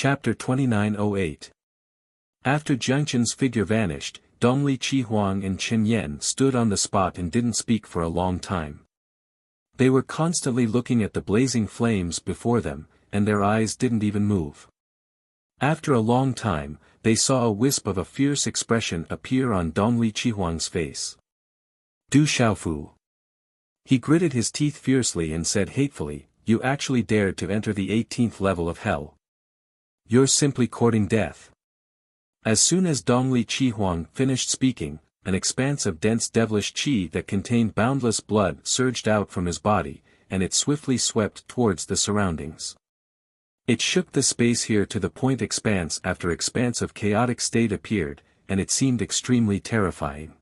Chapter 2908. After Jiangchen's figure vanished, Dongli Qihuang and Chen Yan stood on the spot and didn't speak for a long time. They were constantly looking at the blazing flames before them, and their eyes didn't even move. After a long time, they saw a wisp of a fierce expression appear on Dongli Qihuang's face. Du Xiaofu. He gritted his teeth fiercely and said hatefully, "You actually dared to enter the 18th level of hell. You're simply courting death." As soon as Dongli Qihuang finished speaking, an expanse of dense devilish qi that contained boundless blood surged out from his body, and it swiftly swept towards the surroundings. It shook the space here to the point expanse after expanse of chaotic state appeared, and it seemed extremely terrifying.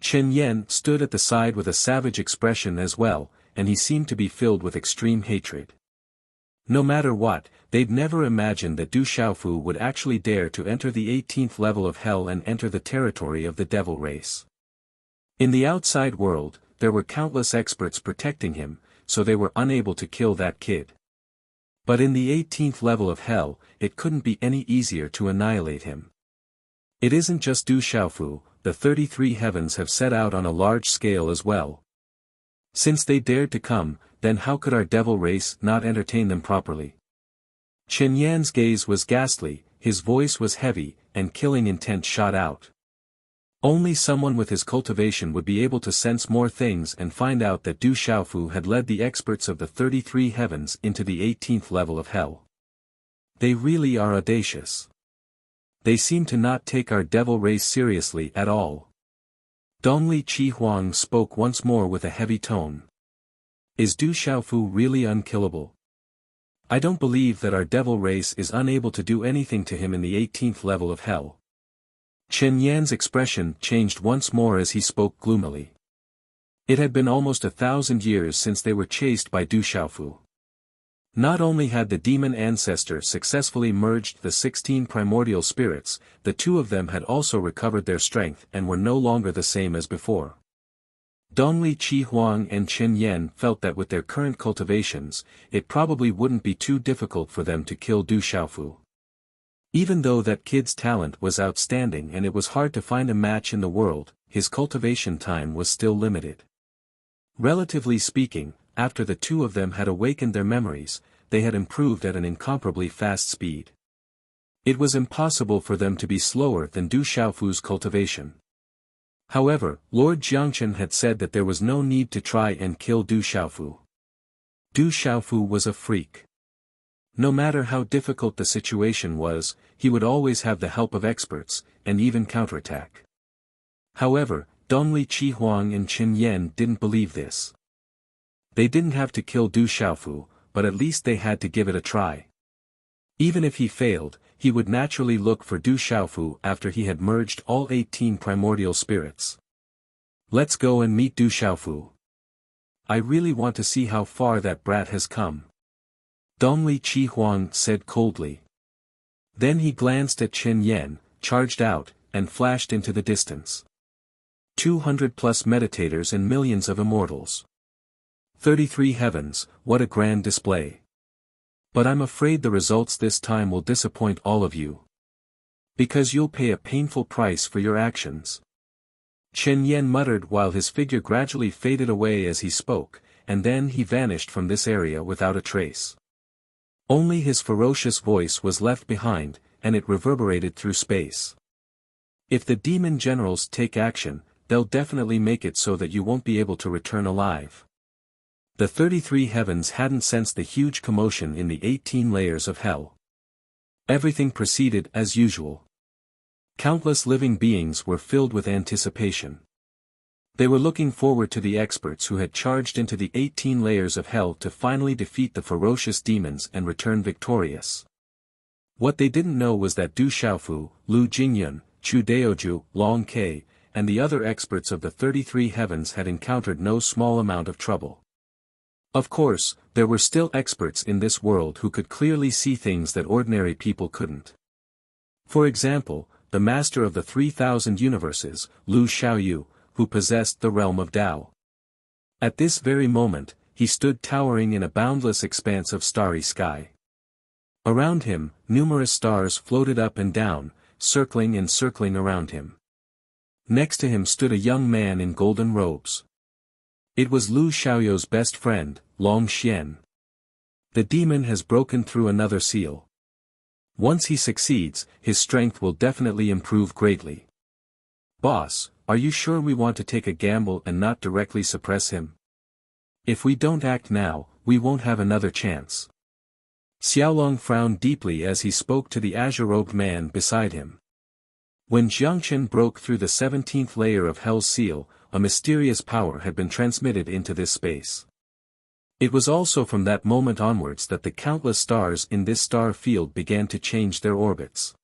Chen Yan stood at the side with a savage expression as well, and he seemed to be filled with extreme hatred. No matter what, they'd never imagined that Du Xiaofu would actually dare to enter the 18th level of hell and enter the territory of the devil race. In the outside world, there were countless experts protecting him, so they were unable to kill that kid. But in the 18th level of hell, it couldn't be any easier to annihilate him. It isn't just Du Xiaofu, the 33 heavens have set out on a large scale as well. Since they dared to come, then how could our devil race not entertain them properly? Chen Yan's gaze was ghastly, his voice was heavy, and killing intent shot out. Only someone with his cultivation would be able to sense more things and find out that Du Xiaofu had led the experts of the 33 heavens into the 18th level of hell. They really are audacious. They seem to not take our devil race seriously at all. Dongli Qihuang spoke once more with a heavy tone. Is Du Xiaofu really unkillable? I don't believe that our devil race is unable to do anything to him in the 18th level of hell. Chen Yan's expression changed once more as he spoke gloomily. It had been almost 1,000 years since they were chased by Du Xiaofu. Not only had the demon ancestor successfully merged the 16 primordial spirits, the two of them had also recovered their strength and were no longer the same as before. Dongli Qihuang and Chen Yan felt that with their current cultivations, it probably wouldn't be too difficult for them to kill Du Xiaofu. Even though that kid's talent was outstanding and it was hard to find a match in the world, his cultivation time was still limited. Relatively speaking, after the two of them had awakened their memories, they had improved at an incomparably fast speed. It was impossible for them to be slower than Du Xiaofu's cultivation. However, Lord Jiangchen had said that there was no need to try and kill Du Xiaofu. Du Xiaofu was a freak. No matter how difficult the situation was, he would always have the help of experts, and even counterattack. However, Dongli Qihuang and Chen Yan didn't believe this. They didn't have to kill Du Xiaofu, but at least they had to give it a try. Even if he failed, he would naturally look for Du Xiaofu after he had merged all 18 primordial spirits. Let's go and meet Du Xiaofu. I really want to see how far that brat has come. Dongli Qihuang said coldly. Then he glanced at Chen Yan, charged out, and flashed into the distance. 200 plus meditators and millions of immortals. 33 heavens, what a grand display. But I'm afraid the results this time will disappoint all of you. Because you'll pay a painful price for your actions. Chen Yan muttered while his figure gradually faded away as he spoke, and then he vanished from this area without a trace. Only his ferocious voice was left behind, and it reverberated through space. If the demon generals take action, they'll definitely make it so that you won't be able to return alive. The 33 heavens hadn't sensed the huge commotion in the 18 layers of hell. Everything proceeded as usual. Countless living beings were filled with anticipation. They were looking forward to the experts who had charged into the 18 layers of hell to finally defeat the ferocious demons and return victorious. What they didn't know was that Du Xiaofu, Lu Jingyun, Chu Daoju, Long Ke, and the other experts of the 33 heavens had encountered no small amount of trouble. Of course, there were still experts in this world who could clearly see things that ordinary people couldn't. For example, the master of the 3,000 universes, Lu Xiaoyu, who possessed the realm of Tao. At this very moment, he stood towering in a boundless expanse of starry sky. Around him, numerous stars floated up and down, circling and circling around him. Next to him stood a young man in golden robes. It was Lu Xiaoyou's best friend, Long Xian. The demon has broken through another seal. Once he succeeds, his strength will definitely improve greatly. Boss, are you sure we want to take a gamble and not directly suppress him? If we don't act now, we won't have another chance. Xiaolong frowned deeply as he spoke to the azure-robed man beside him. When Jiangchen broke through the 17th layer of Hell's seal, a mysterious power had been transmitted into this space. It was also from that moment onwards that the countless stars in this star field began to change their orbits.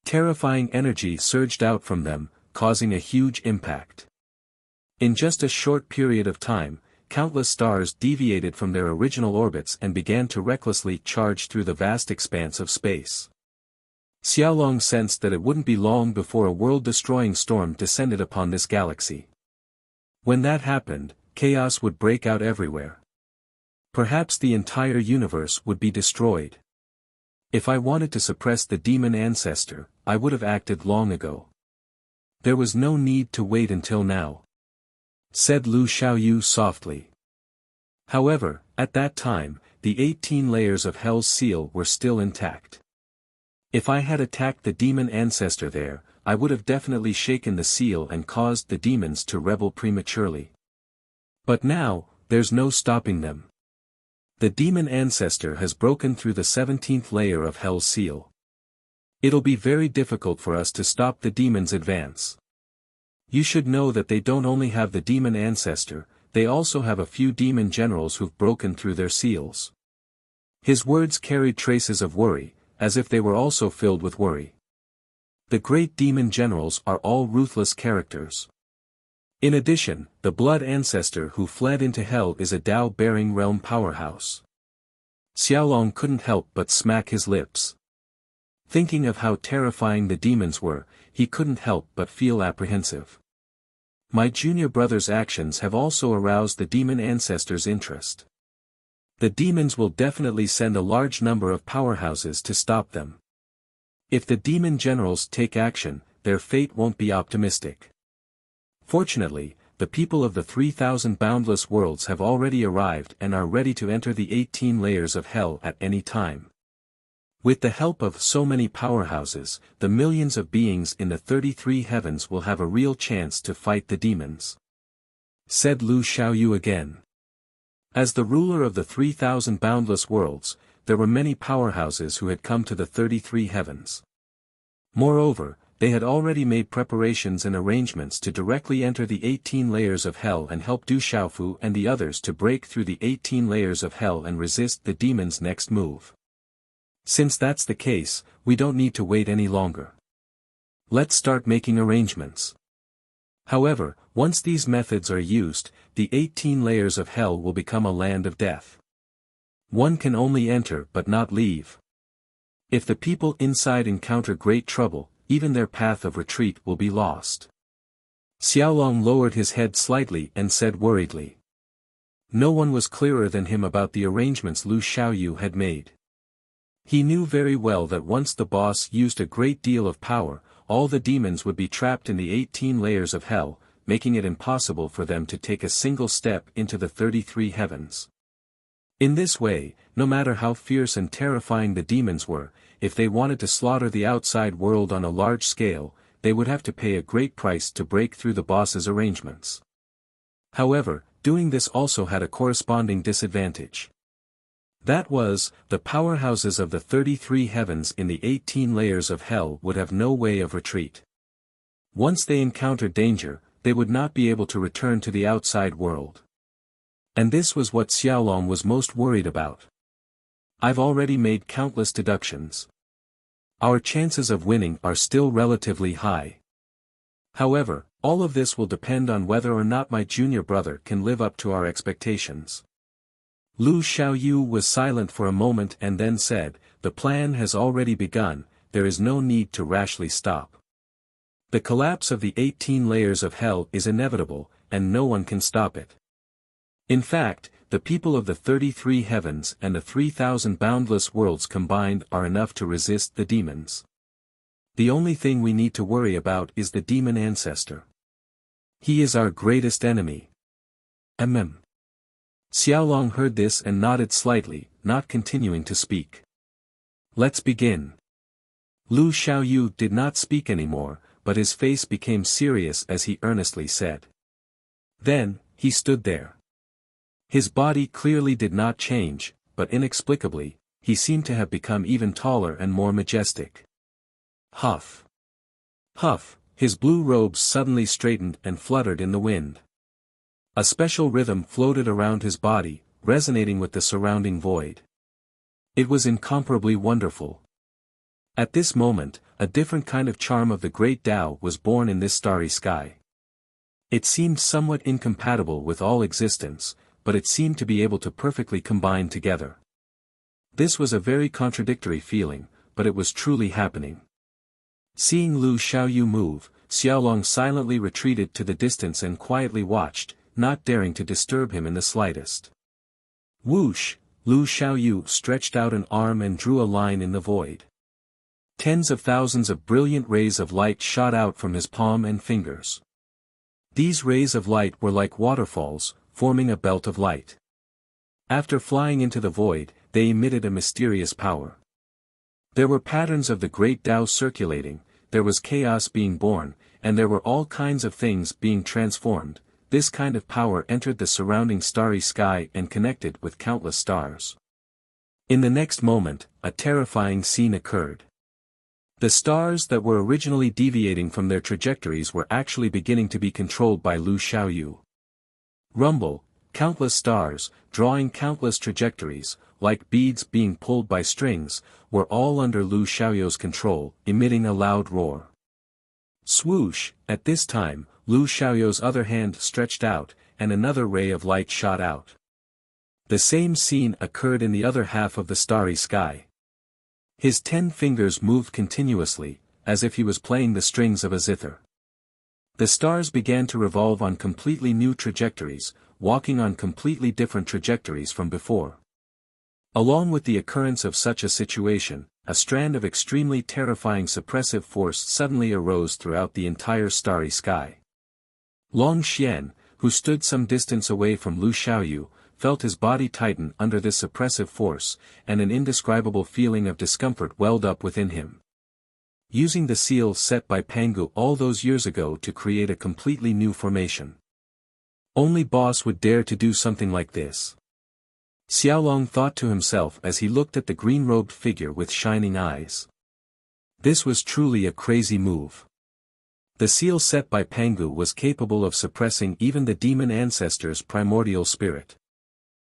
Terrifying energy surged out from them, causing a huge impact. In just a short period of time, countless stars deviated from their original orbits and began to recklessly charge through the vast expanse of space. Xiaolong sensed that it wouldn't be long before a world-destroying storm descended upon this galaxy. When that happened, chaos would break out everywhere. Perhaps the entire universe would be destroyed. If I wanted to suppress the demon ancestor, I would have acted long ago. There was no need to wait until now, said Lu Xiaoyu softly. However, at that time, the 18 layers of Hell's seal were still intact. If I had attacked the demon ancestor there, I would have definitely shaken the seal and caused the demons to rebel prematurely. But now, there's no stopping them. The demon ancestor has broken through the 17th layer of Hell's seal. It'll be very difficult for us to stop the demons' advance. You should know that they don't only have the demon ancestor, they also have a few demon generals who've broken through their seals. His words carried traces of worry, as if they were also filled with worry. The great demon generals are all ruthless characters. In addition, the blood ancestor who fled into hell is a Tao-bearing realm powerhouse. Xiaolong couldn't help but smack his lips. Thinking of how terrifying the demons were, he couldn't help but feel apprehensive. My junior brother's actions have also aroused the demon ancestor's interest. The demons will definitely send a large number of powerhouses to stop them. If the demon generals take action, their fate won't be optimistic. Fortunately, the people of the 3,000 boundless worlds have already arrived and are ready to enter the 18 layers of hell at any time. With the help of so many powerhouses, the millions of beings in the 33 heavens will have a real chance to fight the demons, said Lu Xiaoyu again. As the ruler of the 3,000 boundless worlds, there were many powerhouses who had come to the 33 heavens. Moreover, they had already made preparations and arrangements to directly enter the 18 layers of hell and help Du Xiaofu and the others to break through the 18 layers of hell and resist the demons' next move. Since that's the case, we don't need to wait any longer. Let's start making arrangements. However, once these methods are used, the 18 layers of hell will become a land of death. One can only enter but not leave. If the people inside encounter great trouble, even their path of retreat will be lost. Xiaolong lowered his head slightly and said worriedly. No one was clearer than him about the arrangements Lu Xiaoyu had made. He knew very well that once the boss used a great deal of power, all the demons would be trapped in the 18 layers of hell, making it impossible for them to take a single step into the 33 heavens. In this way, no matter how fierce and terrifying the demons were, if they wanted to slaughter the outside world on a large scale, they would have to pay a great price to break through the boss's arrangements. However, doing this also had a corresponding disadvantage. That was, the powerhouses of the 33 heavens in the 18 layers of hell would have no way of retreat. Once they encountered danger, they would not be able to return to the outside world. And this was what Xiaolong was most worried about. I've already made countless deductions. Our chances of winning are still relatively high. However, all of this will depend on whether or not my junior brother can live up to our expectations. Lu Xiaoyu was silent for a moment and then said, the plan has already begun, there is no need to rashly stop. The collapse of the 18 layers of hell is inevitable, and no one can stop it. In fact, the people of the 33 heavens and the 3,000 boundless worlds combined are enough to resist the demons. The only thing we need to worry about is the demon ancestor. He is our greatest enemy. Xiaolong heard this and nodded slightly, not continuing to speak. Let's begin. Lu Xiaoyu did not speak anymore, but his face became serious as he earnestly said. Then, he stood there. His body clearly did not change, but inexplicably, he seemed to have become even taller and more majestic. Huff! Huff! His blue robes suddenly straightened and fluttered in the wind. A special rhythm floated around his body, resonating with the surrounding void. It was incomparably wonderful. At this moment, a different kind of charm of the great Tao was born in this starry sky. It seemed somewhat incompatible with all existence, but it seemed to be able to perfectly combine together. This was a very contradictory feeling, but it was truly happening. Seeing Lu Xiaoyu move, Xiaolong silently retreated to the distance and quietly watched, not daring to disturb him in the slightest. Whoosh! Lu Xiaoyu stretched out an arm and drew a line in the void. Tens of thousands of brilliant rays of light shot out from his palm and fingers. These rays of light were like waterfalls, forming a belt of light. After flying into the void, they emitted a mysterious power. There were patterns of the great Tao circulating, there was chaos being born, and there were all kinds of things being transformed. This kind of power entered the surrounding starry sky and connected with countless stars. In the next moment, a terrifying scene occurred. The stars that were originally deviating from their trajectories were actually beginning to be controlled by Lu Xiaoyu. Rumble, countless stars, drawing countless trajectories, like beads being pulled by strings, were all under Lu Xiaoyu's control, emitting a loud roar. Swoosh! At this time, Lu Xiaoyu's other hand stretched out, and another ray of light shot out. The same scene occurred in the other half of the starry sky. His 10 fingers moved continuously, as if he was playing the strings of a zither. The stars began to revolve on completely new trajectories, walking on completely different trajectories from before. Along with the occurrence of such a situation, a strand of extremely terrifying suppressive force suddenly arose throughout the entire starry sky. Long Xian, who stood some distance away from Lu Xiaoyu, felt his body tighten under this suppressive force, and an indescribable feeling of discomfort welled up within him. Using the seal set by Pangu all those years ago to create a completely new formation. Only Boss would dare to do something like this. Xiaolong thought to himself as he looked at the green-robed figure with shining eyes. This was truly a crazy move. The seal set by Pangu was capable of suppressing even the demon ancestor's primordial spirit.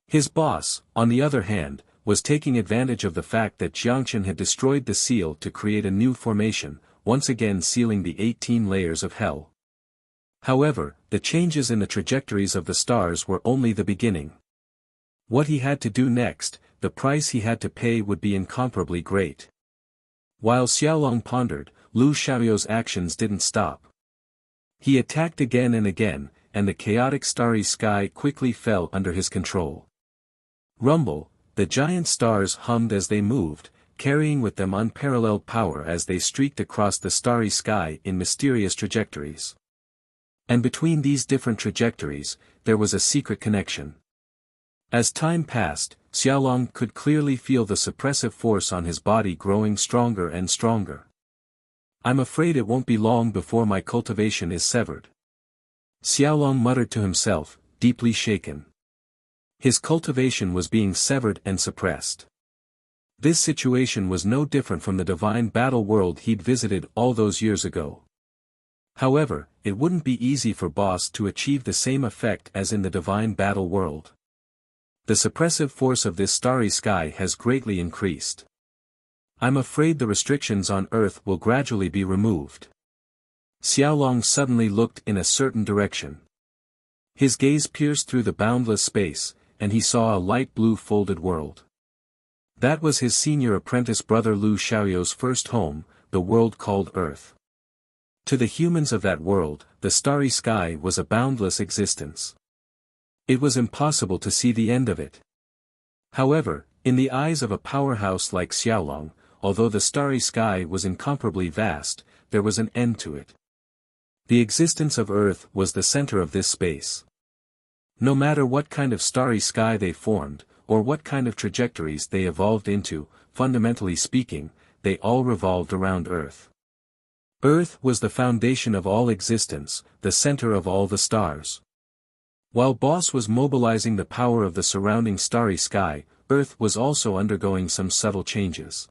His boss, on the other hand, was taking advantage of the fact that Jiangchen had destroyed the seal to create a new formation, once again sealing the 18 layers of hell. However, the changes in the trajectories of the stars were only the beginning. What he had to do next, the price he had to pay would be incomparably great. While Xiaolong pondered, Lu Xiaoyu's actions didn't stop. He attacked again and again, and the chaotic starry sky quickly fell under his control. Rumble, the giant stars hummed as they moved, carrying with them unparalleled power as they streaked across the starry sky in mysterious trajectories. And between these different trajectories, there was a secret connection. As time passed, Xiaolong could clearly feel the suppressive force on his body growing stronger and stronger. I'm afraid it won't be long before my cultivation is severed. Xiaolong muttered to himself, deeply shaken. His cultivation was being severed and suppressed. This situation was no different from the divine battle world he'd visited all those years ago. However, it wouldn't be easy for Boss to achieve the same effect as in the divine battle world. The suppressive force of this starry sky has greatly increased. I'm afraid the restrictions on Earth will gradually be removed. Xiaolong suddenly looked in a certain direction. His gaze pierced through the boundless space, and he saw a light blue folded world. That was his senior apprentice brother Lu Xiaoyu's first home, the world called Earth. To the humans of that world, the starry sky was a boundless existence. It was impossible to see the end of it. However, in the eyes of a powerhouse like Xiaolong, although the starry sky was incomparably vast, there was an end to it. The existence of Earth was the center of this space. No matter what kind of starry sky they formed, or what kind of trajectories they evolved into, fundamentally speaking, they all revolved around Earth. Earth was the foundation of all existence, the center of all the stars. While Boss was mobilizing the power of the surrounding starry sky, Earth was also undergoing some subtle changes.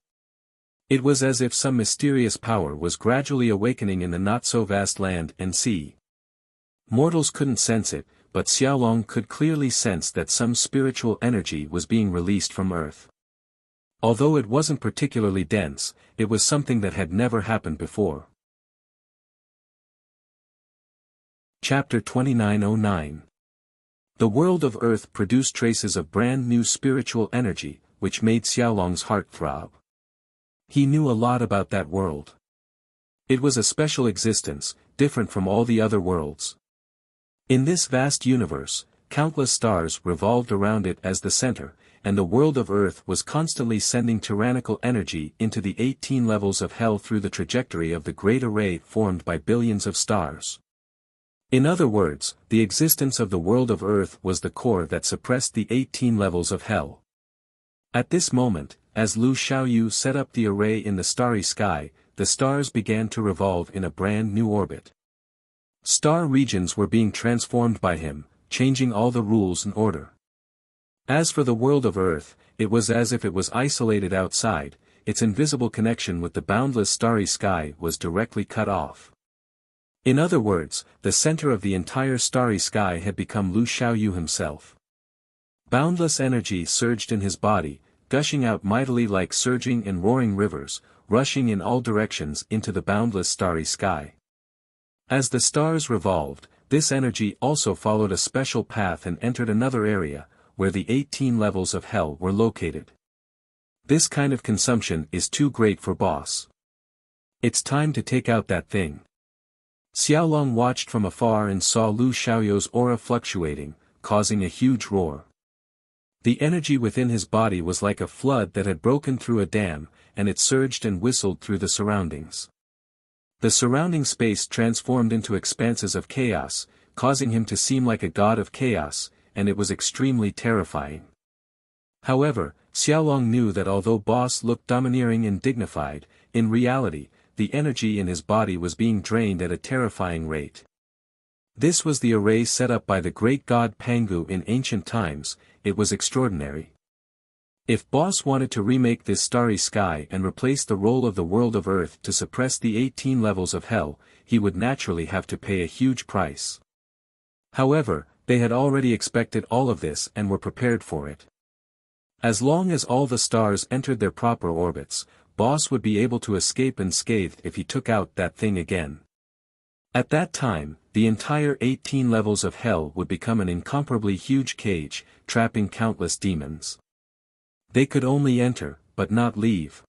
It was as if some mysterious power was gradually awakening in the not-so-vast land and sea. Mortals couldn't sense it, but Xiaolong could clearly sense that some spiritual energy was being released from Earth. Although it wasn't particularly dense, it was something that had never happened before. Chapter 2909. The world of Earth produced traces of brand new spiritual energy, which made Xiaolong's heart throb. He knew a lot about that world. It was a special existence, different from all the other worlds. In this vast universe, countless stars revolved around it as the center, and the world of Earth was constantly sending tyrannical energy into the 18 levels of hell through the trajectory of the great array formed by billions of stars. In other words, the existence of the world of Earth was the core that suppressed the 18 levels of hell. At this moment, as Lu Xiaoyu set up the array in the starry sky, the stars began to revolve in a brand new orbit. Star regions were being transformed by him, changing all the rules and order. As for the world of Earth, it was as if it was isolated outside, its invisible connection with the boundless starry sky was directly cut off. In other words, the center of the entire starry sky had become Lu Xiaoyu himself. Boundless energy surged in his body, gushing out mightily like surging and roaring rivers, rushing in all directions into the boundless starry sky. As the stars revolved, this energy also followed a special path and entered another area, where the 18 levels of hell were located. This kind of consumption is too great for Boss. It's time to take out that thing. Xiaolong watched from afar and saw Lu Xiaoyu's aura fluctuating, causing a huge roar. The energy within his body was like a flood that had broken through a dam, and it surged and whistled through the surroundings. The surrounding space transformed into expanses of chaos, causing him to seem like a god of chaos, and it was extremely terrifying. However, Xiaolong knew that although Boss looked domineering and dignified, in reality, the energy in his body was being drained at a terrifying rate. This was the array set up by the great god Pangu in ancient times. It was extraordinary. If Boss wanted to remake this starry sky and replace the role of the world of Earth to suppress the 18 levels of hell, he would naturally have to pay a huge price. However, they had already expected all of this and were prepared for it. As long as all the stars entered their proper orbits, Boss would be able to escape unscathed if he took out that thing again. At that time, the entire 18 levels of hell would become an incomparably huge cage, trapping countless demons. They could only enter, but not leave.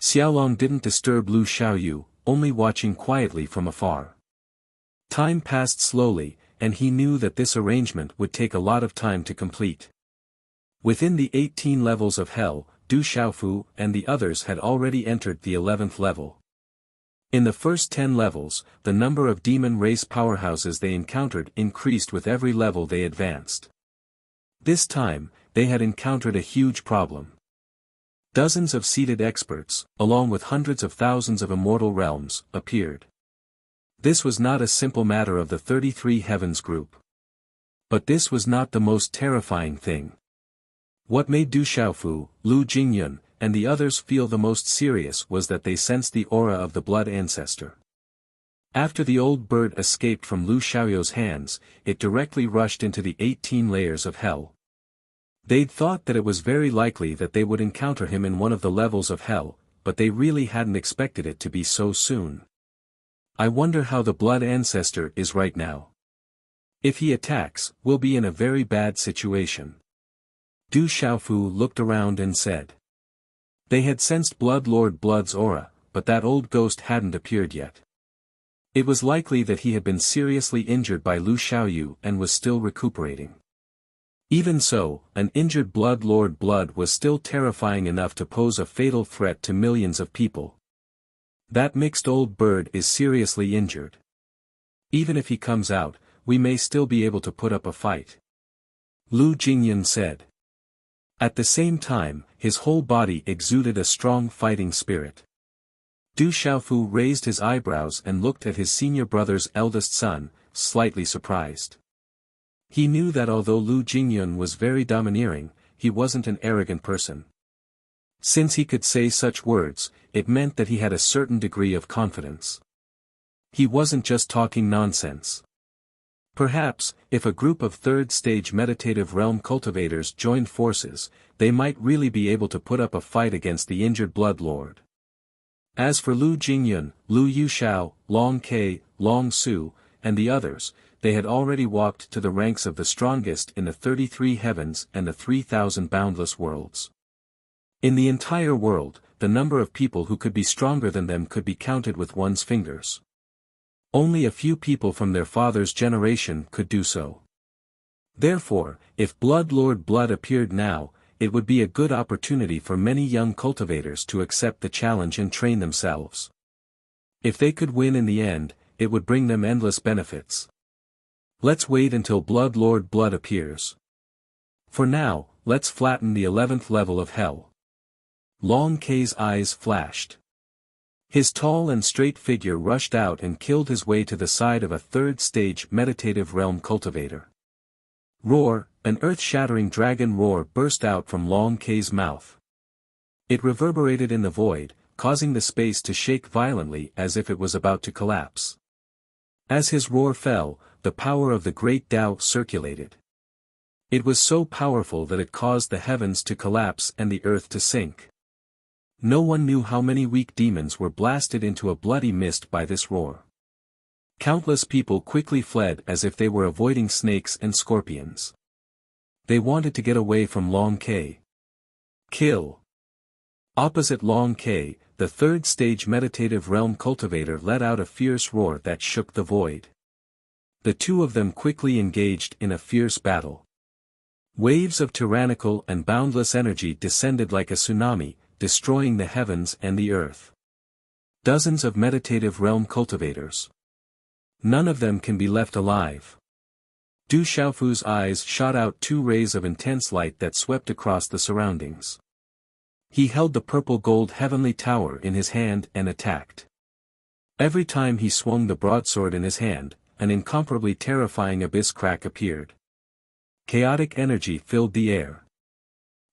Xiaolong didn't disturb Lu Xiaoyu, only watching quietly from afar. Time passed slowly, and he knew that this arrangement would take a lot of time to complete. Within the 18 levels of hell, Du Xiaofu and the others had already entered the 11th level. In the first 10 levels, the number of demon race powerhouses they encountered increased with every level they advanced. This time, they had encountered a huge problem. Dozens of seated experts, along with hundreds of thousands of immortal realms, appeared. This was not a simple matter of the 33 Heavens group. But this was not the most terrifying thing. What made Du Xiaofu, Lu Jingyun, and the others feel the most serious was that they sensed the aura of the blood ancestor. After the old bird escaped from Lu Xiaoyu's hands, it directly rushed into the 18 layers of hell. They'd thought that it was very likely that they would encounter him in one of the levels of hell, but they really hadn't expected it to be so soon. I wonder how the blood ancestor is right now. If he attacks, we'll be in a very bad situation. Du Xiaofu looked around and said. They had sensed Blood Lord Blood's aura, but that old ghost hadn't appeared yet. It was likely that he had been seriously injured by Lu Xiaoyu and was still recuperating. Even so, an injured Blood Lord Blood was still terrifying enough to pose a fatal threat to millions of people. That mixed old bird is seriously injured. Even if he comes out, we may still be able to put up a fight. Lu Jingyun said. At the same time, his whole body exuded a strong fighting spirit. Du Xiaofu raised his eyebrows and looked at his senior brother's eldest son, slightly surprised. He knew that although Lu Jingyun was very domineering, he wasn't an arrogant person. Since he could say such words, it meant that he had a certain degree of confidence. He wasn't just talking nonsense. Perhaps, if a group of third-stage meditative realm cultivators joined forces, they might really be able to put up a fight against the injured Blood Lord. As for Lu Jingyun, Lu Yuxiao, Long Ke, Long Su, and the others, they had already walked to the ranks of the strongest in the 33 heavens and the 3,000 boundless worlds. In the entire world, the number of people who could be stronger than them could be counted with one's fingers. Only a few people from their father's generation could do so. Therefore, if Blood Lord Blood appeared now, it would be a good opportunity for many young cultivators to accept the challenge and train themselves. If they could win in the end, it would bring them endless benefits. Let's wait until Blood Lord Blood appears. For now, let's flatten the 11th level of hell. Long Ke's eyes flashed. His tall and straight figure rushed out and killed his way to the side of a third-stage meditative realm cultivator. Roar, an earth-shattering dragon roar burst out from Long Ke's mouth. It reverberated in the void, causing the space to shake violently as if it was about to collapse. As his roar fell, the power of the great Tao circulated. It was so powerful that it caused the heavens to collapse and the earth to sink. No one knew how many weak demons were blasted into a bloody mist by this roar. Countless people quickly fled as if they were avoiding snakes and scorpions. They wanted to get away from Long Ke. Kill. Opposite Long Ke, the third-stage meditative realm cultivator let out a fierce roar that shook the void. The two of them quickly engaged in a fierce battle. Waves of tyrannical and boundless energy descended like a tsunami, destroying the heavens and the earth. Dozens of meditative realm cultivators. None of them can be left alive. Du Xiaofu's eyes shot out two rays of intense light that swept across the surroundings. He held the purple-gold heavenly tower in his hand and attacked. Every time he swung the broadsword in his hand, an incomparably terrifying abyss crack appeared. Chaotic energy filled the air.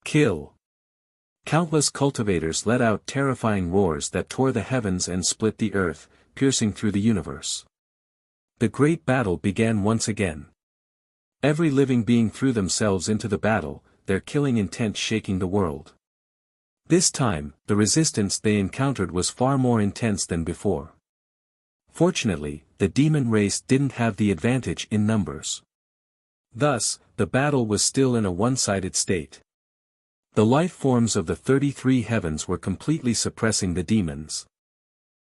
Kill. Countless cultivators let out terrifying roars that tore the heavens and split the earth, piercing through the universe. The great battle began once again. Every living being threw themselves into the battle, their killing intent shaking the world. This time, the resistance they encountered was far more intense than before. Fortunately, the demon race didn't have the advantage in numbers. Thus, the battle was still in a one-sided state. The life forms of the 33 heavens were completely suppressing the demons.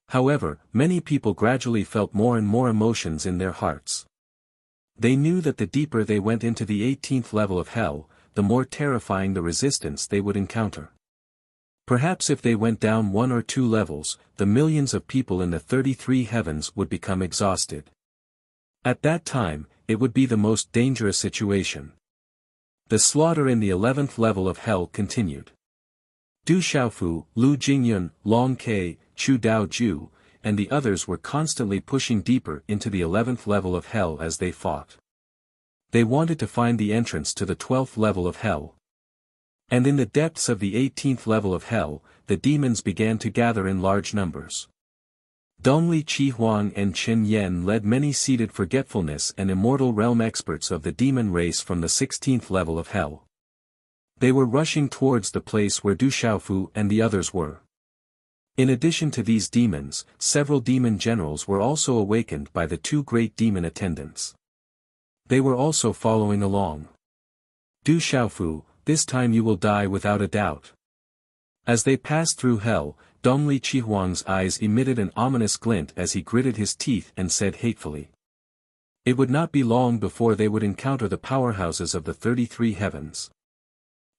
However, many people gradually felt more and more emotions in their hearts. They knew that the deeper they went into the 18th level of hell, the more terrifying the resistance they would encounter. Perhaps if they went down 1 or 2 levels, the millions of people in the 33 heavens would become exhausted. At that time, it would be the most dangerous situation. The slaughter in the 11th level of hell continued. Du Xiaofu, Lu Jingyun, Long Ke, Chu Daoju, and the others were constantly pushing deeper into the 11th level of hell as they fought. They wanted to find the entrance to the 12th level of hell. And in the depths of the 18th level of hell, the demons began to gather in large numbers. Dongli Qihuang and Chen Yen led many seated forgetfulness and immortal realm experts of the demon race from the 16th level of hell. They were rushing towards the place where Du Xiaofu and the others were. In addition to these demons, several demon generals were also awakened by the 2 great demon attendants. They were also following along. Du Xiaofu, this time you will die without a doubt. As they passed through hell, Dongli Qihuang's eyes emitted an ominous glint as he gritted his teeth and said hatefully. It would not be long before they would encounter the powerhouses of the 33 heavens.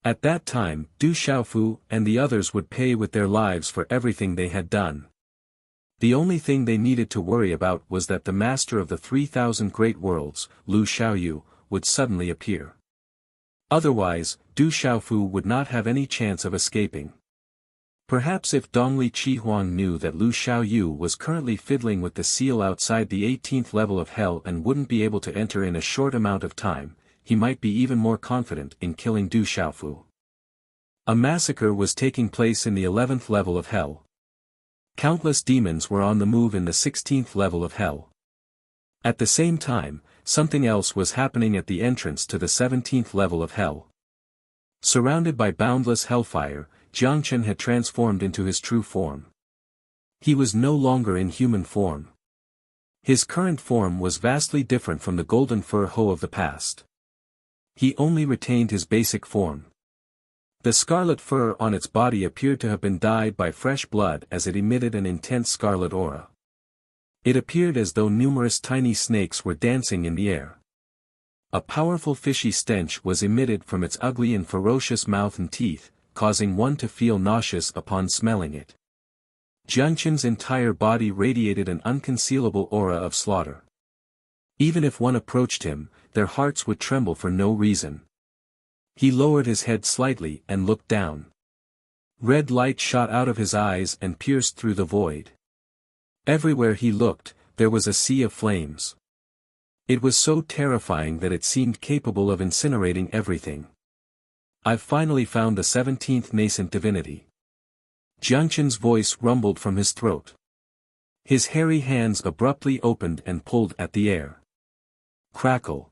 At that time, Du Xiaofu and the others would pay with their lives for everything they had done. The only thing they needed to worry about was that the master of the 3,000 great worlds, Lu Xiaoyu, would suddenly appear. Otherwise, Du Xiaofu would not have any chance of escaping. Perhaps if Dongli Qihuang knew that Lu Xiaoyu was currently fiddling with the seal outside the 18th level of hell and wouldn't be able to enter in a short amount of time, he might be even more confident in killing Du Xiaofu. A massacre was taking place in the 11th level of hell. Countless demons were on the move in the 16th level of hell. At the same time, something else was happening at the entrance to the 17th level of hell. Surrounded by boundless hellfire, Jiangchen had transformed into his true form. He was no longer in human form. His current form was vastly different from the golden fur Ho of the past. He only retained his basic form. The scarlet fur on its body appeared to have been dyed by fresh blood as it emitted an intense scarlet aura. It appeared as though numerous tiny snakes were dancing in the air. A powerful fishy stench was emitted from its ugly and ferocious mouth and teeth, causing one to feel nauseous upon smelling it. Jiangchen's entire body radiated an unconcealable aura of slaughter. Even if one approached him, their hearts would tremble for no reason. He lowered his head slightly and looked down. Red light shot out of his eyes and pierced through the void. Everywhere he looked, there was a sea of flames. It was so terrifying that it seemed capable of incinerating everything. I've finally found the 17th nascent divinity. Jiangchen's voice rumbled from his throat. His hairy hands abruptly opened and pulled at the air. Crackle.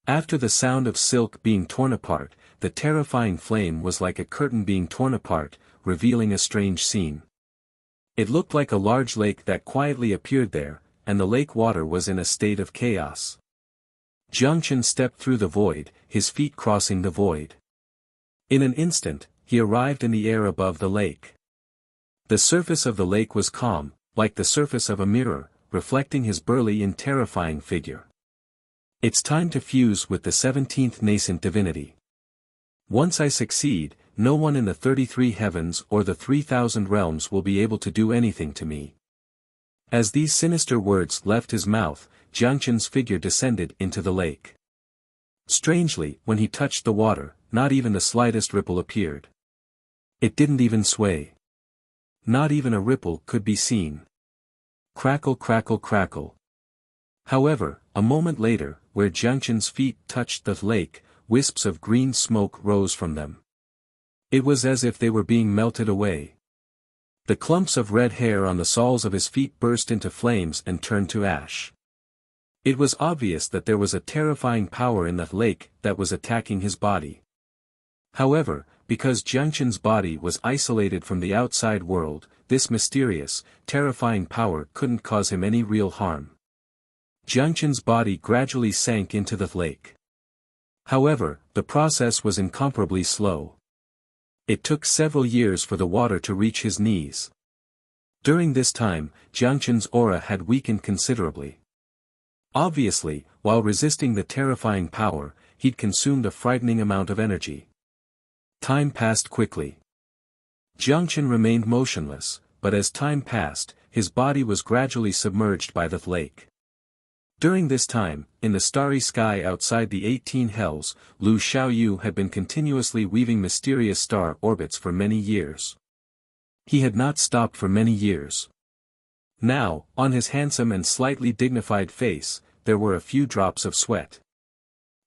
After the sound of silk being torn apart, the terrifying flame was like a curtain being torn apart, revealing a strange scene. It looked like a large lake that quietly appeared there, and the lake water was in a state of chaos. Jiangchen stepped through the void, his feet crossing the void. In an instant, he arrived in the air above the lake. The surface of the lake was calm, like the surface of a mirror, reflecting his burly and terrifying figure. It's time to fuse with the 17th nascent divinity. Once I succeed, no one in the 33 heavens or the 3,000 realms will be able to do anything to me. As these sinister words left his mouth, Jiangchen's figure descended into the lake. Strangely, when he touched the water, not even the slightest ripple appeared. It didn't even sway. Not even a ripple could be seen. Crackle, crackle, crackle. However, a moment later, where Jiangchen's feet touched the lake, wisps of green smoke rose from them. It was as if they were being melted away. The clumps of red hair on the soles of his feet burst into flames and turned to ash. It was obvious that there was a terrifying power in the lake that was attacking his body. However, because Jiangchen's body was isolated from the outside world, this mysterious, terrifying power couldn't cause him any real harm. Jiangchen's body gradually sank into the lake. However, the process was incomparably slow. It took several years for the water to reach his knees. During this time, Jiangchen's aura had weakened considerably. Obviously, while resisting the terrifying power, he'd consumed a frightening amount of energy. Time passed quickly. Jiangchen remained motionless, but as time passed, his body was gradually submerged by the lake. During this time, in the starry sky outside the 18 hells, Lu Xiaoyu had been continuously weaving mysterious star orbits for many years. He had not stopped for many years. Now, on his handsome and slightly dignified face, there were a few drops of sweat.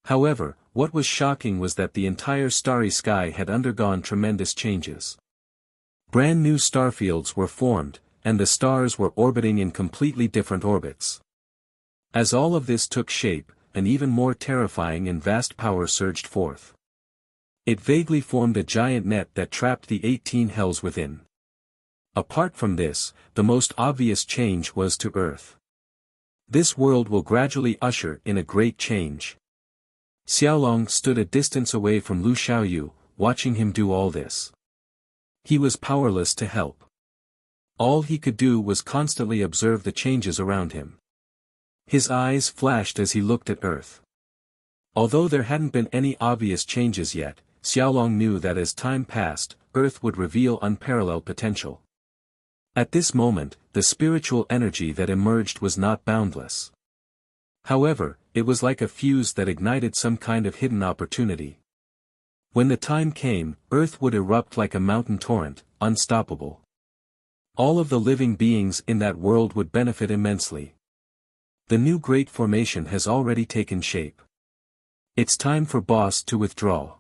However, what was shocking was that the entire starry sky had undergone tremendous changes. Brand new starfields were formed, and the stars were orbiting in completely different orbits. As all of this took shape, an even more terrifying and vast power surged forth. It vaguely formed a giant net that trapped the 18 hells within. Apart from this, the most obvious change was to Earth. This world will gradually usher in a great change. Xiaolong stood a distance away from Lu Xiaoyu, watching him do all this. He was powerless to help. All he could do was constantly observe the changes around him. His eyes flashed as he looked at Earth. Although there hadn't been any obvious changes yet, Xiaolong knew that as time passed, Earth would reveal unparalleled potential. At this moment, the spiritual energy that emerged was not boundless. However, it was like a fuse that ignited some kind of hidden opportunity. When the time came, Earth would erupt like a mountain torrent, unstoppable. All of the living beings in that world would benefit immensely. The new Great Formation has already taken shape. It's time for Boss to withdraw.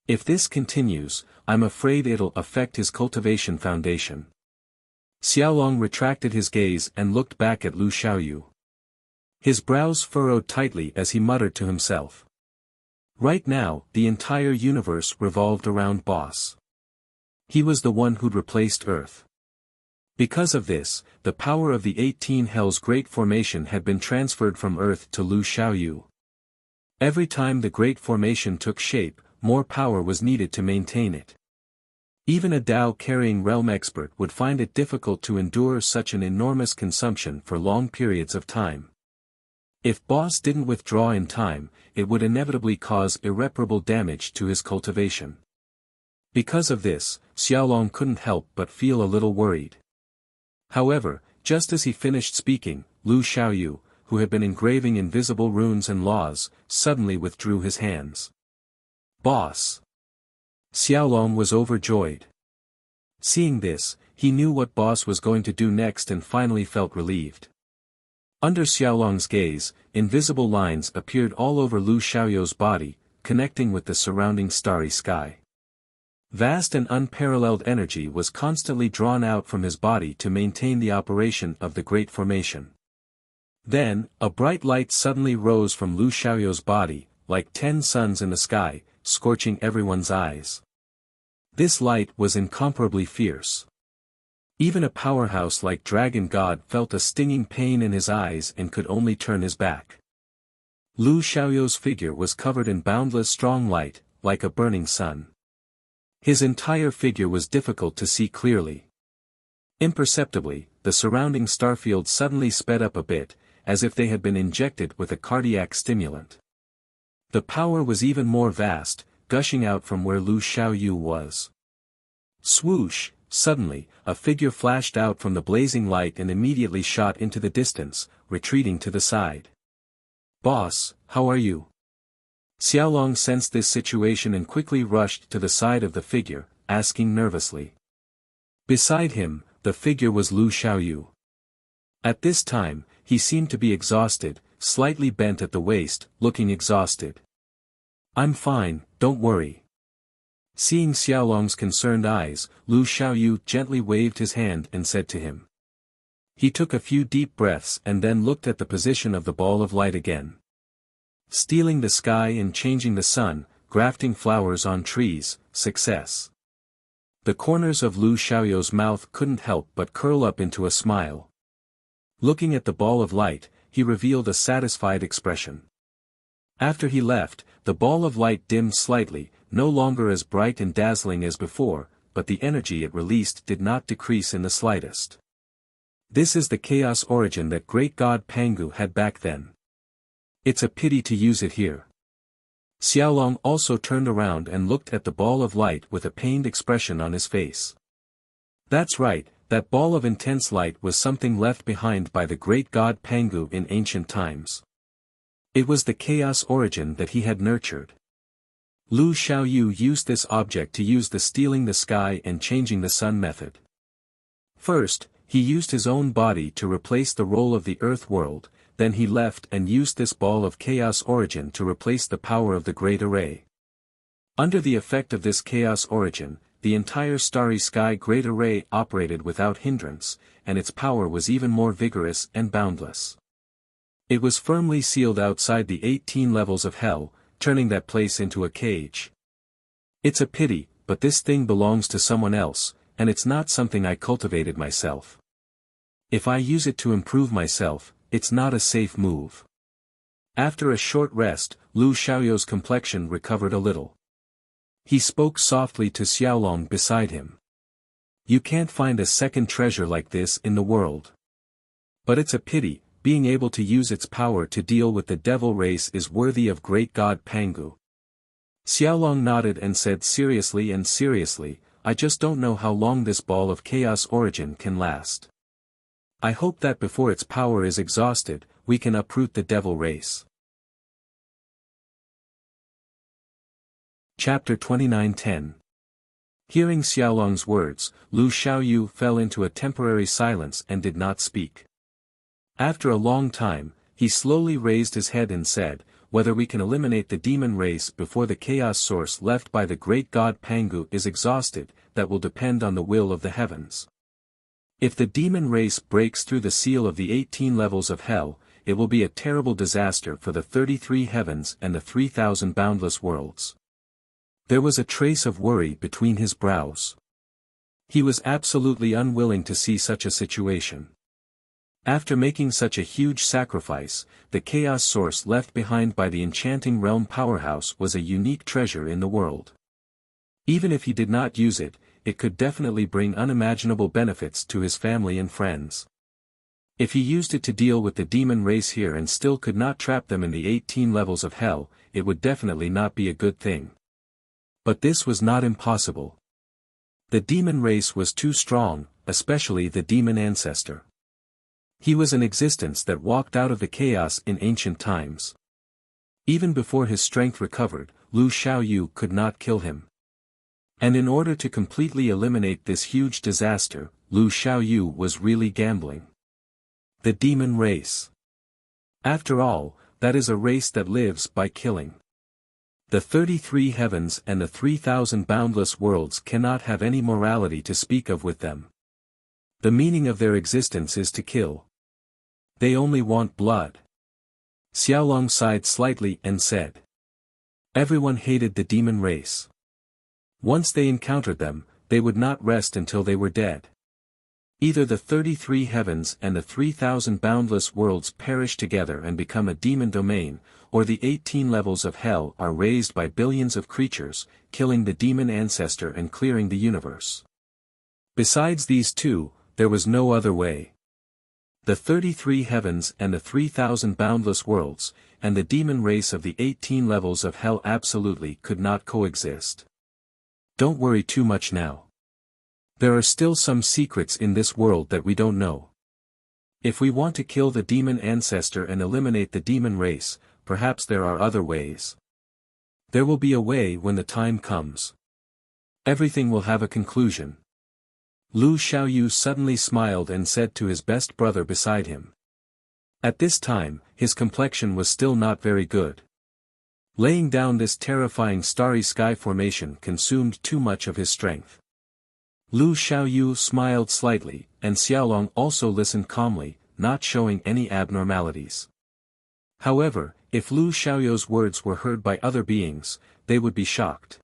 If this continues, I'm afraid it'll affect his cultivation foundation. Xiaolong retracted his gaze and looked back at Lu Xiaoyu. His brows furrowed tightly as he muttered to himself. Right now, the entire universe revolved around Boss. He was the one who'd replaced Earth. Because of this, the power of the 18 Hells Great Formation had been transferred from Earth to Lu Xiaoyu. Every time the Great Formation took shape, more power was needed to maintain it. Even a Tao-carrying realm expert would find it difficult to endure such an enormous consumption for long periods of time. If Boss didn't withdraw in time, it would inevitably cause irreparable damage to his cultivation. Because of this, Xiaolong couldn't help but feel a little worried. However, just as he finished speaking, Lu Xiaoyu, who had been engraving invisible runes and laws, suddenly withdrew his hands. Boss! Xiaolong was overjoyed. Seeing this, he knew what Boss was going to do next and finally felt relieved. Under Xiaolong's gaze, invisible lines appeared all over Lu Xiaoyu's body, connecting with the surrounding starry sky. Vast and unparalleled energy was constantly drawn out from his body to maintain the operation of the Great Formation. Then, a bright light suddenly rose from Lu Xiaoyu's body, like 10 suns in the sky, scorching everyone's eyes. This light was incomparably fierce. Even a powerhouse like Dragon God felt a stinging pain in his eyes and could only turn his back. Lu Xiaoyu's figure was covered in boundless strong light, like a burning sun. His entire figure was difficult to see clearly. Imperceptibly, the surrounding starfield suddenly sped up a bit, as if they had been injected with a cardiac stimulant. The power was even more vast, gushing out from where Lu Xiaoyu was. Swoosh! Suddenly, a figure flashed out from the blazing light and immediately shot into the distance, retreating to the side. Boss, how are you? Xiaolong sensed this situation and quickly rushed to the side of the figure, asking nervously. Beside him, the figure was Lu Xiaoyu. At this time, he seemed to be exhausted, slightly bent at the waist, looking exhausted. I'm fine, don't worry. Seeing Xiaolong's concerned eyes, Lu Xiaoyu gently waved his hand and said to him. He took a few deep breaths and then looked at the position of the ball of light again. Stealing the sky and changing the sun, grafting flowers on trees, success. The corners of Lu Xiaoyu's mouth couldn't help but curl up into a smile. Looking at the ball of light, he revealed a satisfied expression. After he left, the ball of light dimmed slightly, no longer as bright and dazzling as before, but the energy it released did not decrease in the slightest. This is the chaos origin that great god Pangu had back then. It's a pity to use it here. Xiaolong also turned around and looked at the ball of light with a pained expression on his face. That's right, that ball of intense light was something left behind by the great god Pangu in ancient times. It was the chaos origin that he had nurtured. Lu Xiaoyu used this object to use the stealing the sky and changing the sun method. First, he used his own body to replace the role of the earth world, then he left and used this ball of chaos origin to replace the power of the great array. Under the effect of this chaos origin, the entire starry sky great array operated without hindrance, and its power was even more vigorous and boundless. It was firmly sealed outside the 18 levels of hell, turning that place into a cage. It's a pity, but this thing belongs to someone else, and it's not something I cultivated myself. If I use it to improve myself, it's not a safe move. After a short rest, Lu Xiaoyu's complexion recovered a little. He spoke softly to Xiaolong beside him. You can't find a second treasure like this in the world. But it's a pity, being able to use its power to deal with the devil race is worthy of great god Pangu. Xiaolong nodded and said seriously, I just don't know how long this ball of chaos origin can last. I hope that before its power is exhausted, we can uproot the devil race. Chapter 29:10. Hearing Xiaolong's words, Lu Xiaoyu fell into a temporary silence and did not speak. After a long time, he slowly raised his head and said, whether we can eliminate the demon race before the chaos source left by the great god Pangu is exhausted, that will depend on the will of the heavens. If the demon race breaks through the seal of the 18 levels of hell, it will be a terrible disaster for the 33 heavens and the 3,000 boundless worlds. There was a trace of worry between his brows. He was absolutely unwilling to see such a situation. After making such a huge sacrifice, the chaos source left behind by the enchanting realm powerhouse was a unique treasure in the world. Even if he did not use it, it could definitely bring unimaginable benefits to his family and friends. If he used it to deal with the demon race here and still could not trap them in the 18 levels of hell, it would definitely not be a good thing. But this was not impossible. The demon race was too strong, especially the demon ancestor. He was an existence that walked out of the chaos in ancient times. Even before his strength recovered, Lu Xiaoyu could not kill him. And in order to completely eliminate this huge disaster, Lu Xiaoyu was really gambling. The demon race. After all, that is a race that lives by killing. The 33 heavens and the 3,000 boundless worlds cannot have any morality to speak of with them. The meaning of their existence is to kill. They only want blood. Xiaolong sighed slightly and said. Everyone hated the demon race. Once they encountered them, they would not rest until they were dead. Either the 33 heavens and the 3,000 boundless worlds perish together and become a demon domain, or the 18 levels of hell are raised by billions of creatures, killing the demon ancestor and clearing the universe. Besides these two, there was no other way. The 33 heavens and the 3,000 boundless worlds, and the demon race of the 18 levels of hell absolutely could not coexist. Don't worry too much now. There are still some secrets in this world that we don't know. If we want to kill the demon ancestor and eliminate the demon race, perhaps there are other ways. There will be a way when the time comes. Everything will have a conclusion. Lu Xiaoyu suddenly smiled and said to his best brother beside him. At this time, his complexion was still not very good. Laying down this terrifying starry sky formation consumed too much of his strength. Lu Xiaoyu smiled slightly, and Xiaolong also listened calmly, not showing any abnormalities. However, if Lu Xiaoyu's words were heard by other beings, they would be shocked.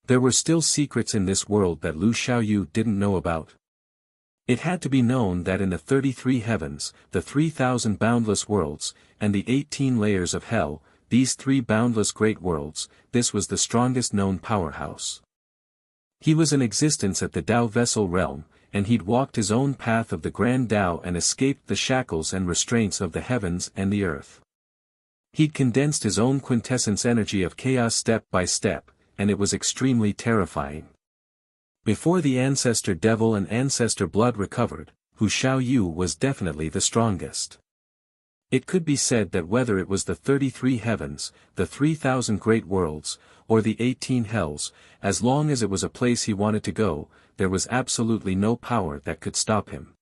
There were still secrets in this world that Lu Xiaoyu didn't know about. It had to be known that in the 33 heavens, the 3,000 boundless worlds, and the 18 layers of hell, these 3 boundless great worlds, this was the strongest known powerhouse. He was in existence at the Tao vessel realm, and he'd walked his own path of the grand Tao and escaped the shackles and restraints of the heavens and the earth. He'd condensed his own quintessence energy of chaos step by step, and it was extremely terrifying. Before the ancestor devil and ancestor blood recovered, Hu Xiaoyu was definitely the strongest. It could be said that whether it was the 33 heavens, the 3,000 great worlds, or the 18 hells, as long as it was a place he wanted to go, there was absolutely no power that could stop him.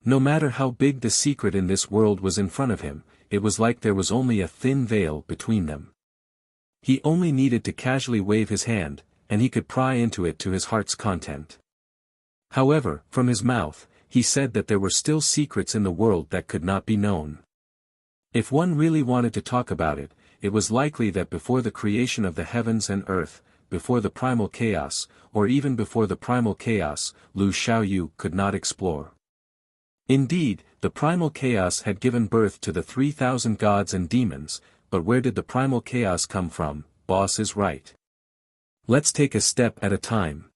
No matter how big the secret in this world was in front of him, it was like there was only a thin veil between them. He only needed to casually wave his hand, and he could pry into it to his heart's content. However, from his mouth, he said that there were still secrets in the world that could not be known. If one really wanted to talk about it, it was likely that before the creation of the heavens and earth, before the primal chaos, or even before the primal chaos, Lu Xiaoyu could not explore. Indeed, the primal chaos had given birth to the 3,000 gods and demons, but where did the primal chaos come from? Boss is right. Let's take a step at a time.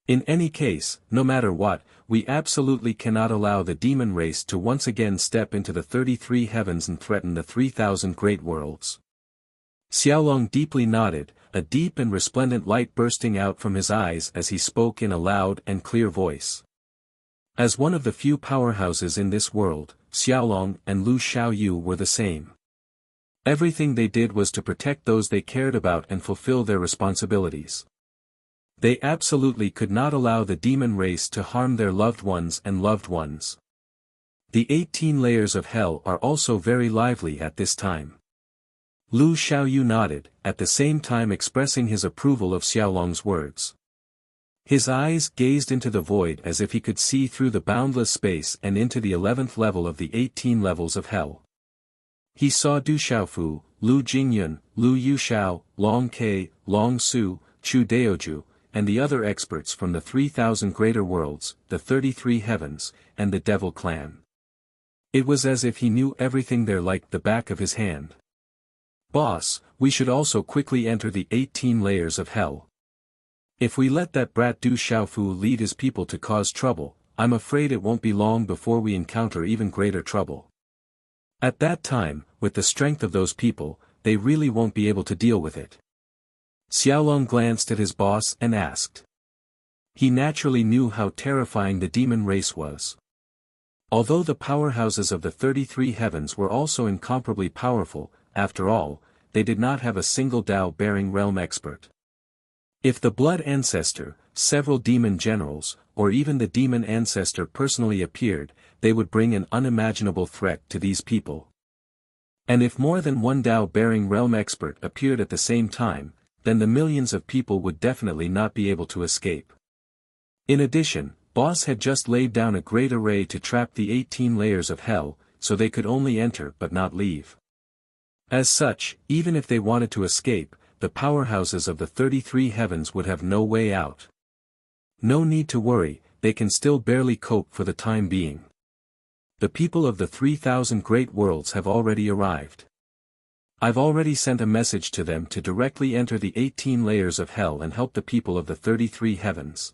In any case, no matter what, we absolutely cannot allow the demon race to once again step into the 33 heavens and threaten the 3,000 great worlds. Xiaolong deeply nodded, a deep and resplendent light bursting out from his eyes as he spoke in a loud and clear voice. As one of the few powerhouses in this world, Xiaolong and Lu Xiaoyu were the same. Everything they did was to protect those they cared about and fulfill their responsibilities. They absolutely could not allow the demon race to harm their loved ones and loved ones. The 18 layers of hell are also very lively at this time. Lu Xiaoyu nodded, at the same time expressing his approval of Xiaolong's words. His eyes gazed into the void as if he could see through the boundless space and into the 11th level of the 18 levels of hell. He saw Du Xiaofu, Lu Jingyun, Lu Yuxiao, Long Ke, Long Su, Chu Daoju, and the other experts from the 3,000 greater worlds, the 33 heavens, and the devil clan. It was as if he knew everything there like the back of his hand. Boss, we should also quickly enter the 18 layers of hell. If we let that brat Du Xiaofu lead his people to cause trouble, I'm afraid it won't be long before we encounter even greater trouble. At that time, with the strength of those people, they really won't be able to deal with it. Xiaolong glanced at his boss and asked. He naturally knew how terrifying the demon race was. Although the powerhouses of the 33 heavens were also incomparably powerful, after all, they did not have a single Tao-bearing realm expert. If the blood ancestor, several demon generals, or even the demon ancestor personally appeared, they would bring an unimaginable threat to these people. And if more than one Tao-bearing realm expert appeared at the same time, then the millions of people would definitely not be able to escape. In addition, Boss had just laid down a great array to trap the 18 layers of hell, so they could only enter but not leave. As such, even if they wanted to escape, the powerhouses of the 33 heavens would have no way out. No need to worry, they can still barely cope for the time being. The people of the 3,000 great worlds have already arrived. I've already sent a message to them to directly enter the 18 layers of hell and help the people of the 33 heavens.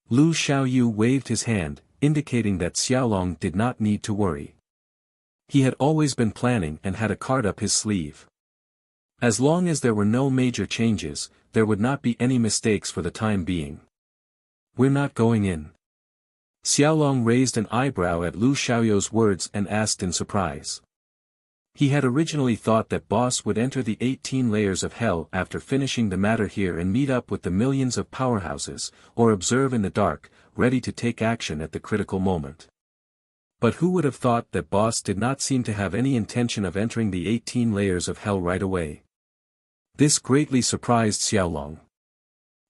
Lu Xiaoyu waved his hand, indicating that Xiaolong did not need to worry. He had always been planning and had a card up his sleeve. As long as there were no major changes, there would not be any mistakes for the time being. We're not going in. Xiaolong raised an eyebrow at Lu Xiaoyu's words and asked in surprise. He had originally thought that Boss would enter the 18 layers of hell after finishing the matter here and meet up with the millions of powerhouses, or observe in the dark, ready to take action at the critical moment. But who would have thought that Boss did not seem to have any intention of entering the 18 layers of hell right away? This greatly surprised Xiaolong.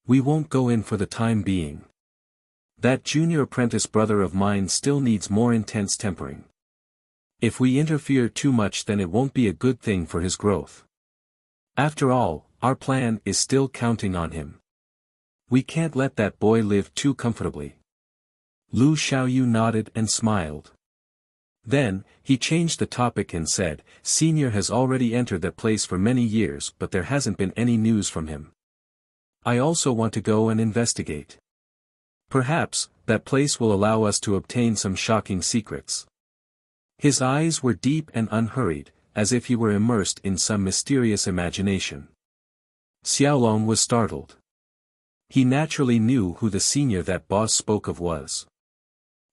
We won't go in for the time being. That junior apprentice brother of mine still needs more intense tempering. If we interfere too much then it won't be a good thing for his growth. After all, our plan is still counting on him. We can't let that boy live too comfortably. Lu Xiaoyu nodded and smiled. Then, he changed the topic and said, Senior has already entered that place for many years but there hasn't been any news from him. I also want to go and investigate. Perhaps, that place will allow us to obtain some shocking secrets. His eyes were deep and unhurried, as if he were immersed in some mysterious imagination. Xiaolong was startled. He naturally knew who the senior that Boss spoke of was.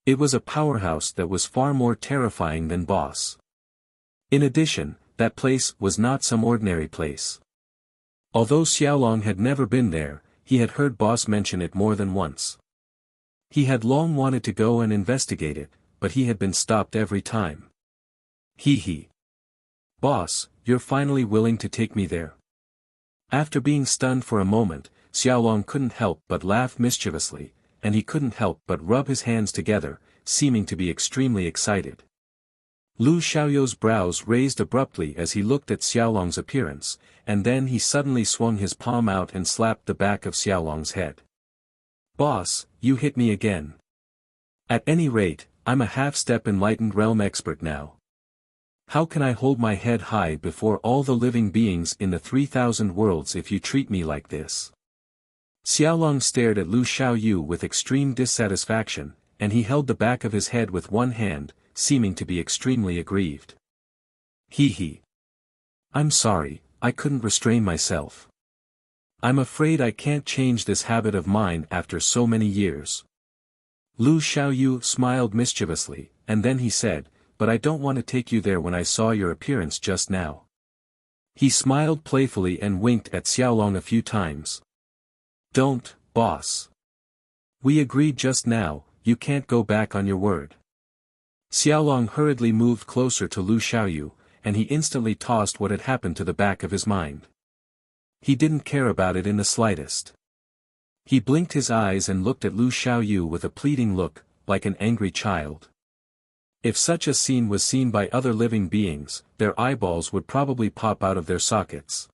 It was a powerhouse that was far more terrifying than Boss. In addition, that place was not some ordinary place. Although Xiaolong had never been there, he had heard Boss mention it more than once. He had long wanted to go and investigate it, but he had been stopped every time. He. Boss, you're finally willing to take me there. After being stunned for a moment, Xiaolong couldn't help but laugh mischievously, and he couldn't help but rub his hands together, seeming to be extremely excited. Lu Xiaoyu's brows raised abruptly as he looked at Xiaolong's appearance, and then he suddenly swung his palm out and slapped the back of Xiaolong's head. Boss, you hit me again. At any rate, I'm a half-step enlightened realm expert now. How can I hold my head high before all the living beings in the 3,000 worlds if you treat me like this? Xiaolong stared at Lu Xiaoyu with extreme dissatisfaction, and he held the back of his head with one hand, seeming to be extremely aggrieved. He. I'm sorry, I couldn't restrain myself. I'm afraid I can't change this habit of mine after so many years. Lu Xiaoyu smiled mischievously, and then he said, but I don't want to take you there when I saw your appearance just now. He smiled playfully and winked at Xiaolong a few times. Don't, boss. We agreed just now, you can't go back on your word. Xiaolong hurriedly moved closer to Lu Xiaoyu, and he instantly tossed what had happened to the back of his mind. He didn't care about it in the slightest. He blinked his eyes and looked at Lu Xiaoyu with a pleading look, like an angry child. If such a scene was seen by other living beings, their eyeballs would probably pop out of their sockets.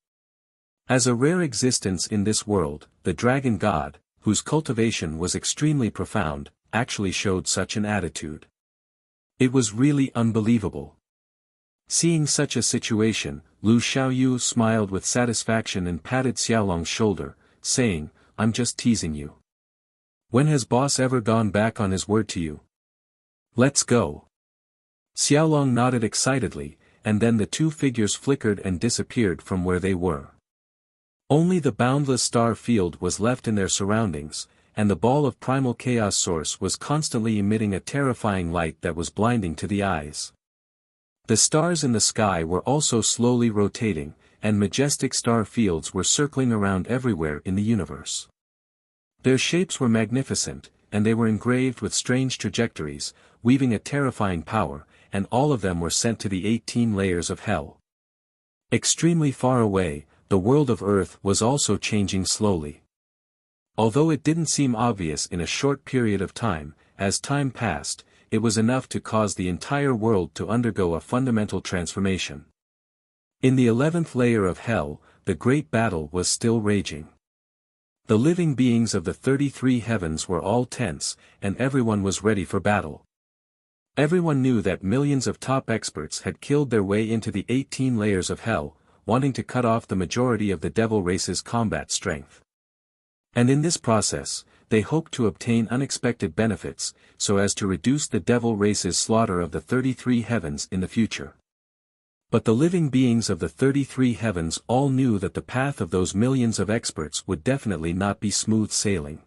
As a rare existence in this world, the dragon god, whose cultivation was extremely profound, actually showed such an attitude. It was really unbelievable. Seeing such a situation, Lu Xiaoyu smiled with satisfaction and patted Xiaolong's shoulder, saying, I'm just teasing you. When has boss ever gone back on his word to you? Let's go. Xiaolong nodded excitedly, and then the two figures flickered and disappeared from where they were. Only the boundless star field was left in their surroundings, and the ball of primal chaos source was constantly emitting a terrifying light that was blinding to the eyes. The stars in the sky were also slowly rotating, and majestic star fields were circling around everywhere in the universe. Their shapes were magnificent, and they were engraved with strange trajectories, weaving a terrifying power, and all of them were sent to the 18 layers of hell. Extremely far away, the world of Earth was also changing slowly. Although it didn't seem obvious in a short period of time, as time passed, it was enough to cause the entire world to undergo a fundamental transformation. In the 11th layer of hell, the great battle was still raging. The living beings of the 33 heavens were all tense, and everyone was ready for battle. Everyone knew that millions of top experts had killed their way into the 18 layers of hell, wanting to cut off the majority of the devil race's combat strength. And in this process, they hoped to obtain unexpected benefits, so as to reduce the devil race's slaughter of the 33 heavens in the future. But the living beings of the 33 heavens all knew that the path of those millions of experts would definitely not be smooth sailing.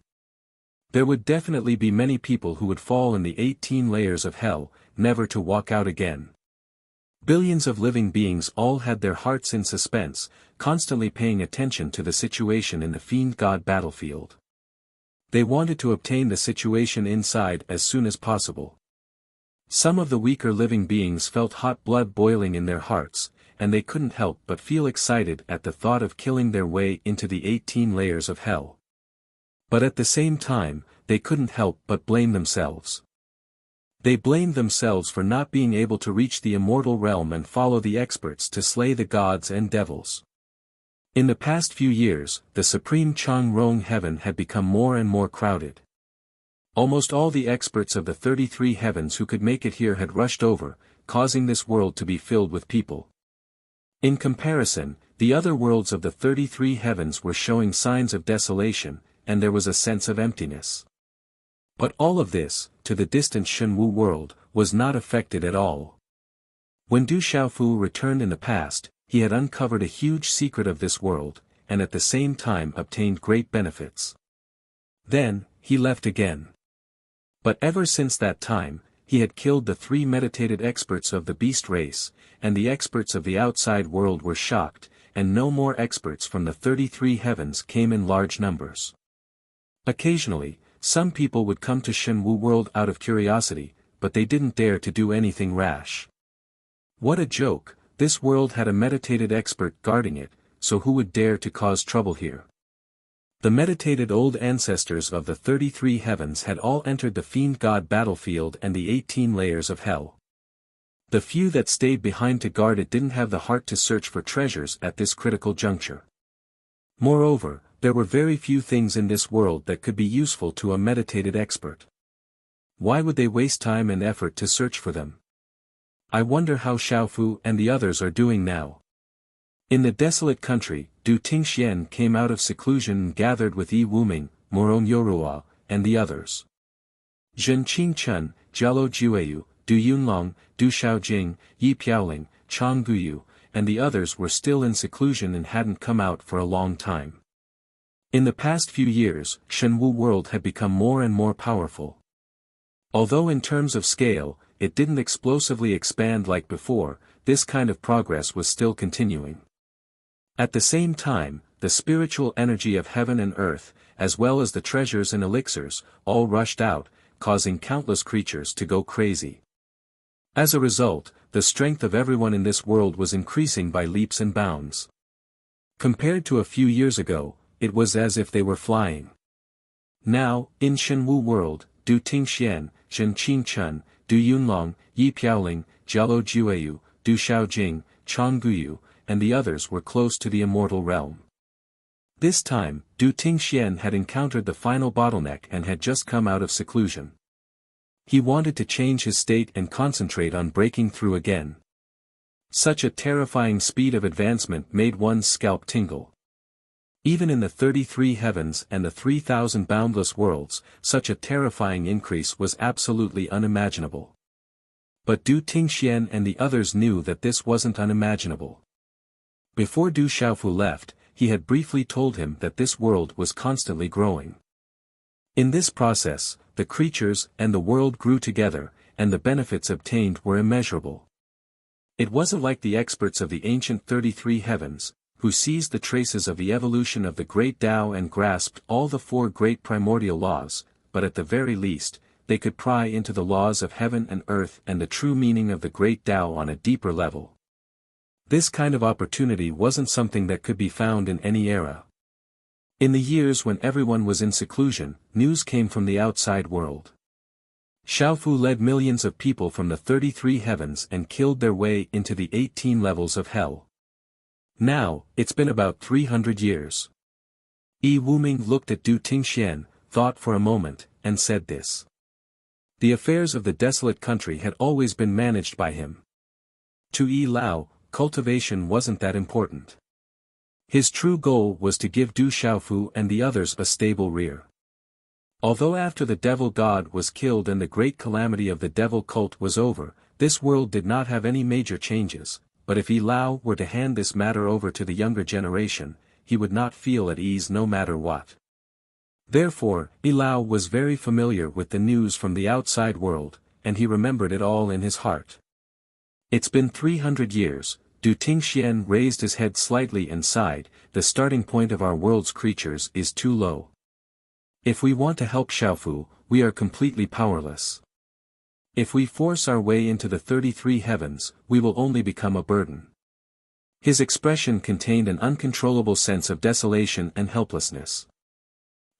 There would definitely be many people who would fall in the 18 layers of hell, never to walk out again. Billions of living beings all had their hearts in suspense, constantly paying attention to the situation in the fiend god battlefield. They wanted to obtain the situation inside as soon as possible. Some of the weaker living beings felt hot blood boiling in their hearts, and they couldn't help but feel excited at the thought of killing their way into the 18 layers of hell. But at the same time, they couldn't help but blame themselves. They blamed themselves for not being able to reach the immortal realm and follow the experts to slay the gods and devils. In the past few years, the supreme Changrong heaven had become more and more crowded. Almost all the experts of the 33 heavens who could make it here had rushed over, causing this world to be filled with people. In comparison, the other worlds of the 33 heavens were showing signs of desolation, and there was a sense of emptiness. But all of this, to the distant Shenwu world, was not affected at all. When Du Xiaofu returned in the past, he had uncovered a huge secret of this world, and at the same time obtained great benefits. Then, he left again. But ever since that time, he had killed the 3 meditated experts of the beast race, and the experts of the outside world were shocked, and no more experts from the 33 heavens came in large numbers. Occasionally, some people would come to Shenwu world out of curiosity, but they didn't dare to do anything rash. What a joke, this world had a meditated expert guarding it, so who would dare to cause trouble here? The meditated old ancestors of the 33 heavens had all entered the fiend god battlefield and the 18 layers of hell. The few that stayed behind to guard it didn't have the heart to search for treasures at this critical juncture. Moreover, there were very few things in this world that could be useful to a meditated expert. Why would they waste time and effort to search for them? I wonder how Xiaofu and the others are doing now. In the desolate country, Du Tingxian came out of seclusion and gathered with Yi Wuming, Murong Yorua, and the others. Zhen Qingchen, Jialo Jueyu, Du Yunlong, Du Xiaojing, Yi Piaoling, Chang Guyu, and the others were still in seclusion and hadn't come out for a long time. In the past few years, Shenwu world had become more and more powerful. Although in terms of scale, it didn't explosively expand like before, this kind of progress was still continuing. At the same time, the spiritual energy of heaven and earth, as well as the treasures and elixirs, all rushed out, causing countless creatures to go crazy. As a result, the strength of everyone in this world was increasing by leaps and bounds. Compared to a few years ago, it was as if they were flying. Now, in Shenwu world, Du Tingxian, Zhen Qingchen, Du Yunlong, Yi Piaoling, Jialo Jueyu, Du Xiaojing, Chang Guyu, and the others were close to the immortal realm. This time, Du Tingxian had encountered the final bottleneck and had just come out of seclusion. He wanted to change his state and concentrate on breaking through again. Such a terrifying speed of advancement made one's scalp tingle. Even in the 33 heavens and the 3,000 boundless worlds, such a terrifying increase was absolutely unimaginable. But Du Tingxian and the others knew that this wasn't unimaginable. Before Du Xiaofu left, he had briefly told him that this world was constantly growing. In this process, the creatures and the world grew together, and the benefits obtained were immeasurable. It wasn't like the experts of the ancient 33 heavens, who seized the traces of the evolution of the great Tao and grasped all the four great primordial laws, but at the very least, they could pry into the laws of heaven and earth and the true meaning of the great Tao on a deeper level. This kind of opportunity wasn't something that could be found in any era. In the years when everyone was in seclusion, news came from the outside world. Xiaofu led millions of people from the 33 heavens and killed their way into the 18 levels of hell. Now, it's been about 300 years. Yi Wuming looked at Du Tingxian, thought for a moment, and said this. The affairs of the desolate country had always been managed by him. To Yi Lao, cultivation wasn't that important. His true goal was to give Du Xiaofu and the others a stable rear. Although after the devil god was killed and the great calamity of the devil cult was over, this world did not have any major changes, but if Yi Lao were to hand this matter over to the younger generation, he would not feel at ease no matter what. Therefore, Yi Lao was very familiar with the news from the outside world, and he remembered it all in his heart. It's been 300 years, Du Tingxian raised his head slightly and sighed, the starting point of our world's creatures is too low. If we want to help Xiaofu, we are completely powerless. If we force our way into the 33 heavens, we will only become a burden. His expression contained an uncontrollable sense of desolation and helplessness.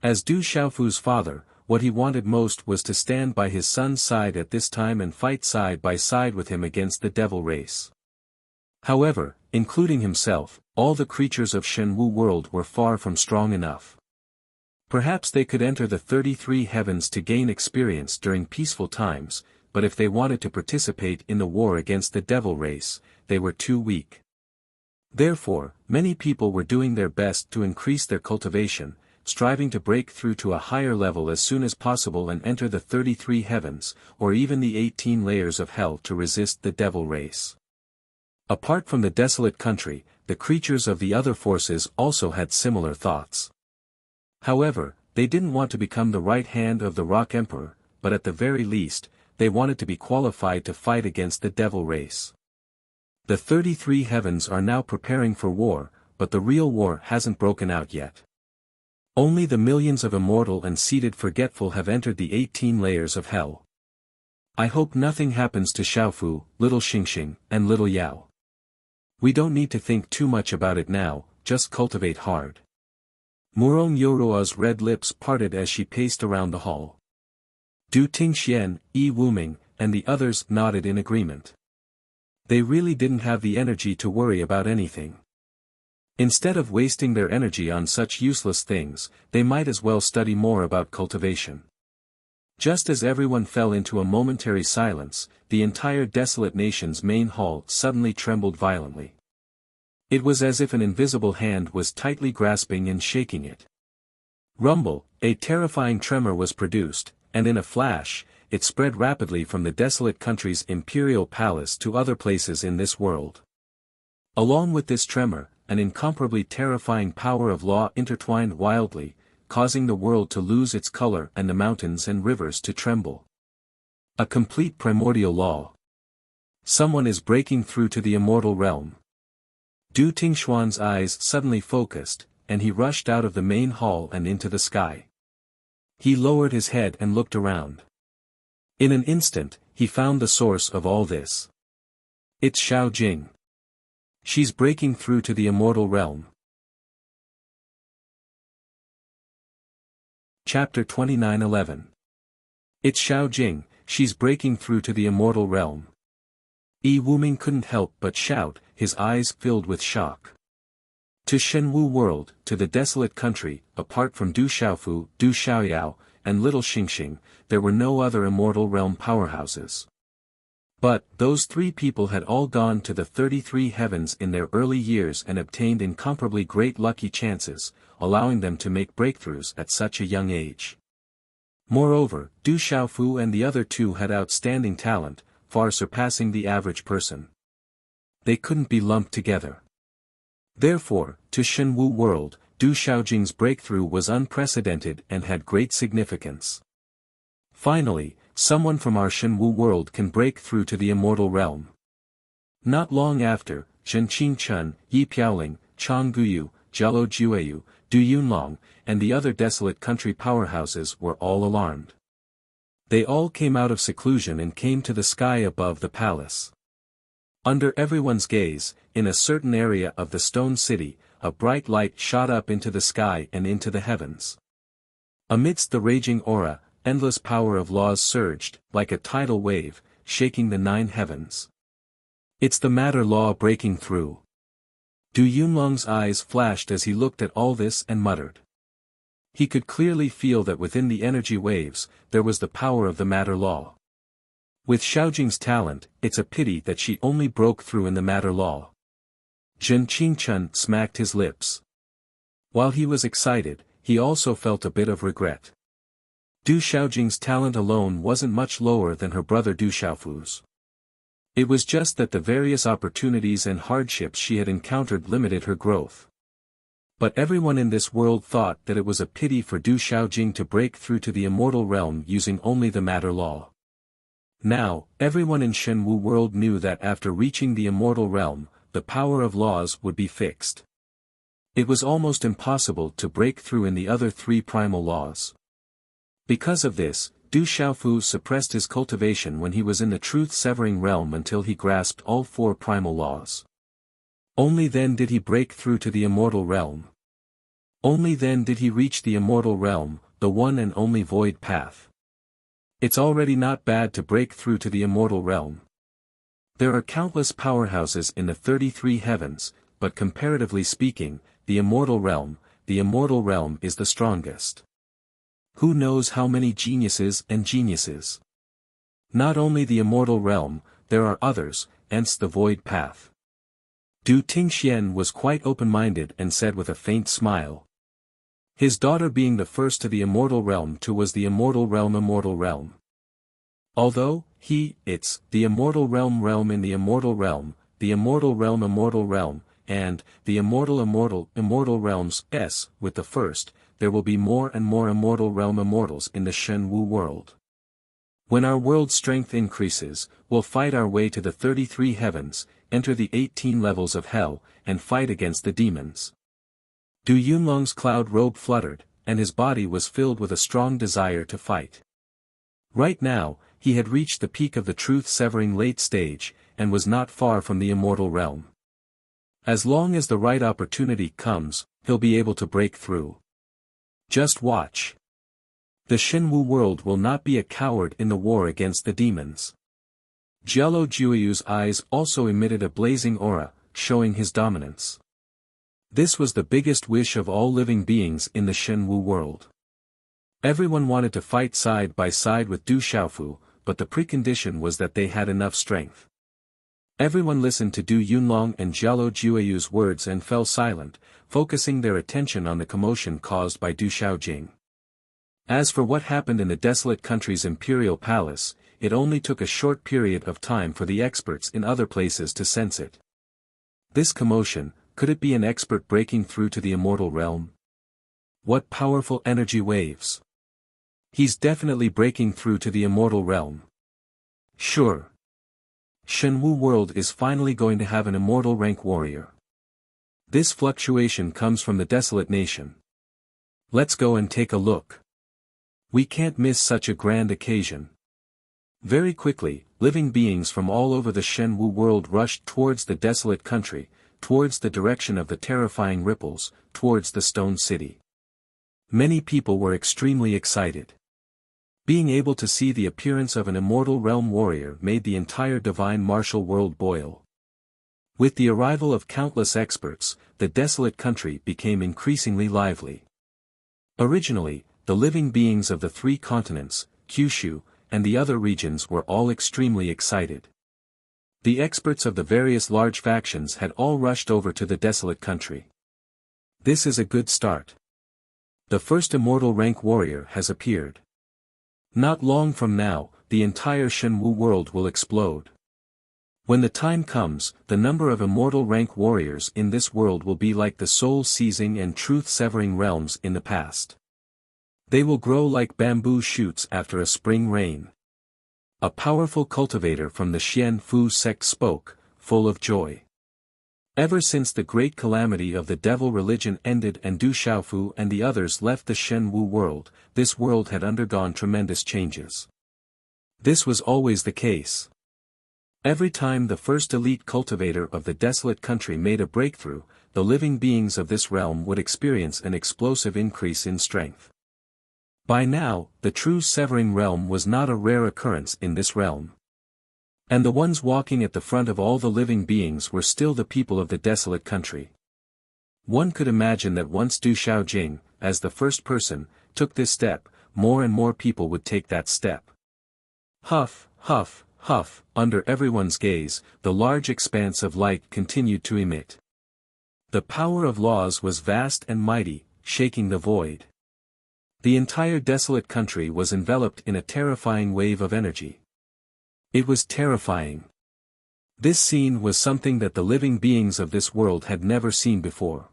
As Du Xiaofu's father, what he wanted most was to stand by his son's side at this time and fight side by side with him against the devil race. However, including himself, all the creatures of Shenwu world were far from strong enough. Perhaps they could enter the 33 heavens to gain experience during peaceful times, but if they wanted to participate in the war against the devil race, they were too weak. Therefore, many people were doing their best to increase their cultivation, striving to break through to a higher level as soon as possible and enter the 33 heavens, or even the 18 layers of hell to resist the devil race. Apart from the desolate country, the creatures of the other forces also had similar thoughts. However, they didn't want to become the right hand of the Rock Emperor, but at the very least, they wanted to be qualified to fight against the devil race. The 33 heavens are now preparing for war, but the real war hasn't broken out yet. Only the millions of immortal and seated forgetful have entered the 18 layers of hell. I hope nothing happens to Xiaofu, little Xingxing, and little Yao. We don't need to think too much about it now, just cultivate hard. Murong Yorua's red lips parted as she paced around the hall. Du Tingxian, Yi Wuming, and the others nodded in agreement. They really didn't have the energy to worry about anything. Instead of wasting their energy on such useless things, they might as well study more about cultivation. Just as everyone fell into a momentary silence, the entire desolate nation's main hall suddenly trembled violently. It was as if an invisible hand was tightly grasping and shaking it. Rumble, a terrifying tremor was produced, and in a flash, it spread rapidly from the desolate country's imperial palace to other places in this world. Along with this tremor, an incomparably terrifying power of law intertwined wildly, causing the world to lose its color and the mountains and rivers to tremble. A complete primordial law. Someone is breaking through to the immortal realm. Du Tingxuan's eyes suddenly focused, and he rushed out of the main hall and into the sky. He lowered his head and looked around. In an instant, he found the source of all this. It's Xiao Jing. She's breaking through to the immortal realm. Chapter 29:11. It's Xiao Jing, she's breaking through to the immortal realm. Yi Wuming couldn't help but shout, his eyes filled with shock. To Shenwu world, to the desolate country, apart from Du Xiaofu, Du Xiaoyao, and Little Xingxing, there were no other immortal realm powerhouses. But, those three people had all gone to the 33 heavens in their early years and obtained incomparably great lucky chances, allowing them to make breakthroughs at such a young age. Moreover, Du Xiaofu and the other two had outstanding talent, far surpassing the average person. They couldn't be lumped together. Therefore, to Shenwu world, Du Xiaojing's breakthrough was unprecedented and had great significance. Finally, someone from our Shenwu world can break through to the immortal realm. Not long after, Zhen Qingchun, Yi Piaoling, Chang Guyu, Jialo Jueyu, Du Yunlong, and the other desolate country powerhouses were all alarmed. They all came out of seclusion and came to the sky above the palace. Under everyone's gaze, in a certain area of the stone city, a bright light shot up into the sky and into the heavens. Amidst the raging aura, endless power of laws surged, like a tidal wave, shaking the 9 heavens. It's the matter law breaking through. Du Yunlong's eyes flashed as he looked at all this and muttered. He could clearly feel that within the energy waves, there was the power of the matter law. With Xiaojing's talent, it's a pity that she only broke through in the matter law. Zhen Qingchun smacked his lips. While he was excited, he also felt a bit of regret. Du Xiaojing's talent alone wasn't much lower than her brother Du Xiaofu's. It was just that the various opportunities and hardships she had encountered limited her growth. But everyone in this world thought that it was a pity for Du Xiaojing to break through to the immortal realm using only the matter law. Now, everyone in Shenwu world knew that after reaching the immortal realm, the power of laws would be fixed. It was almost impossible to break through in the other 3 primal laws. Because of this, Du Xiaofu suppressed his cultivation when he was in the truth-severing realm until he grasped all 4 primal laws. Only then did he break through to the immortal realm. Only then did he reach the immortal realm, the one and only void path. It's already not bad to break through to the immortal realm. There are countless powerhouses in the 33 heavens, but comparatively speaking, the immortal realm is the strongest. Who knows how many geniuses and geniuses? Not only the immortal realm, there are others, hence the void path. Du Tingxian was quite open-minded and said with a faint smile. His daughter being the first to the immortal realm too was the immortal realm. Although, it's the immortal realm in the immortal realm, the immortal realm, and the immortal realms, with the first, there will be more and more immortal realm immortals in the Shenwu world. When our world's strength increases, we'll fight our way to the 33 heavens, enter the 18 levels of hell, and fight against the demons. Du Yunlong's cloud robe fluttered, and his body was filled with a strong desire to fight. Right now, he had reached the peak of the truth-severing late stage, and was not far from the immortal realm. As long as the right opportunity comes, he'll be able to break through. Just watch. The Shenwu world will not be a coward in the war against the demons. Jialo Jueyu's eyes also emitted a blazing aura, showing his dominance. This was the biggest wish of all living beings in the Shenwu world. Everyone wanted to fight side by side with Du Xiaofu, but the precondition was that they had enough strength. Everyone listened to Du Yunlong and Jialo Jueyu's words and fell silent, focusing their attention on the commotion caused by Du Xiaojing. As for what happened in the desolate country's imperial palace, it only took a short period of time for the experts in other places to sense it. This commotion, could it be an expert breaking through to the immortal realm? What powerful energy waves! He's definitely breaking through to the immortal realm. Sure. Shenwu world is finally going to have an immortal rank warrior. This fluctuation comes from the desolate nation. Let's go and take a look. We can't miss such a grand occasion. Very quickly, living beings from all over the Shenwu world rushed towards the desolate country, towards the direction of the terrifying ripples, towards the stone city. Many people were extremely excited. Being able to see the appearance of an immortal realm warrior made the entire divine martial world boil. With the arrival of countless experts, the desolate country became increasingly lively. Originally, the living beings of the three continents, Kyushu, and the other regions were all extremely excited. The experts of the various large factions had all rushed over to the desolate country. This is a good start. The first immortal rank warrior has appeared. Not long from now, the entire Shenwu world will explode. When the time comes, the number of immortal rank warriors in this world will be like the soul-seizing and truth-severing realms in the past. They will grow like bamboo shoots after a spring rain. A powerful cultivator from the Xian Fu sect spoke, full of joy. Ever since the great calamity of the devil religion ended and Du Xiaofu and the others left the Shenwu world, this world had undergone tremendous changes. This was always the case. Every time the first elite cultivator of the desolate country made a breakthrough, the living beings of this realm would experience an explosive increase in strength. By now, the true severing realm was not a rare occurrence in this realm. And the ones walking at the front of all the living beings were still the people of the desolate country. One could imagine that once Du Xiaojing, as the first person, took this step, more and more people would take that step. Huff, huff, huff, under everyone's gaze, the large expanse of light continued to emit. The power of laws was vast and mighty, shaking the void. The entire desolate country was enveloped in a terrifying wave of energy. It was terrifying. This scene was something that the living beings of this world had never seen before.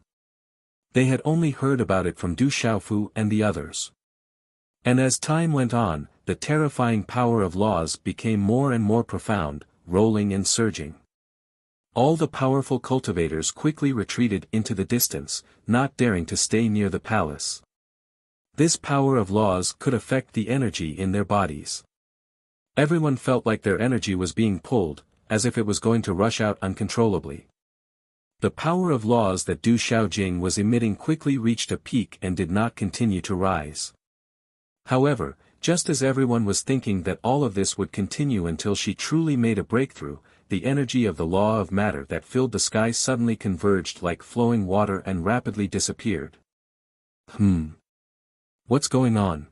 They had only heard about it from Du Xiaofu and the others. And as time went on, the terrifying power of laws became more and more profound, rolling and surging. All the powerful cultivators quickly retreated into the distance, not daring to stay near the palace. This power of laws could affect the energy in their bodies. Everyone felt like their energy was being pulled, as if it was going to rush out uncontrollably. The power of laws that Du Xiaojing was emitting quickly reached a peak and did not continue to rise. However, just as everyone was thinking that all of this would continue until she truly made a breakthrough, the energy of the law of matter that filled the sky suddenly converged like flowing water and rapidly disappeared. What's going on?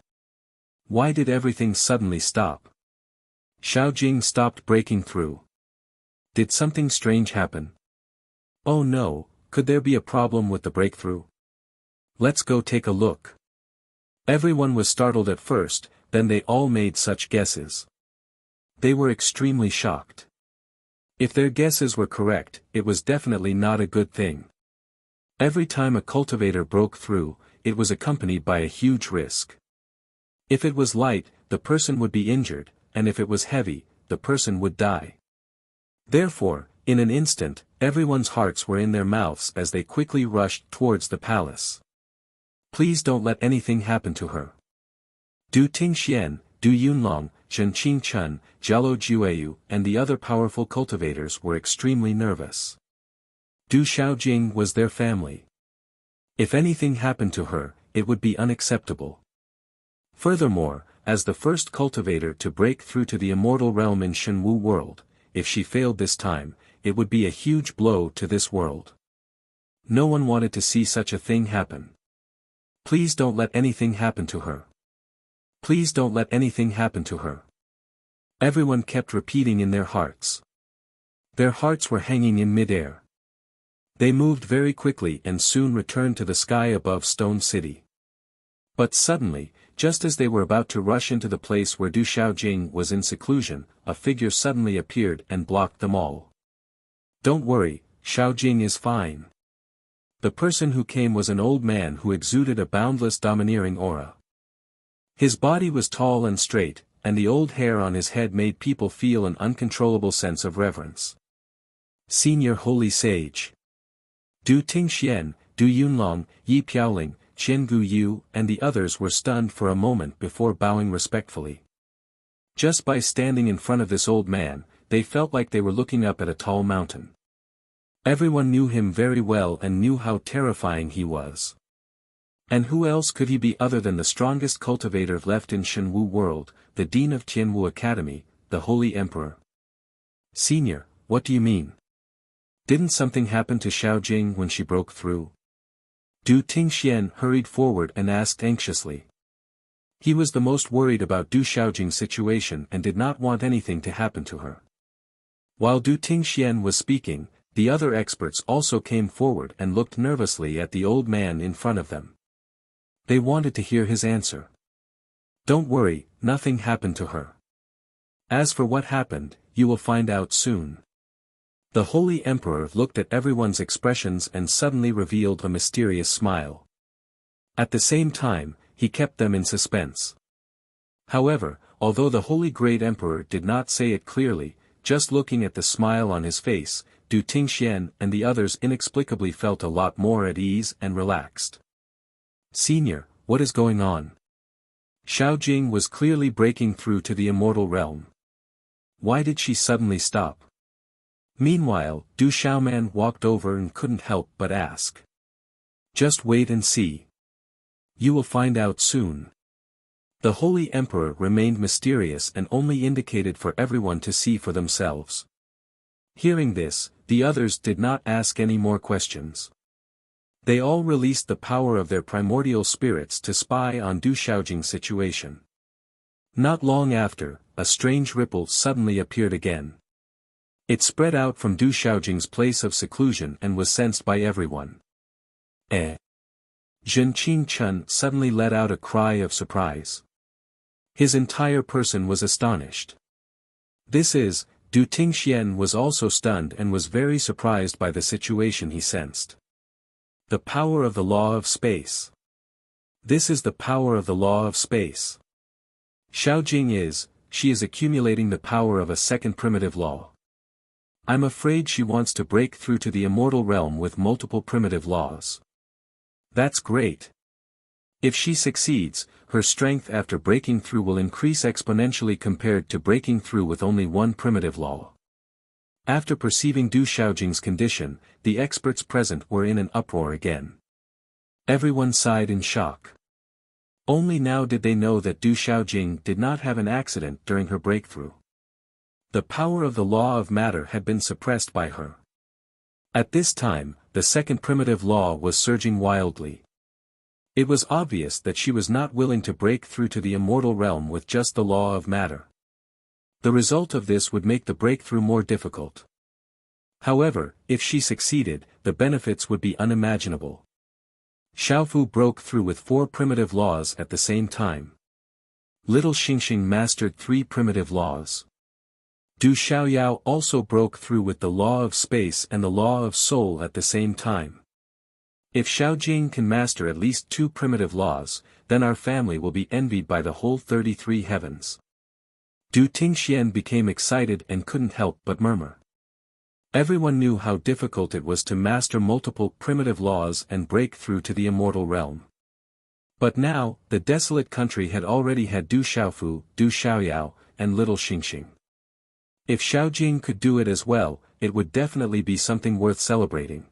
Why did everything suddenly stop? Xiaojing stopped breaking through. Did something strange happen? Oh no, could there be a problem with the breakthrough? Let's go take a look. Everyone was startled at first, then they all made such guesses. They were extremely shocked. If their guesses were correct, it was definitely not a good thing. Every time a cultivator broke through, it was accompanied by a huge risk. If it was light, the person would be injured, and if it was heavy, the person would die. Therefore, in an instant, everyone's hearts were in their mouths as they quickly rushed towards the palace. Please don't let anything happen to her. Du Tingxian, Du Yunlong, Zhen Qingchun, Jialo Jueyu, and the other powerful cultivators were extremely nervous. Du Xiaojing was their family. If anything happened to her, it would be unacceptable. Furthermore, as the first cultivator to break through to the immortal realm in Shenwu world, if she failed this time, it would be a huge blow to this world. No one wanted to see such a thing happen. Please don't let anything happen to her. Please don't let anything happen to her. Everyone kept repeating in their hearts. Their hearts were hanging in midair. They moved very quickly and soon returned to the sky above Stone City. But suddenly, just as they were about to rush into the place where Du Xiaojing was in seclusion, a figure suddenly appeared and blocked them all. "Don't worry, Xiaojing is fine." The person who came was an old man who exuded a boundless domineering aura. His body was tall and straight, and the old hair on his head made people feel an uncontrollable sense of reverence. Senior Holy Sage Du Tingxian, Du Yunlong, Yi Piaoling, Qian Gu Yu, and the others were stunned for a moment before bowing respectfully. Just by standing in front of this old man, they felt like they were looking up at a tall mountain. Everyone knew him very well and knew how terrifying he was. And who else could he be other than the strongest cultivator left in Shenwu world, the Dean of Tianwu Academy, the Holy Emperor? "Senior, what do you mean? Didn't something happen to Xiaojing when she broke through?" Du Tingxian hurried forward and asked anxiously. He was the most worried about Du Xiaojing's situation and did not want anything to happen to her. While Du Tingxian was speaking, the other experts also came forward and looked nervously at the old man in front of them. They wanted to hear his answer. "Don't worry, nothing happened to her. As for what happened, you will find out soon." The Holy Emperor looked at everyone's expressions and suddenly revealed a mysterious smile. At the same time, he kept them in suspense. However, although the Holy Great Emperor did not say it clearly, just looking at the smile on his face, Du Tingxian and the others inexplicably felt a lot more at ease and relaxed. "Senior, what is going on?" Xiaojing was clearly breaking through to the immortal realm. Why did she suddenly stop? Meanwhile, Du Xiaoman walked over and couldn't help but ask. "Just wait and see. You will find out soon." The Holy Emperor remained mysterious and only indicated for everyone to see for themselves. Hearing this, the others did not ask any more questions. They all released the power of their primordial spirits to spy on Du Xiaojing's situation. Not long after, a strange ripple suddenly appeared again. It spread out from Du Xiaojing's place of seclusion and was sensed by everyone. Zhen Qingchun suddenly let out a cry of surprise. His entire person was astonished. Du Tingxian was also stunned and was very surprised by the situation he sensed. The power of the law of space. This is the power of the law of space. She is accumulating the power of a second primitive law. I'm afraid she wants to break through to the immortal realm with multiple primitive laws. That's great. If she succeeds, her strength after breaking through will increase exponentially compared to breaking through with only one primitive law. After perceiving Du Xiaojing's condition, the experts present were in an uproar again. Everyone sighed in shock. Only now did they know that Du Xiaojing did not have an accident during her breakthrough. The power of the law of matter had been suppressed by her. At this time, the second primitive law was surging wildly. It was obvious that she was not willing to break through to the immortal realm with just the law of matter. The result of this would make the breakthrough more difficult. However, if she succeeded, the benefits would be unimaginable. Xiaofu broke through with 4 primitive laws at the same time. Little Xingxing mastered 3 primitive laws. Du Xiaoyao also broke through with the law of space and the law of soul at the same time. If Xiaojing can master at least 2 primitive laws, then our family will be envied by the whole 33 heavens. Du Tingxian became excited and couldn't help but murmur. Everyone knew how difficult it was to master multiple primitive laws and break through to the immortal realm. But now, the desolate country had already had Du Xiaofu, Du Xiaoyao, and Little Xingxing. If Xiaojing could do it as well, it would definitely be something worth celebrating.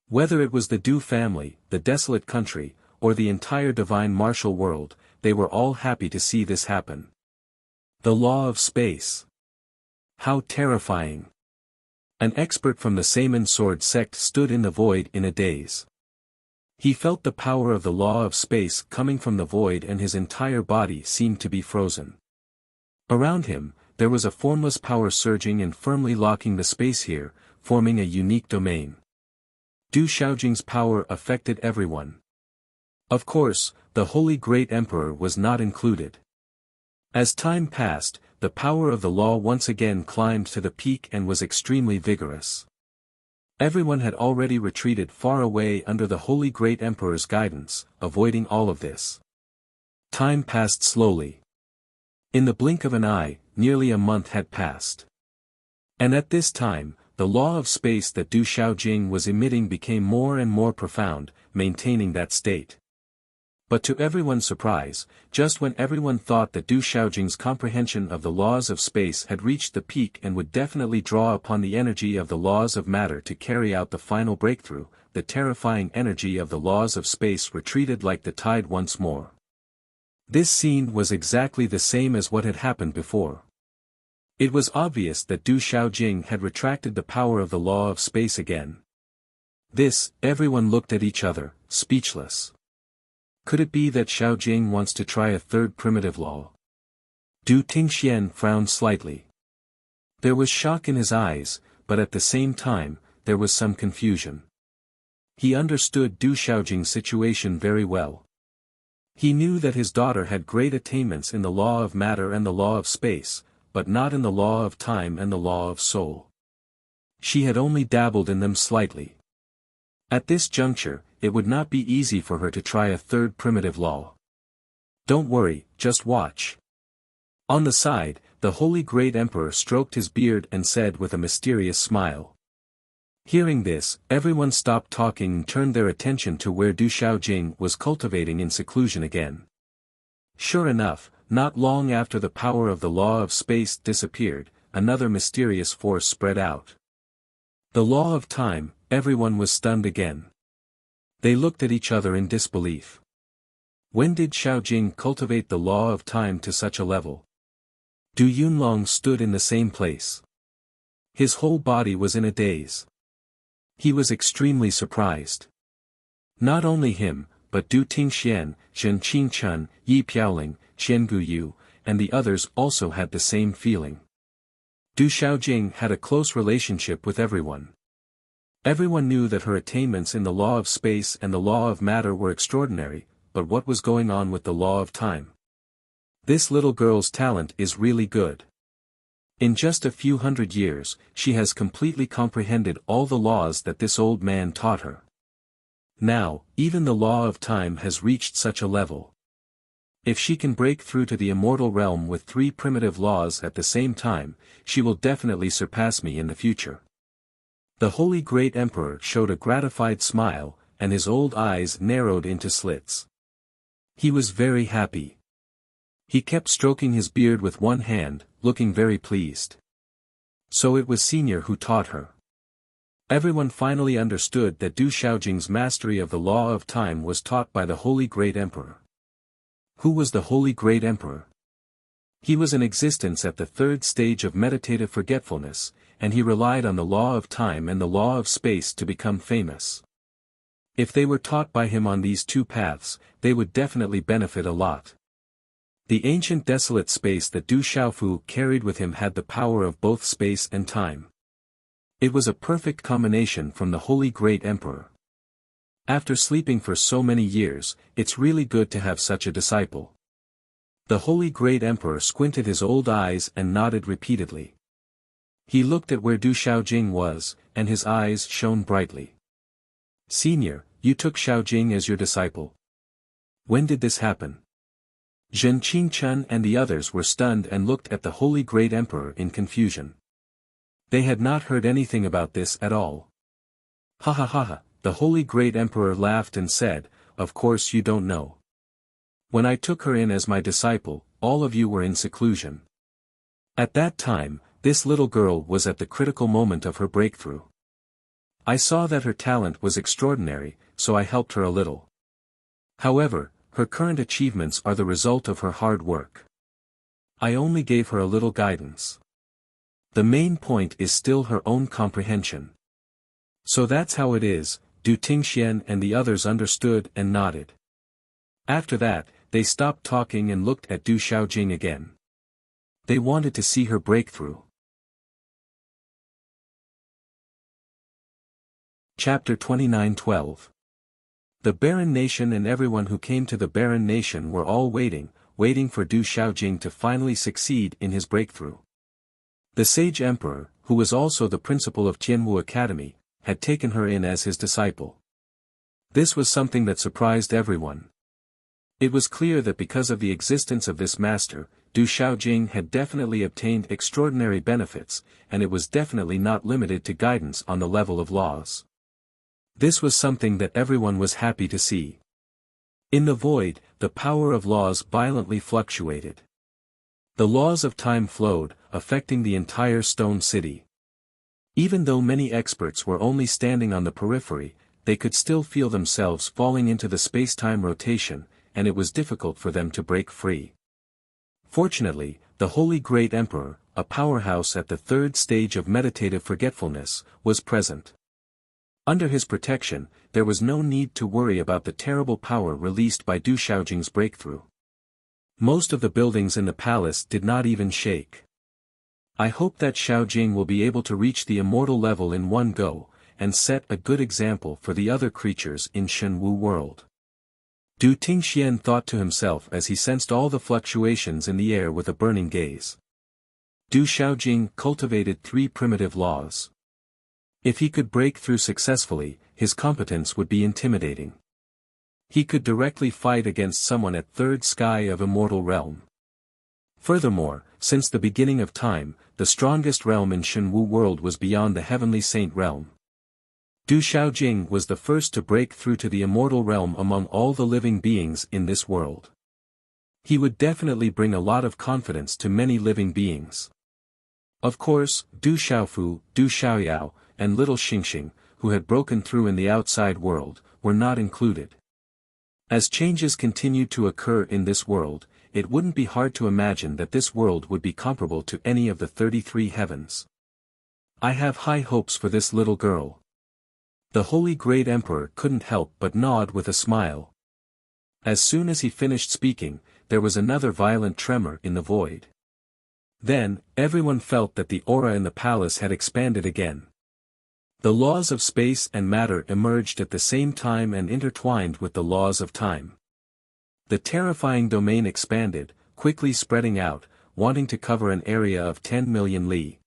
Whether it was the Du family, the desolate country, or the entire divine martial world, they were all happy to see this happen. The law of space. How terrifying. An expert from the Saman sword sect stood in the void in a daze. He felt the power of the law of space coming from the void and his entire body seemed to be frozen. Around him, there was a formless power surging and firmly locking the space here, forming a unique domain. Du Xiaojing's power affected everyone. Of course, the Holy Great Emperor was not included. As time passed, the power of the law once again climbed to the peak and was extremely vigorous. Everyone had already retreated far away under the Holy Great Emperor's guidance, avoiding all of this. Time passed slowly. In the blink of an eye, nearly a month had passed. And at this time, the law of space that Du Xiaojing was emitting became more and more profound, maintaining that state. But to everyone's surprise, just when everyone thought that Du Xiaojing's comprehension of the laws of space had reached the peak and would definitely draw upon the energy of the laws of matter to carry out the final breakthrough, the terrifying energy of the laws of space retreated like the tide once more. This scene was exactly the same as what had happened before. It was obvious that Du Xiaojing had retracted the power of the law of space again. Everyone looked at each other, speechless. Could it be that Xiaojing wants to try a third primitive law? Du Tingxian frowned slightly. There was shock in his eyes, but at the same time, there was some confusion. He understood Du Xiaojing's situation very well. He knew that his daughter had great attainments in the law of matter and the law of space, but not in the law of time and the law of soul. She had only dabbled in them slightly. At this juncture, it would not be easy for her to try a third primitive law. Don't worry, just watch. On the side, the Holy Great Emperor stroked his beard and said with a mysterious smile. Hearing this, everyone stopped talking and turned their attention to where Du Xiaojing was cultivating in seclusion again. Sure enough, not long after the power of the law of space disappeared, another mysterious force spread out. The law of time, everyone was stunned again. They looked at each other in disbelief. When did Xiaojing cultivate the law of time to such a level? Du Yunlong stood in the same place. His whole body was in a daze. He was extremely surprised. Not only him, but Du Tingxian, Zhen Qingchun, Yi Piaoling, Qian Guyu, and the others also had the same feeling. Du Xiaojing had a close relationship with everyone. Everyone knew that her attainments in the law of space and the law of matter were extraordinary, but what was going on with the law of time? This little girl's talent is really good. In just a few hundred years, she has completely comprehended all the laws that this old man taught her. Now, even the law of time has reached such a level. If she can break through to the immortal realm with 3 primitive laws at the same time, she will definitely surpass me in the future. The Holy Great Emperor showed a gratified smile, and his old eyes narrowed into slits. He was very happy. He kept stroking his beard with one hand, looking very pleased. So it was Senior who taught her. Everyone finally understood that Du Xiaojing's mastery of the law of time was taught by the Holy Great Emperor. Who was the Holy Great Emperor? He was in existence at the 3rd stage of meditative forgetfulness, and he relied on the law of time and the law of space to become famous. If they were taught by him on these 2 paths, they would definitely benefit a lot. The ancient desolate space that Du Xiaofu carried with him had the power of both space and time. It was a perfect combination from the Holy Great Emperor. After sleeping for so many years, it's really good to have such a disciple. The Holy Great Emperor squinted his old eyes and nodded repeatedly. He looked at where Du Xiaojing was, and his eyes shone brightly. Senior, you took Xiaojing as your disciple. When did this happen? Zhen Qingchun and the others were stunned and looked at the Holy Great Emperor in confusion. They had not heard anything about this at all. Ha ha ha ha, the Holy Great Emperor laughed and said, of course you don't know. When I took her in as my disciple, all of you were in seclusion. At that time, this little girl was at the critical moment of her breakthrough. I saw that her talent was extraordinary, so I helped her a little. However, her current achievements are the result of her hard work. I only gave her a little guidance. The main point is still her own comprehension. So that's how it is. Du Tingxian and the others understood and nodded. After that, they stopped talking and looked at Du Xiaojing again. They wanted to see her breakthrough. Chapter 29:12. The Barren Nation and everyone who came to the Barren Nation were all waiting for Du Xiaojing to finally succeed in his breakthrough. The sage emperor, who was also the principal of Tianwu Academy, had taken her in as his disciple. This was something that surprised everyone. It was clear that because of the existence of this master, Du Xiaojing had definitely obtained extraordinary benefits, and it was definitely not limited to guidance on the level of laws. This was something that everyone was happy to see. In the void, the power of laws violently fluctuated. The laws of time flowed, affecting the entire stone city. Even though many experts were only standing on the periphery, they could still feel themselves falling into the space-time rotation, and it was difficult for them to break free. Fortunately, the Holy Great Emperor, a powerhouse at the third stage of meditative forgetfulness, was present. Under his protection, there was no need to worry about the terrible power released by Du Xiaojing's breakthrough. Most of the buildings in the palace did not even shake. I hope that Xiaojing will be able to reach the immortal level in one go, and set a good example for the other creatures in Shenwu world. Du Tingxian thought to himself as he sensed all the fluctuations in the air with a burning gaze. Du Xiaojing cultivated 3 primitive laws. If he could break through successfully, his competence would be intimidating. He could directly fight against someone at third sky of immortal realm. Furthermore, since the beginning of time, the strongest realm in Shenwu world was beyond the heavenly saint realm. Du Xiaojing was the first to break through to the immortal realm among all the living beings in this world. He would definitely bring a lot of confidence to many living beings. Of course, Du Xiaofu, Du Xiaoyao, and little Xingxing, who had broken through in the outside world, were not included. As changes continued to occur in this world, it wouldn't be hard to imagine that this world would be comparable to any of the 33 heavens. I have high hopes for this little girl. The Holy Great Emperor couldn't help but nod with a smile. As soon as he finished speaking, there was another violent tremor in the void. Then, everyone felt that the aura in the palace had expanded again. The laws of space and matter emerged at the same time and intertwined with the laws of time. The terrifying domain expanded, quickly spreading out, wanting to cover an area of 10 million li.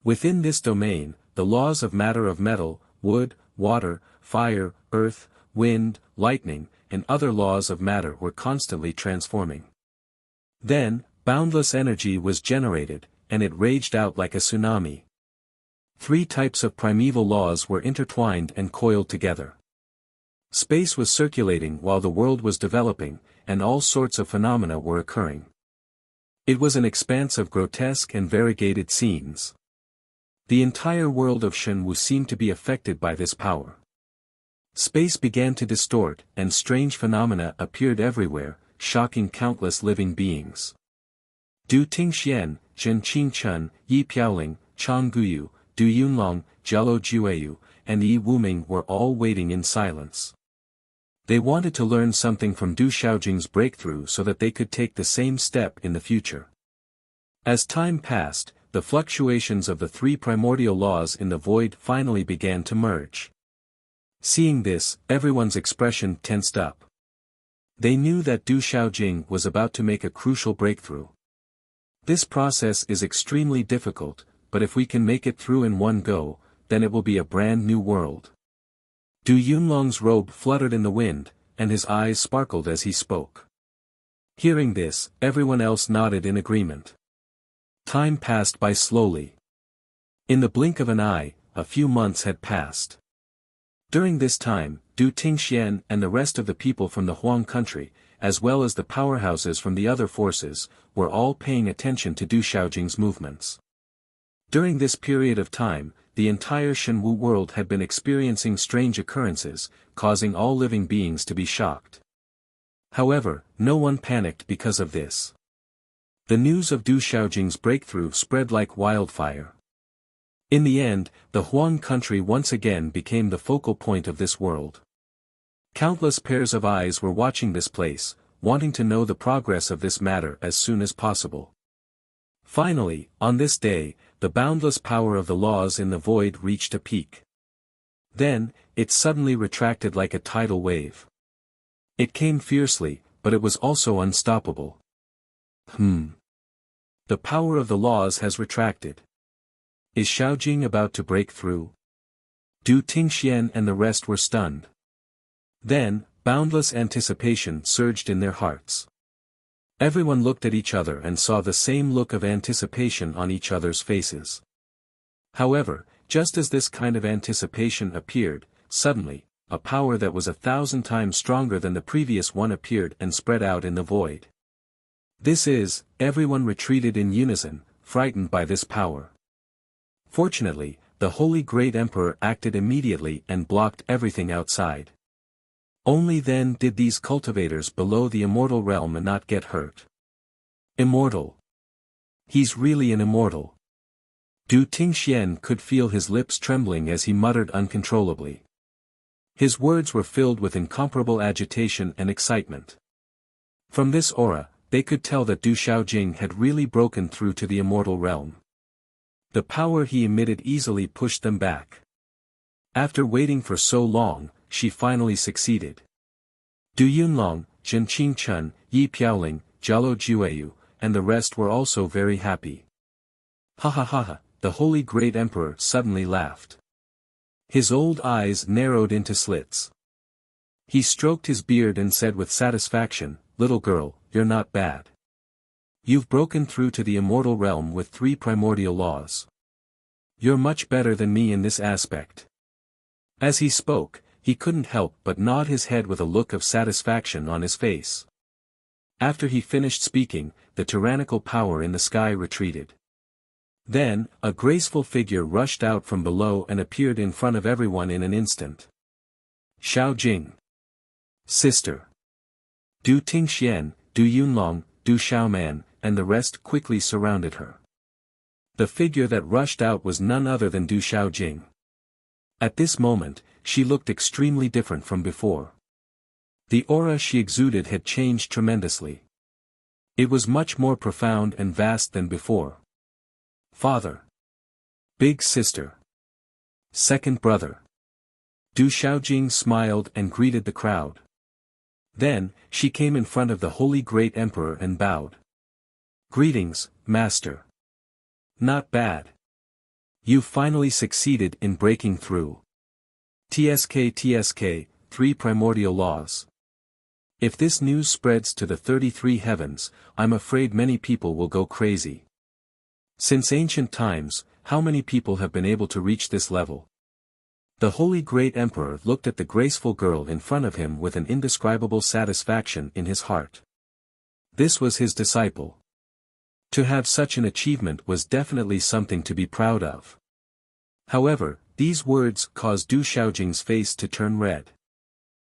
Within this domain, the laws of matter of metal, wood, water, fire, earth, wind, lightning, and other laws of matter were constantly transforming. Then, boundless energy was generated, and it raged out like a tsunami. 3 types of primeval laws were intertwined and coiled together. Space was circulating while the world was developing, and all sorts of phenomena were occurring. It was an expanse of grotesque and variegated scenes. The entire world of Shenwu seemed to be affected by this power. Space began to distort, and strange phenomena appeared everywhere, shocking countless living beings. Du Tingxian, Zhen Qingchun, Yi Piaoling, Chang Guyu, Du Yunlong, Jiao Jueyu, and Yi Wuming were all waiting in silence. They wanted to learn something from Du Xiaojing's breakthrough so that they could take the same step in the future. As time passed, the fluctuations of the 3 primordial laws in the void finally began to merge. Seeing this, everyone's expression tensed up. They knew that Du Xiaojing was about to make a crucial breakthrough. This process is extremely difficult, but if we can make it through in one go, then it will be a brand new world. Du Yunlong's robe fluttered in the wind, and his eyes sparkled as he spoke. Hearing this, everyone else nodded in agreement. Time passed by slowly. In the blink of an eye, a few months had passed. During this time, Du Tingxian and the rest of the people from the Huang country, as well as the powerhouses from the other forces, were all paying attention to Du Xiaojing's movements. During this period of time, the entire Shenwu world had been experiencing strange occurrences, causing all living beings to be shocked. However, no one panicked because of this. The news of Du Xiaojing's breakthrough spread like wildfire. In the end, the Huang country once again became the focal point of this world. Countless pairs of eyes were watching this place, wanting to know the progress of this matter as soon as possible. Finally, on this day, the boundless power of the laws in the void reached a peak. Then, it suddenly retracted like a tidal wave. It came fiercely, but it was also unstoppable. The power of the laws has retracted. Is Xiaojing about to break through? Du Tingxian and the rest were stunned. Then, boundless anticipation surged in their hearts. Everyone looked at each other and saw the same look of anticipation on each other's faces. However, just as this kind of anticipation appeared, suddenly, a power that was 1,000 times stronger than the previous one appeared and spread out in the void. Everyone retreated in unison, frightened by this power. Fortunately, the Holy Great Emperor acted immediately and blocked everything outside. Only then did these cultivators below the immortal realm not get hurt. Immortal. He's really an immortal. Du Tingxian could feel his lips trembling as he muttered uncontrollably. His words were filled with incomparable agitation and excitement. From this aura, they could tell that Du Xiaojing had really broken through to the immortal realm. The power he emitted easily pushed them back. After waiting for so long, she finally succeeded. Du Yunlong, Zhen Qingchun, Yi Piaoling, Jialo Jueyu, and the rest were also very happy. Ha ha ha ha, the Holy Great Emperor suddenly laughed. His old eyes narrowed into slits. He stroked his beard and said with satisfaction, "Little girl, you're not bad. You've broken through to the immortal realm with 3 primordial laws. You're much better than me in this aspect." As he spoke, he couldn't help but nod his head with a look of satisfaction on his face. After he finished speaking, the tyrannical power in the sky retreated. Then, a graceful figure rushed out from below and appeared in front of everyone in an instant. Xiaojing. Sister. Du Tingxian, Du Yunlong, Du Xiaoman, and the rest quickly surrounded her. The figure that rushed out was none other than Du Xiaojing. At this moment, she looked extremely different from before. The aura she exuded had changed tremendously. It was much more profound and vast than before. Father. Big sister. Second brother. Du Xiaojing smiled and greeted the crowd. Then, she came in front of the Holy Great Emperor and bowed. "Greetings, Master. Not bad. You finally succeeded in breaking through. TSK, 3 primordial laws. If this news spreads to the 33 heavens, I'm afraid many people will go crazy. Since ancient times, how many people have been able to reach this level?" The Holy Great Emperor looked at the graceful girl in front of him with an indescribable satisfaction in his heart. This was his disciple. To have such an achievement was definitely something to be proud of. However, these words caused Du Xiaojing's face to turn red.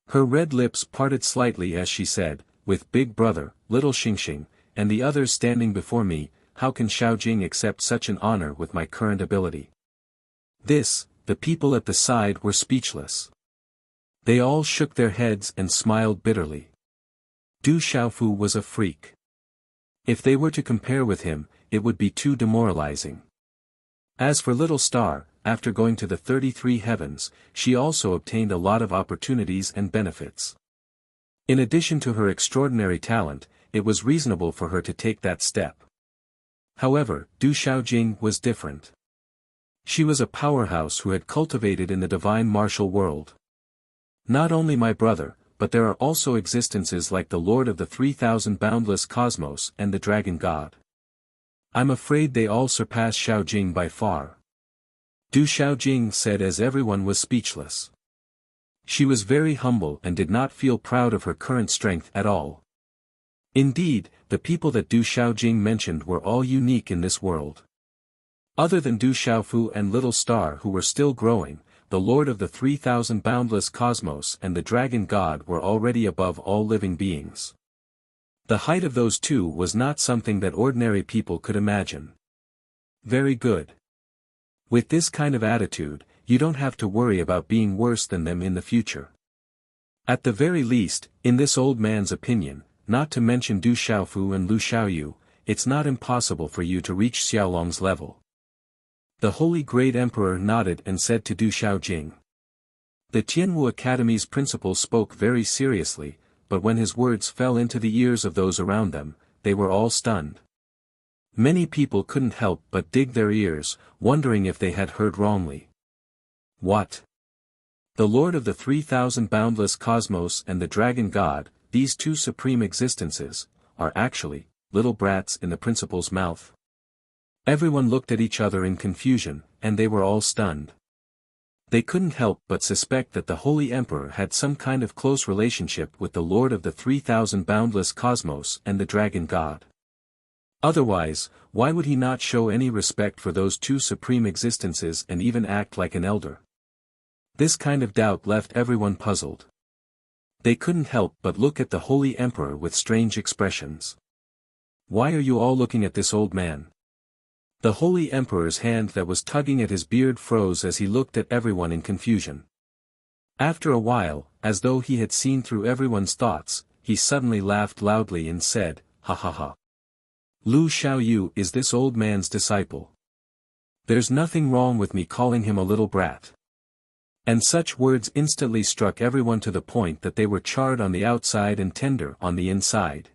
Her red lips parted slightly as she said, "With Big Brother, Little Xingxing, and the others standing before me, how can Xiaojing accept such an honor with my current ability?" The people at the side were speechless. They all shook their heads and smiled bitterly. Du Xiaofu was a freak. If they were to compare with him, it would be too demoralizing. As for Little Star, after going to the 33 heavens, she also obtained a lot of opportunities and benefits. In addition to her extraordinary talent, it was reasonable for her to take that step. However, Du Xiaojing was different. She was a powerhouse who had cultivated in the divine martial world. Not only my brother, but there are also existences like the Lord of the 3,000 boundless cosmos and the Dragon God. I'm afraid they all surpass Xiaojing by far. Du Xiaojing said as everyone was speechless. She was very humble and did not feel proud of her current strength at all. Indeed, the people that Du Xiaojing mentioned were all unique in this world. Other than Du Xiaofu and Little Star who were still growing, the Lord of the 3,000 boundless cosmos and the Dragon God were already above all living beings. The height of those two was not something that ordinary people could imagine. Very good. With this kind of attitude, you don't have to worry about being worse than them in the future. At the very least, in this old man's opinion, not to mention Du Xiaofu and Lu Xiaoyu, it's not impossible for you to reach Xiaolong's level. The Holy Great Emperor nodded and said to Du Xiaojing. The Tianwu Academy's principal spoke very seriously, but when his words fell into the ears of those around them, they were all stunned. Many people couldn't help but dig their ears, wondering if they had heard wrongly. What? The Lord of the 3,000 boundless cosmos and the Dragon God, these two supreme existences, are actually little brats in the principal's mouth? Everyone looked at each other in confusion, and they were all stunned. They couldn't help but suspect that the Holy Emperor had some kind of close relationship with the Lord of the 3,000 boundless cosmos and the Dragon God. Otherwise, why would he not show any respect for those two supreme existences and even act like an elder? This kind of doubt left everyone puzzled. They couldn't help but look at the Holy Emperor with strange expressions. Why are you all looking at this old man? The Holy Emperor's hand that was tugging at his beard froze as he looked at everyone in confusion. After a while, as though he had seen through everyone's thoughts, he suddenly laughed loudly and said, "Ha ha ha. Lu Xiaoyu is this old man's disciple. There's nothing wrong with me calling him a little brat." And such words instantly struck everyone to the point that they were charred on the outside and tender on the inside.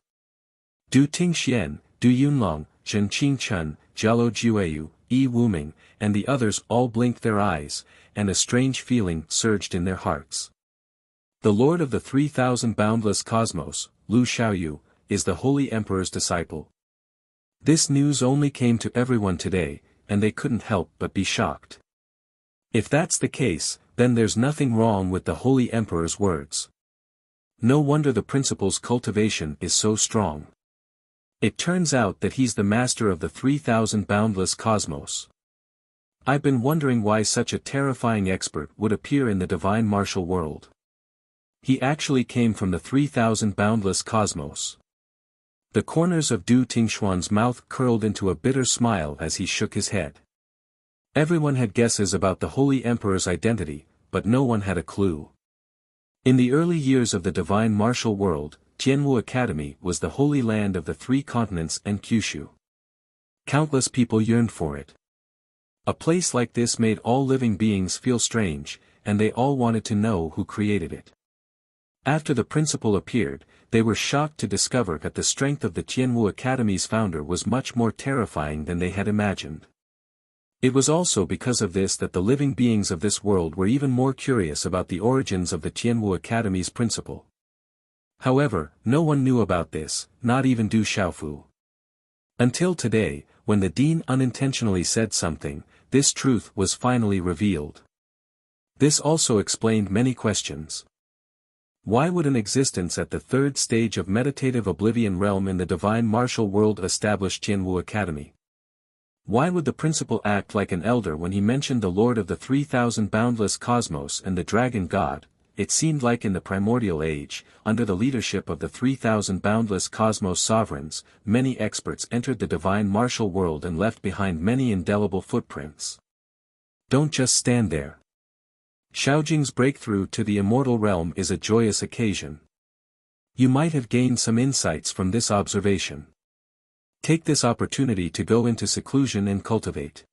Du Tingxian, Du Yunlong, Zhen Qingchen, Jialo Jueyu, Yi Wuming, and the others all blinked their eyes, and a strange feeling surged in their hearts. The Lord of the 3,000 boundless cosmos, Lu Xiaoyu, is the Holy Emperor's disciple. This news only came to everyone today, and they couldn't help but be shocked. If that's the case, then there's nothing wrong with the Holy Emperor's words. No wonder the principal's cultivation is so strong. It turns out that he's the master of the 3,000 boundless cosmos. I've been wondering why such a terrifying expert would appear in the divine martial world. He actually came from the 3,000 boundless cosmos. The corners of Du Tingxuan's mouth curled into a bitter smile as he shook his head. Everyone had guesses about the Holy Emperor's identity, but no one had a clue. In the early years of the divine martial world, Tianwu Academy was the holy land of the 3 continents and Kyushu. Countless people yearned for it. A place like this made all living beings feel strange, and they all wanted to know who created it. After the principal appeared, they were shocked to discover that the strength of the Tianwu Academy's founder was much more terrifying than they had imagined. It was also because of this that the living beings of this world were even more curious about the origins of the Tianwu Academy's principal. However, no one knew about this, not even Du Xiaofu. Until today, when the dean unintentionally said something, this truth was finally revealed. This also explained many questions. Why would an existence at the 3rd stage of meditative oblivion realm in the divine martial world establish Tianwu Academy? Why would the principal act like an elder when he mentioned the Lord of the 3,000 boundless cosmos and the Dragon God? It seemed like in the primordial age, under the leadership of the 3,000 boundless cosmos sovereigns, many experts entered the divine martial world and left behind many indelible footprints. Don't just stand there. Xiaojing's breakthrough to the immortal realm is a joyous occasion. You might have gained some insights from this observation. Take this opportunity to go into seclusion and cultivate.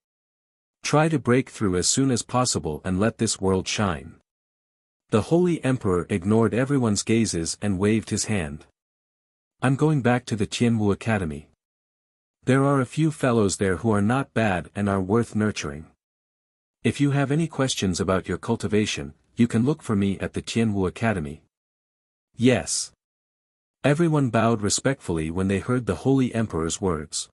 Try to break through as soon as possible and let this world shine. The Holy Emperor ignored everyone's gazes and waved his hand. I'm going back to the Tianwu Academy. There are a few fellows there who are not bad and are worth nurturing. If you have any questions about your cultivation, you can look for me at the Tianwu Academy. Yes. Everyone bowed respectfully when they heard the Holy Emperor's words.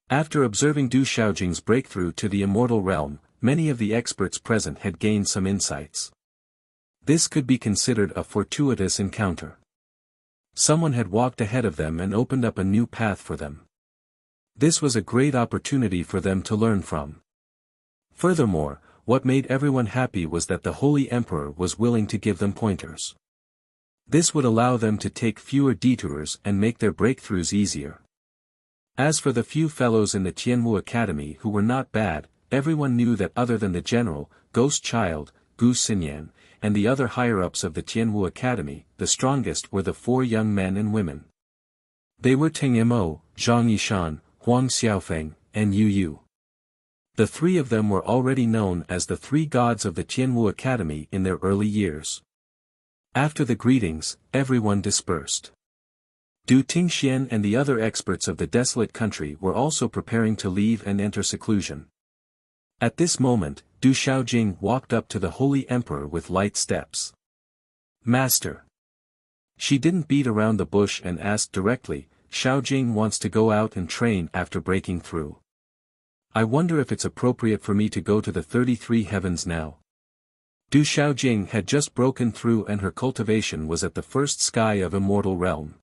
After observing Du Xiaojing's breakthrough to the immortal realm, many of the experts present had gained some insights. This could be considered a fortuitous encounter. Someone had walked ahead of them and opened up a new path for them. This was a great opportunity for them to learn from. Furthermore, what made everyone happy was that the Holy Emperor was willing to give them pointers. This would allow them to take fewer detours and make their breakthroughs easier. As for the few fellows in the Tianwu Academy who were not bad, everyone knew that other than the general, Ghost Child, Gu Xinyan, and the other higher-ups of the Tianwu Academy, the strongest were the 4 young men and women. They were Teng Mo, Zhang Yishan, Huang Xiaofeng, and Yu Yu. The three of them were already known as the three gods of the Tianwu Academy in their early years. After the greetings, everyone dispersed. Du Tingxian and the other experts of the desolate country were also preparing to leave and enter seclusion. At this moment, Du Xiaojing walked up to the Holy Emperor with light steps. Master. She didn't beat around the bush and asked directly, Xiaojing wants to go out and train after breaking through. I wonder if it's appropriate for me to go to the 33 heavens now. Du Xiaojing had just broken through and her cultivation was at the first sky of Immortal Realm.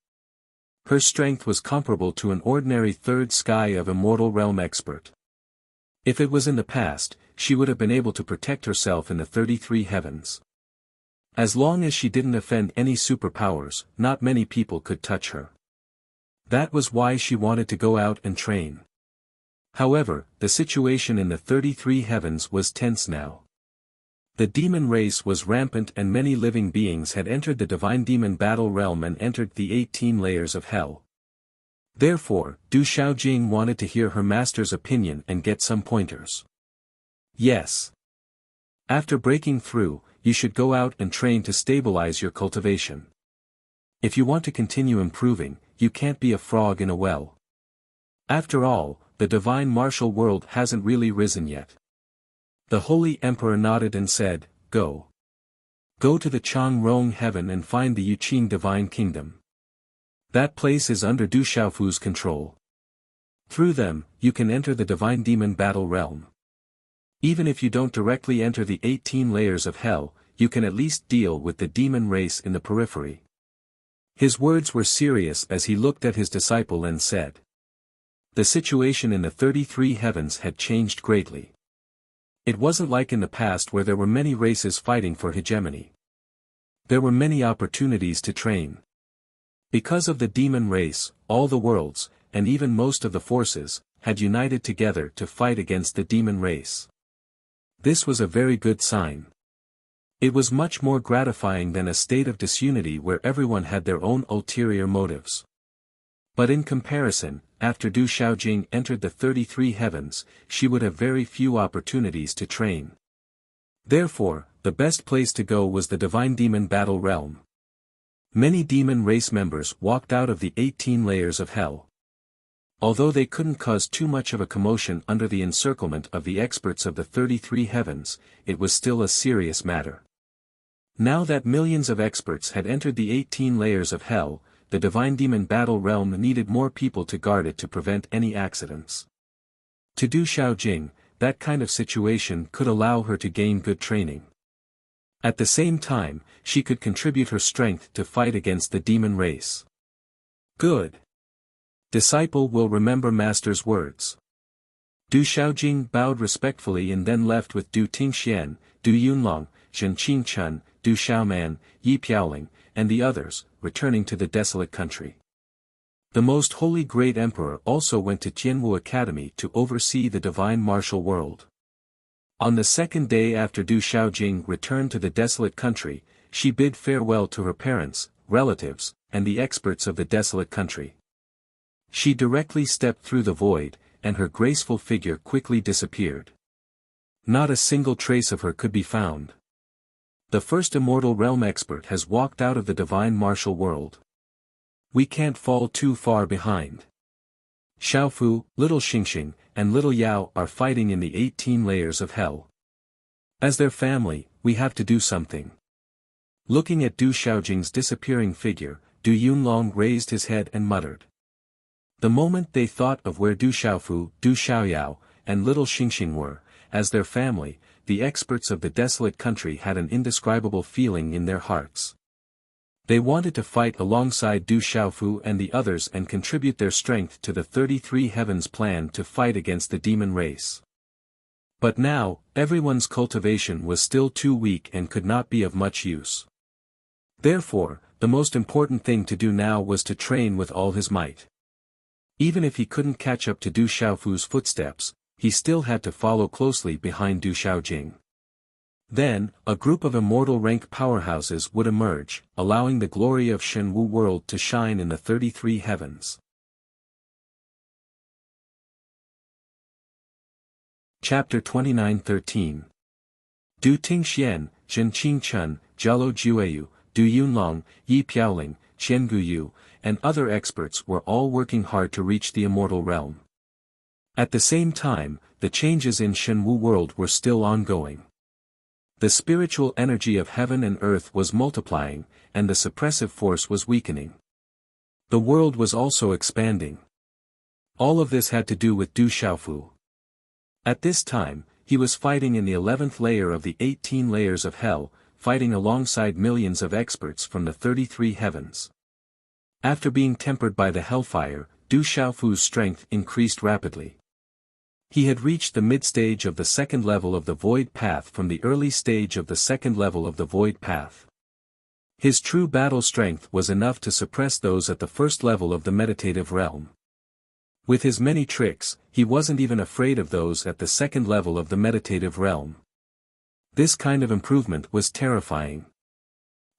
Her strength was comparable to an ordinary third sky of Immortal Realm expert. If it was in the past, she would have been able to protect herself in the 33 heavens. As long as she didn't offend any superpowers, not many people could touch her. That was why she wanted to go out and train. However, the situation in the 33 heavens was tense now. The demon race was rampant and many living beings had entered the divine demon battle realm and entered the 18 layers of hell. Therefore, Du Xiaojing wanted to hear her master's opinion and get some pointers. Yes. After breaking through, you should go out and train to stabilize your cultivation. If you want to continue improving, you can't be a frog in a well. After all, the divine martial world hasn't really risen yet. The Holy Emperor nodded and said, Go. Go to the Changrong heaven and find the Yuqing divine kingdom. That place is under Du Xiaofu's control. Through them, you can enter the divine demon battle realm. Even if you don't directly enter the 18 layers of hell, you can at least deal with the demon race in the periphery. His words were serious as he looked at his disciple and said. The situation in the 33 heavens had changed greatly. It wasn't like in the past where there were many races fighting for hegemony. There were many opportunities to train. Because of the demon race, all the worlds, and even most of the forces, had united together to fight against the demon race. This was a very good sign. It was much more gratifying than a state of disunity where everyone had their own ulterior motives. But in comparison, after Du Xiaojing entered the 33 heavens, she would have very few opportunities to train. Therefore, the best place to go was the divine demon battle realm. Many demon race members walked out of the 18 layers of hell. Although they couldn't cause too much of a commotion under the encirclement of the experts of the 33 heavens, it was still a serious matter. Now that millions of experts had entered the 18 layers of hell, the divine demon battle realm needed more people to guard it to prevent any accidents. To Du Xiaojing, that kind of situation could allow her to gain good training. At the same time, she could contribute her strength to fight against the demon race. Good. Disciple will remember master's words. Du Xiaojing bowed respectfully and then left with Du Tingxian, Du Yunlong, Shen Qingchun, Du Xiaoman, Yi Piaoling, and the others, returning to the desolate country. The most holy great emperor also went to Tianwu Academy to oversee the divine martial world. On the second day after Du Xiaojing returned to the desolate country, she bid farewell to her parents, relatives, and the experts of the desolate country. She directly stepped through the void, and her graceful figure quickly disappeared. Not a single trace of her could be found. The first immortal realm expert has walked out of the divine martial world. We can't fall too far behind. Xiaofu, little Xingxing, and little Yao are fighting in the 18 layers of hell. As their family, we have to do something. Looking at Du Xiaojing's disappearing figure, Du Yunlong raised his head and muttered. The moment they thought of where Du Xiaofu, Du Xiaoyao, and little Xingxing were, as their family, the experts of the desolate country had an indescribable feeling in their hearts. They wanted to fight alongside Du Xiaofu and the others and contribute their strength to the 33 heavens plan to fight against the demon race. But now, everyone's cultivation was still too weak and could not be of much use. Therefore, the most important thing to do now was to train with all his might. Even if he couldn't catch up to Du Xiaofu's footsteps, he still had to follow closely behind Du Xiaojing. Then, a group of immortal rank powerhouses would emerge, allowing the glory of Shenwu world to shine in the 33 heavens. Chapter 29:13. Du Tingxian, Zhen Qingchun, Jialo Jueyu, Du Yunlong, Yi Piaoling, Qian Guyu, and other experts were all working hard to reach the immortal realm. At the same time, the changes in Shenwu world were still ongoing. The spiritual energy of heaven and earth was multiplying, and the suppressive force was weakening. The world was also expanding. All of this had to do with Du Xiaofu. At this time, he was fighting in the 11th layer of the 18 layers of hell, fighting alongside millions of experts from the 33 heavens. After being tempered by the hellfire, Du Xiaofu's strength increased rapidly. He had reached the mid-stage of the second level of the void path from the early stage of the second level of the void path. His true battle strength was enough to suppress those at the first level of the meditative realm. With his many tricks, he wasn't even afraid of those at the second level of the meditative realm. This kind of improvement was terrifying.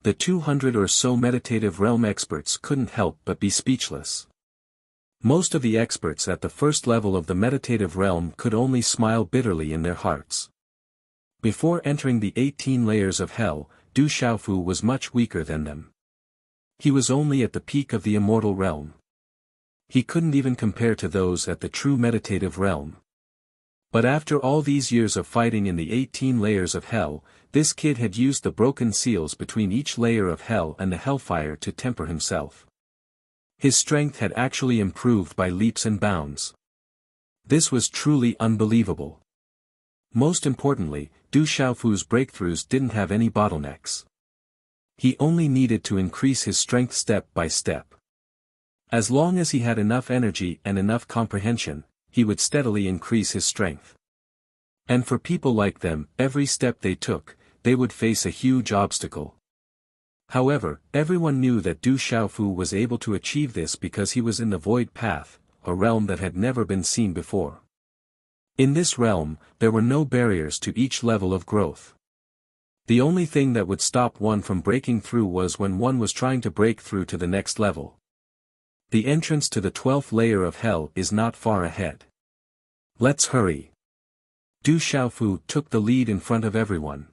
The 200 or so meditative realm experts couldn't help but be speechless. Most of the experts at the first level of the meditative realm could only smile bitterly in their hearts. Before entering the 18 layers of hell, Du Xiaofu was much weaker than them. He was only at the peak of the immortal realm. He couldn't even compare to those at the true meditative realm. But after all these years of fighting in the 18 layers of hell, this kid had used the broken seals between each layer of hell and the hellfire to temper himself. His strength had actually improved by leaps and bounds. This was truly unbelievable. Most importantly, Du Xiaofu's breakthroughs didn't have any bottlenecks. He only needed to increase his strength step by step. As long as he had enough energy and enough comprehension, he would steadily increase his strength. And for people like them, every step they took, they would face a huge obstacle. However, everyone knew that Du Xiaofu was able to achieve this because he was in the void path, a realm that had never been seen before. In this realm, there were no barriers to each level of growth. The only thing that would stop one from breaking through was when one was trying to break through to the next level. The entrance to the 12th layer of hell is not far ahead. Let's hurry. Du Xiaofu took the lead in front of everyone.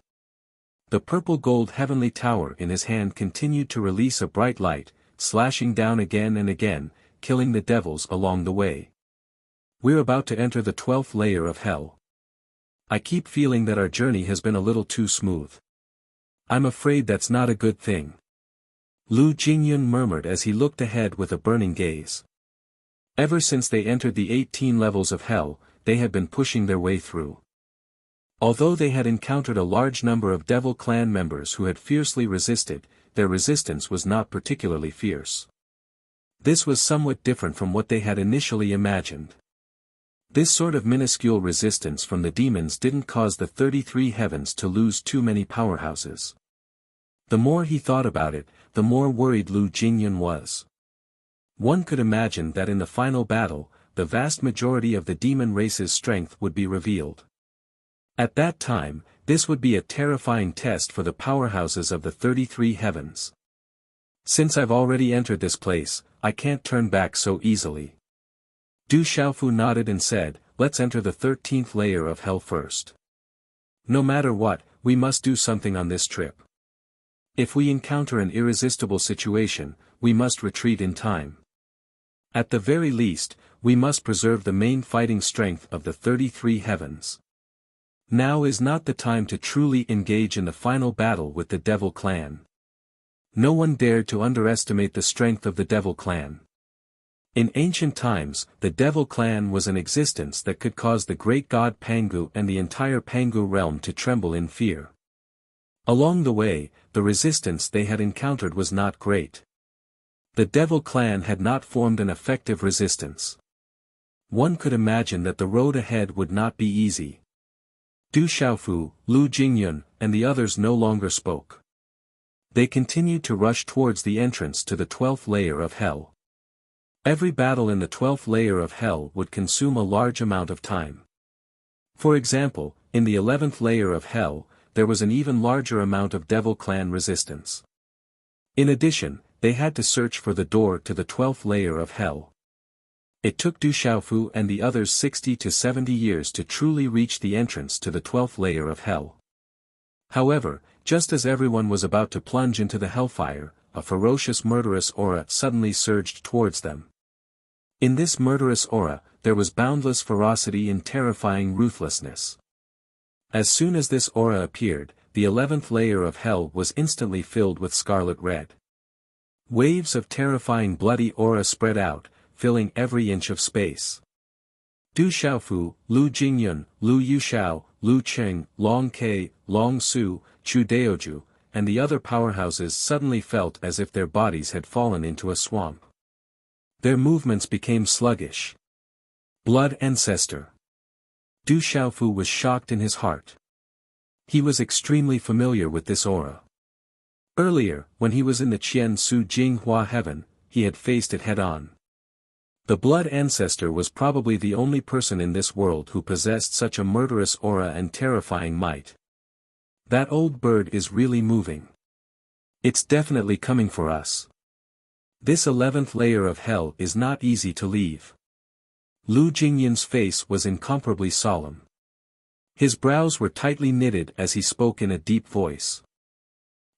The purple gold heavenly tower in his hand continued to release a bright light, slashing down again and again, killing the devils along the way. We're about to enter the 12th layer of hell. I keep feeling that our journey has been a little too smooth. I'm afraid that's not a good thing. Lu Jingyun murmured as he looked ahead with a burning gaze. Ever since they entered the 18 levels of hell, they had been pushing their way through. Although they had encountered a large number of devil clan members who had fiercely resisted, their resistance was not particularly fierce. This was somewhat different from what they had initially imagined. This sort of minuscule resistance from the demons didn't cause the 33 heavens to lose too many powerhouses. The more he thought about it, the more worried Lu Jingyun was. One could imagine that in the final battle, the vast majority of the demon race's strength would be revealed. At that time, this would be a terrifying test for the powerhouses of the 33 heavens. Since I've already entered this place, I can't turn back so easily. Du Xiaofu nodded and said, let's enter the 13th layer of hell first. No matter what, we must do something on this trip. If we encounter an irresistible situation, we must retreat in time. At the very least, we must preserve the main fighting strength of the 33 heavens. Now is not the time to truly engage in the final battle with the Devil Clan. No one dared to underestimate the strength of the Devil Clan. In ancient times, the Devil Clan was an existence that could cause the great god Pangu and the entire Pangu realm to tremble in fear. Along the way, the resistance they had encountered was not great. The Devil Clan had not formed an effective resistance. One could imagine that the road ahead would not be easy. Du Xiaofu, Lu Jingyun, and the others no longer spoke. They continued to rush towards the entrance to the 12th layer of hell. Every battle in the 12th layer of hell would consume a large amount of time. For example, in the 11th layer of hell, there was an even larger amount of Devil Clan resistance. In addition, they had to search for the door to the 12th layer of hell. It took Du Xiaofu and the others 60 to 70 years to truly reach the entrance to the 12th layer of hell. However, just as everyone was about to plunge into the hellfire, a ferocious murderous aura suddenly surged towards them. In this murderous aura, there was boundless ferocity and terrifying ruthlessness. As soon as this aura appeared, the 11th layer of hell was instantly filled with scarlet red. Waves of terrifying bloody aura spread out, filling every inch of space. Du Xiaofu, Lu Jingyun, Lu Yuxiao, Lu Cheng, Long Ke, Long Su, Chu Daoju, and the other powerhouses suddenly felt as if their bodies had fallen into a swamp. Their movements became sluggish. Blood Ancestor. Du Xiaofu was shocked in his heart. He was extremely familiar with this aura. Earlier, when he was in the Qian Su Jinghua heaven, he had faced it head-on. The Blood Ancestor was probably the only person in this world who possessed such a murderous aura and terrifying might. That old bird is really moving. It's definitely coming for us. This 11th layer of hell is not easy to leave. Lu Jingyun's face was incomparably solemn. His brows were tightly knitted as he spoke in a deep voice.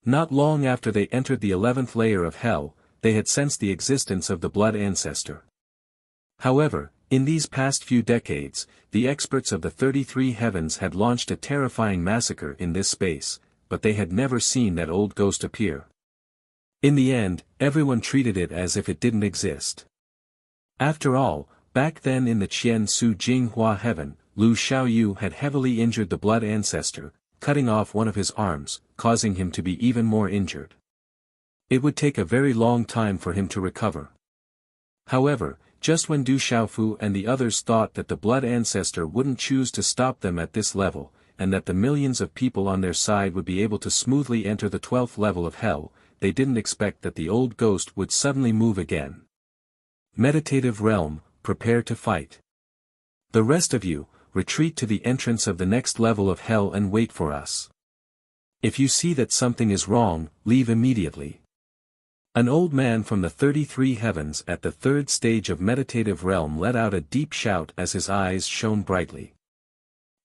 Not long after they entered the 11th layer of hell, they had sensed the existence of the Blood Ancestor. However, in these past few decades, the experts of the 33 heavens had launched a terrifying massacre in this space, but they had never seen that old ghost appear. In the end, everyone treated it as if it didn't exist. After all, back then in the Qian Su Jinghua heaven, Lu Xiaoyu had heavily injured the Blood Ancestor, cutting off one of his arms, causing him to be even more injured. It would take a very long time for him to recover. However, just when Du Xiaofu and the others thought that the Blood Ancestor wouldn't choose to stop them at this level, and that the millions of people on their side would be able to smoothly enter the 12th level of hell, they didn't expect that the old ghost would suddenly move again. Meditative realm, prepare to fight. The rest of you, retreat to the entrance of the next level of hell and wait for us. If you see that something is wrong, leave immediately. An old man from the 33 heavens at the third stage of meditative realm let out a deep shout as his eyes shone brightly.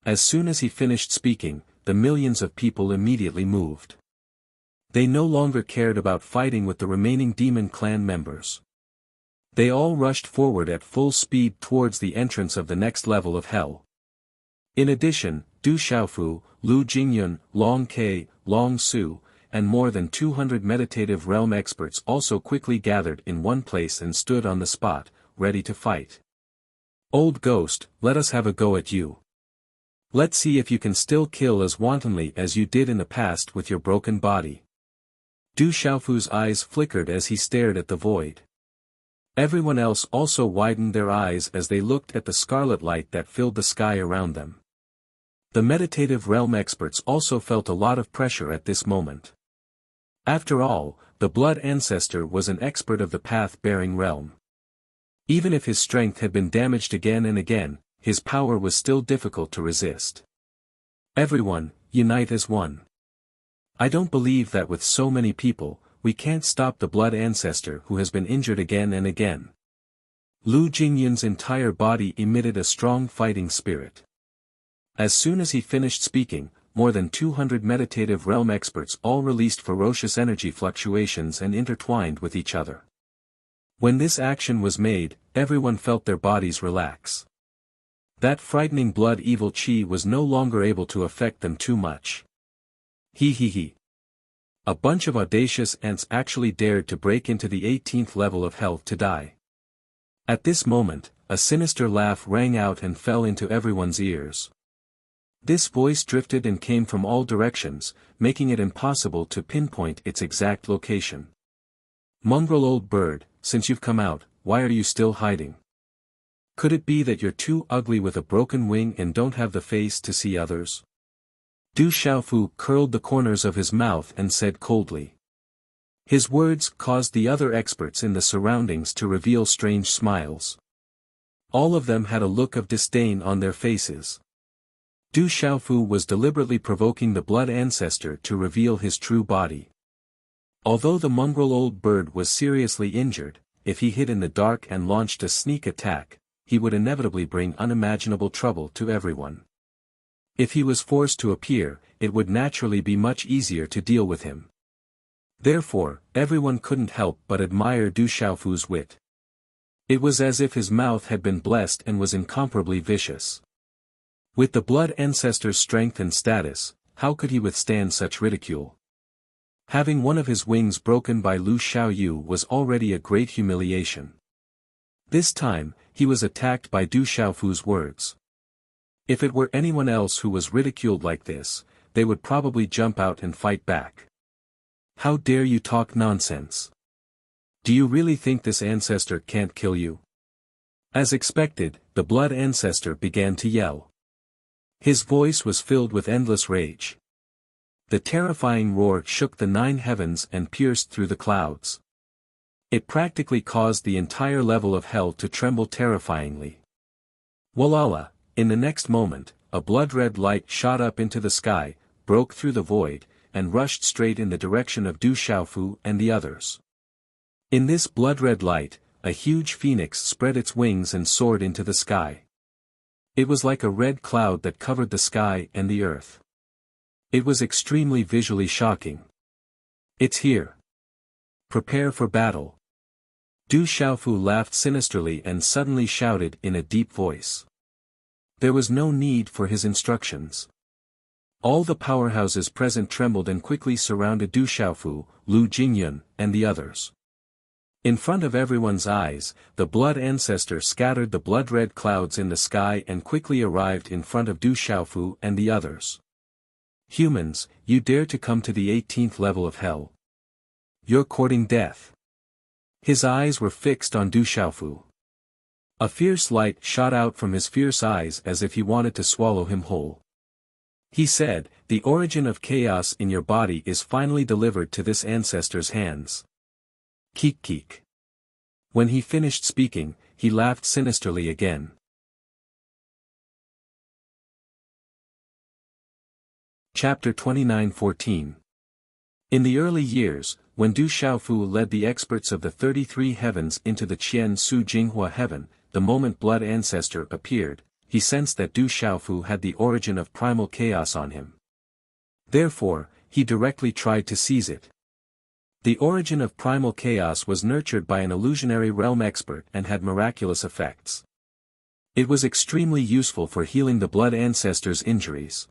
As soon as he finished speaking, the millions of people immediately moved. They no longer cared about fighting with the remaining demon clan members. They all rushed forward at full speed towards the entrance of the next level of hell. In addition, Du Xiaofu, Lu Jingyun, Long Ke, Long Su, and more than 200 meditative realm experts also quickly gathered in one place and stood on the spot, ready to fight. Old ghost, let us have a go at you. Let's see if you can still kill as wantonly as you did in the past with your broken body. Du Xiaofu's eyes flickered as he stared at the void. Everyone else also widened their eyes as they looked at the scarlet light that filled the sky around them. The meditative realm experts also felt a lot of pressure at this moment. After all, the Blood Ancestor was an expert of the path-bearing realm. Even if his strength had been damaged again and again, his power was still difficult to resist. Everyone, unite as one. I don't believe that with so many people, we can't stop the Blood Ancestor who has been injured again and again. Lu Jingyun's entire body emitted a strong fighting spirit. As soon as he finished speaking, more than 200 meditative realm experts all released ferocious energy fluctuations and intertwined with each other. When this action was made, everyone felt their bodies relax. That frightening blood evil chi was no longer able to affect them too much. He. A bunch of audacious ants actually dared to break into the 18th level of hell to die. At this moment, a sinister laugh rang out and fell into everyone's ears. This voice drifted and came from all directions, making it impossible to pinpoint its exact location. Mongrel old bird, since you've come out, why are you still hiding? Could it be that you're too ugly with a broken wing and don't have the face to see others? Du Xiaofu curled the corners of his mouth and said coldly. His words caused the other experts in the surroundings to reveal strange smiles. All of them had a look of disdain on their faces. Du Xiaofu was deliberately provoking the Blood Ancestor to reveal his true body. Although the mongrel old bird was seriously injured, if he hid in the dark and launched a sneak attack, he would inevitably bring unimaginable trouble to everyone. If he was forced to appear, it would naturally be much easier to deal with him. Therefore, everyone couldn't help but admire Du Xiaofu's wit. It was as if his mouth had been blessed and was incomparably vicious. With the blood ancestor's strength and status, how could he withstand such ridicule? Having one of his wings broken by Lu Xiaoyu was already a great humiliation. This time, he was attacked by Du Xiaofu's words. If it were anyone else who was ridiculed like this, they would probably jump out and fight back. How dare you talk nonsense? Do you really think this ancestor can't kill you? As expected, the blood ancestor began to yell. His voice was filled with endless rage. The terrifying roar shook the 9 heavens and pierced through the clouds. It practically caused the entire level of hell to tremble terrifyingly. Walala, in the next moment, a blood-red light shot up into the sky, broke through the void, and rushed straight in the direction of Du Xiaofu and the others. In this blood-red light, a huge phoenix spread its wings and soared into the sky. It was like a red cloud that covered the sky and the earth. It was extremely visually shocking. It's here. Prepare for battle. Du Xiaofu laughed sinisterly and suddenly shouted in a deep voice. There was no need for his instructions. All the powerhouses present trembled and quickly surrounded Du Xiaofu, Lu Jingyun, and the others. In front of everyone's eyes, the blood ancestor scattered the blood-red clouds in the sky and quickly arrived in front of Du Xiaofu and the others. Humans, you dare to come to the 18th level of hell. You're courting death. His eyes were fixed on Du Xiaofu. A fierce light shot out from his fierce eyes as if he wanted to swallow him whole. He said, the origin of chaos in your body is finally delivered to this ancestor's hands. Keek keek. When he finished speaking, he laughed sinisterly again. Chapter 29:14. In the early years, when Du Xiaofu led the experts of the 33 heavens into the Qian Su Jinghua heaven, the moment blood ancestor appeared, he sensed that Du Xiaofu had the origin of primal chaos on him. Therefore, he directly tried to seize it. The origin of primal chaos was nurtured by an illusionary realm expert and had miraculous effects. It was extremely useful for healing the blood ancestor's injuries.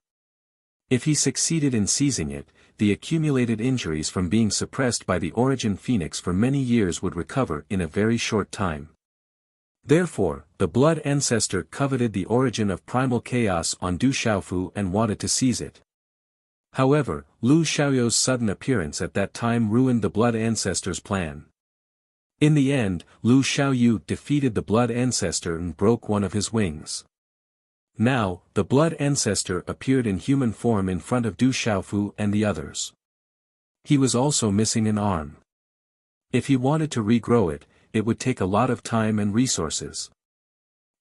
If he succeeded in seizing it, the accumulated injuries from being suppressed by the origin phoenix for many years would recover in a very short time. Therefore, the blood ancestor coveted the origin of primal chaos on Du Xiaofu and wanted to seize it. However, Lu Xiaoyu's sudden appearance at that time ruined the blood ancestor's plan. In the end, Lu Xiaoyu defeated the blood ancestor and broke one of his wings. Now, the blood ancestor appeared in human form in front of Du Xiaofu and the others. He was also missing an arm. If he wanted to regrow it, it would take a lot of time and resources.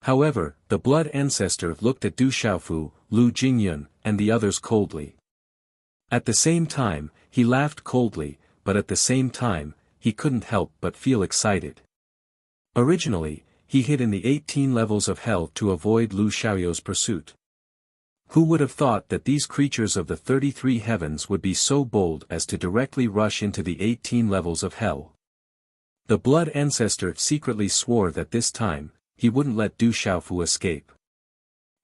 However, the blood ancestor looked at Du Xiaofu, Lu Jingyun, and the others coldly. At the same time, he laughed coldly, but at the same time, he couldn't help but feel excited. Originally, he hid in the 18 levels of hell to avoid Lu Xiaoyu's pursuit. Who would have thought that these creatures of the 33 heavens would be so bold as to directly rush into the 18 levels of hell? The blood ancestor secretly swore that this time, he wouldn't let Du Xiaofu escape.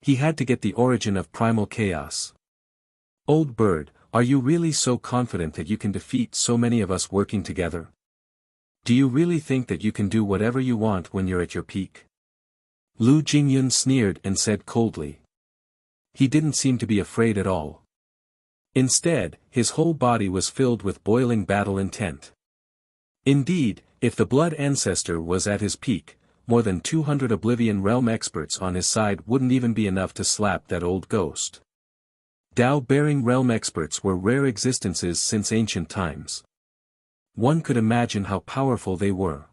He had to get the origin of primal chaos. Old bird, are you really so confident that you can defeat so many of us working together? Do you really think that you can do whatever you want when you're at your peak? Lu Jingyun sneered and said coldly. He didn't seem to be afraid at all. Instead, his whole body was filled with boiling battle intent. Indeed, if the blood ancestor was at his peak, more than 200 Oblivion Realm experts on his side wouldn't even be enough to slap that old ghost. Dao-bearing realm experts were rare existences since ancient times. One could imagine how powerful they were.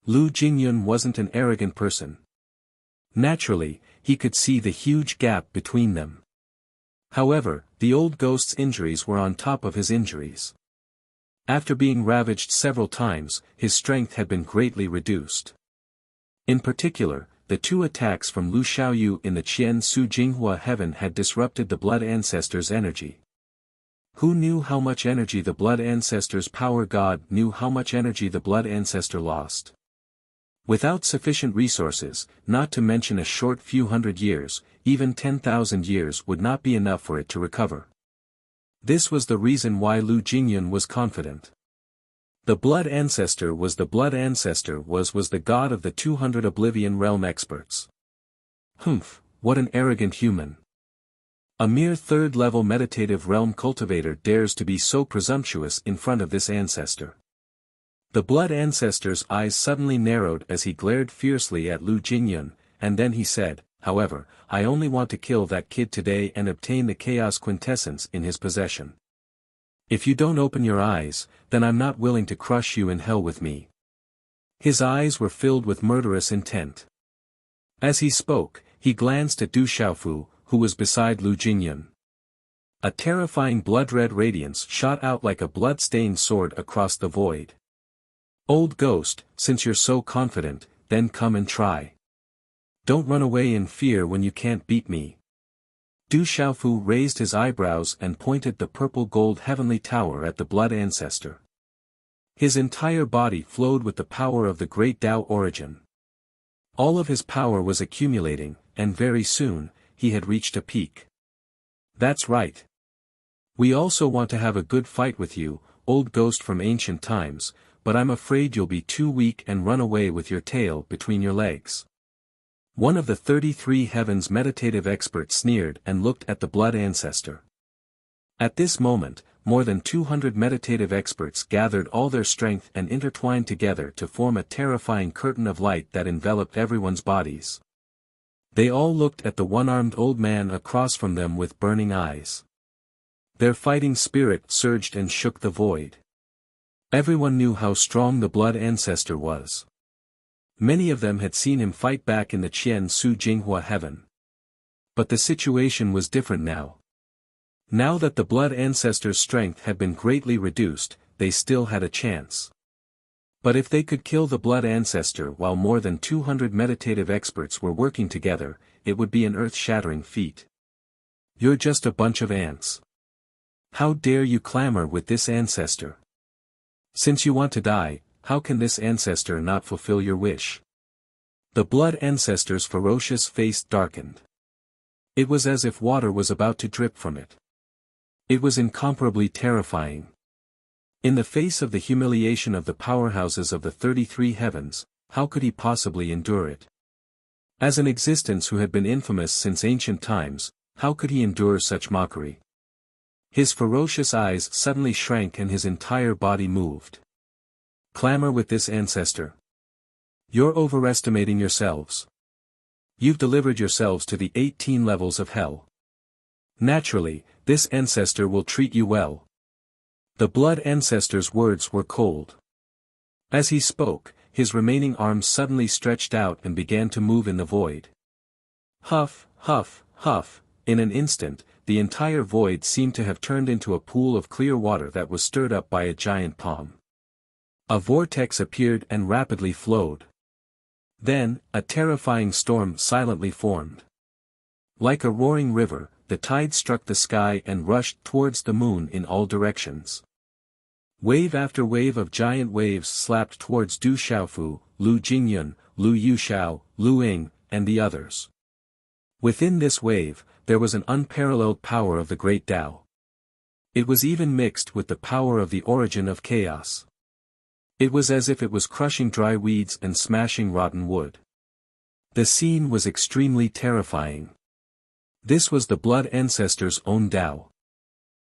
Lu Jingyun wasn't an arrogant person. Naturally, he could see the huge gap between them. However, the old ghost's injuries were on top of his injuries. After being ravaged several times, his strength had been greatly reduced. In particular, the two attacks from Lu Xiaoyu in the Qian Su Jinghua heaven had disrupted the Blood Ancestor's energy. Who knew how much energy the Blood Ancestor's power? God knew how much energy the Blood Ancestor lost. Without sufficient resources, not to mention a short few hundred years, even 10,000 years would not be enough for it to recover. This was the reason why Lu Jingyun was confident. The Blood Ancestor was the god of the 200 Oblivion Realm experts. Humph, what an arrogant human. A mere third-level meditative realm cultivator dares to be so presumptuous in front of this ancestor. The Blood Ancestor's eyes suddenly narrowed as he glared fiercely at Lu Jingyun, and then he said, however, I only want to kill that kid today and obtain the Chaos Quintessence in his possession. If you don't open your eyes, then I'm not willing to crush you in hell with me. His eyes were filled with murderous intent. As he spoke, he glanced at Du Xiaofu, who was beside Lu Jingyun. A terrifying blood-red radiance shot out like a blood-stained sword across the void. Old ghost, since you're so confident, then come and try. Don't run away in fear when you can't beat me. Du Xiaofu raised his eyebrows and pointed the purple-gold heavenly tower at the Blood Ancestor. His entire body flowed with the power of the great Tao origin. All of his power was accumulating, and very soon, he had reached a peak. That's right. We also want to have a good fight with you, old ghost from ancient times, but I'm afraid you'll be too weak and run away with your tail between your legs. One of the 33 Heavens meditative experts sneered and looked at the Blood Ancestor. At this moment, more than 200 meditative experts gathered all their strength and intertwined together to form a terrifying curtain of light that enveloped everyone's bodies. They all looked at the one-armed old man across from them with burning eyes. Their fighting spirit surged and shook the void. Everyone knew how strong the Blood Ancestor was. Many of them had seen him fight back in the Qian Su Jinghua heaven. But the situation was different now. Now that the Blood Ancestor's strength had been greatly reduced, they still had a chance. But if they could kill the Blood Ancestor while more than 200 meditative experts were working together, it would be an earth-shattering feat. You're just a bunch of ants. How dare you clamor with this ancestor? Since you want to die, how can this ancestor not fulfill your wish? The Blood Ancestor's ferocious face darkened. It was as if water was about to drip from it. It was incomparably terrifying. In the face of the humiliation of the powerhouses of the 33 Heavens, how could he possibly endure it? As an existence who had been infamous since ancient times, how could he endure such mockery? His ferocious eyes suddenly shrank and his entire body moved. Clamor with this ancestor. You're overestimating yourselves. You've delivered yourselves to the 18 levels of hell. Naturally, this ancestor will treat you well. The Blood Ancestor's words were cold. As he spoke, his remaining arms suddenly stretched out and began to move in the void. Huff, huff, huff, in an instant, the entire void seemed to have turned into a pool of clear water that was stirred up by a giant palm. A vortex appeared and rapidly flowed. Then, a terrifying storm silently formed. Like a roaring river, the tide struck the sky and rushed towards the moon in all directions. Wave after wave of giant waves slapped towards Du Xiaofu, Lu Jingyun, Lu Yuxiao, Lu Ying, and the others. Within this wave, there was an unparalleled power of the great Tao. It was even mixed with the power of the origin of chaos. It was as if it was crushing dry weeds and smashing rotten wood. The scene was extremely terrifying. This was the Blood Ancestor's own Tao.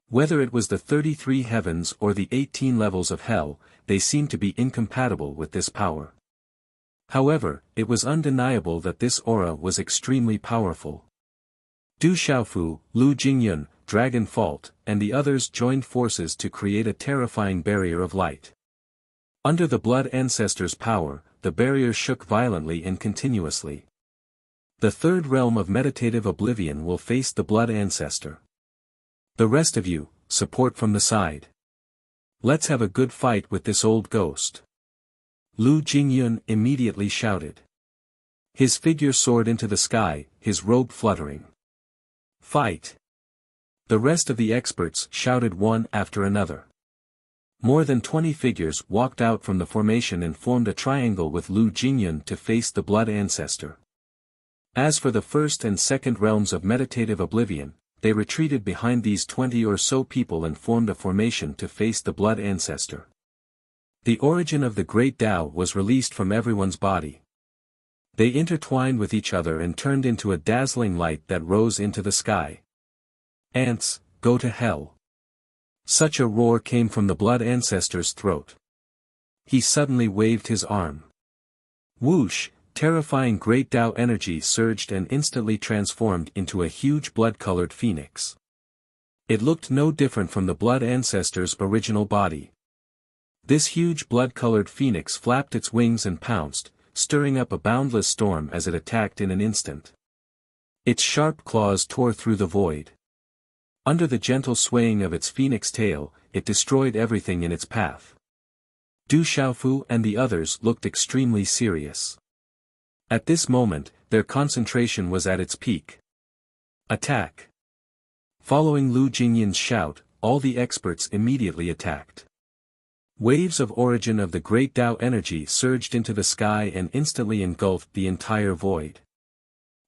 Whether it was the 33 Heavens or the 18 levels of hell, they seemed to be incompatible with this power. However, it was undeniable that this aura was extremely powerful. Du Xiaofu, Lu Jingyun, Dragon Fault, and the others joined forces to create a terrifying barrier of light. Under the Blood Ancestor's power, the barrier shook violently and continuously. The third realm of meditative oblivion will face the Blood Ancestor. The rest of you, support from the side. Let's have a good fight with this old ghost. Lu Jingyun immediately shouted. His figure soared into the sky, his robe fluttering. Fight! The rest of the experts shouted one after another. More than 20 figures walked out from the formation and formed a triangle with Lu Jingyun to face the Blood Ancestor. As for the first and second realms of meditative oblivion, they retreated behind these 20 or so people and formed a formation to face the Blood Ancestor. The origin of the Great Tao was released from everyone's body. They intertwined with each other and turned into a dazzling light that rose into the sky. Ants, go to hell. Such a roar came from the Blood Ancestor's throat. He suddenly waved his arm. Whoosh, terrifying Great Tao energy surged and instantly transformed into a huge blood-colored phoenix. It looked no different from the Blood Ancestor's original body. This huge blood-colored phoenix flapped its wings and pounced, stirring up a boundless storm as it attacked in an instant. Its sharp claws tore through the void. Under the gentle swaying of its phoenix tail, it destroyed everything in its path. Du Xiaofu and the others looked extremely serious. At this moment, their concentration was at its peak. Attack! Following Lu Jingyun's shout, all the experts immediately attacked. Waves of origin of the Great Tao energy surged into the sky and instantly engulfed the entire void.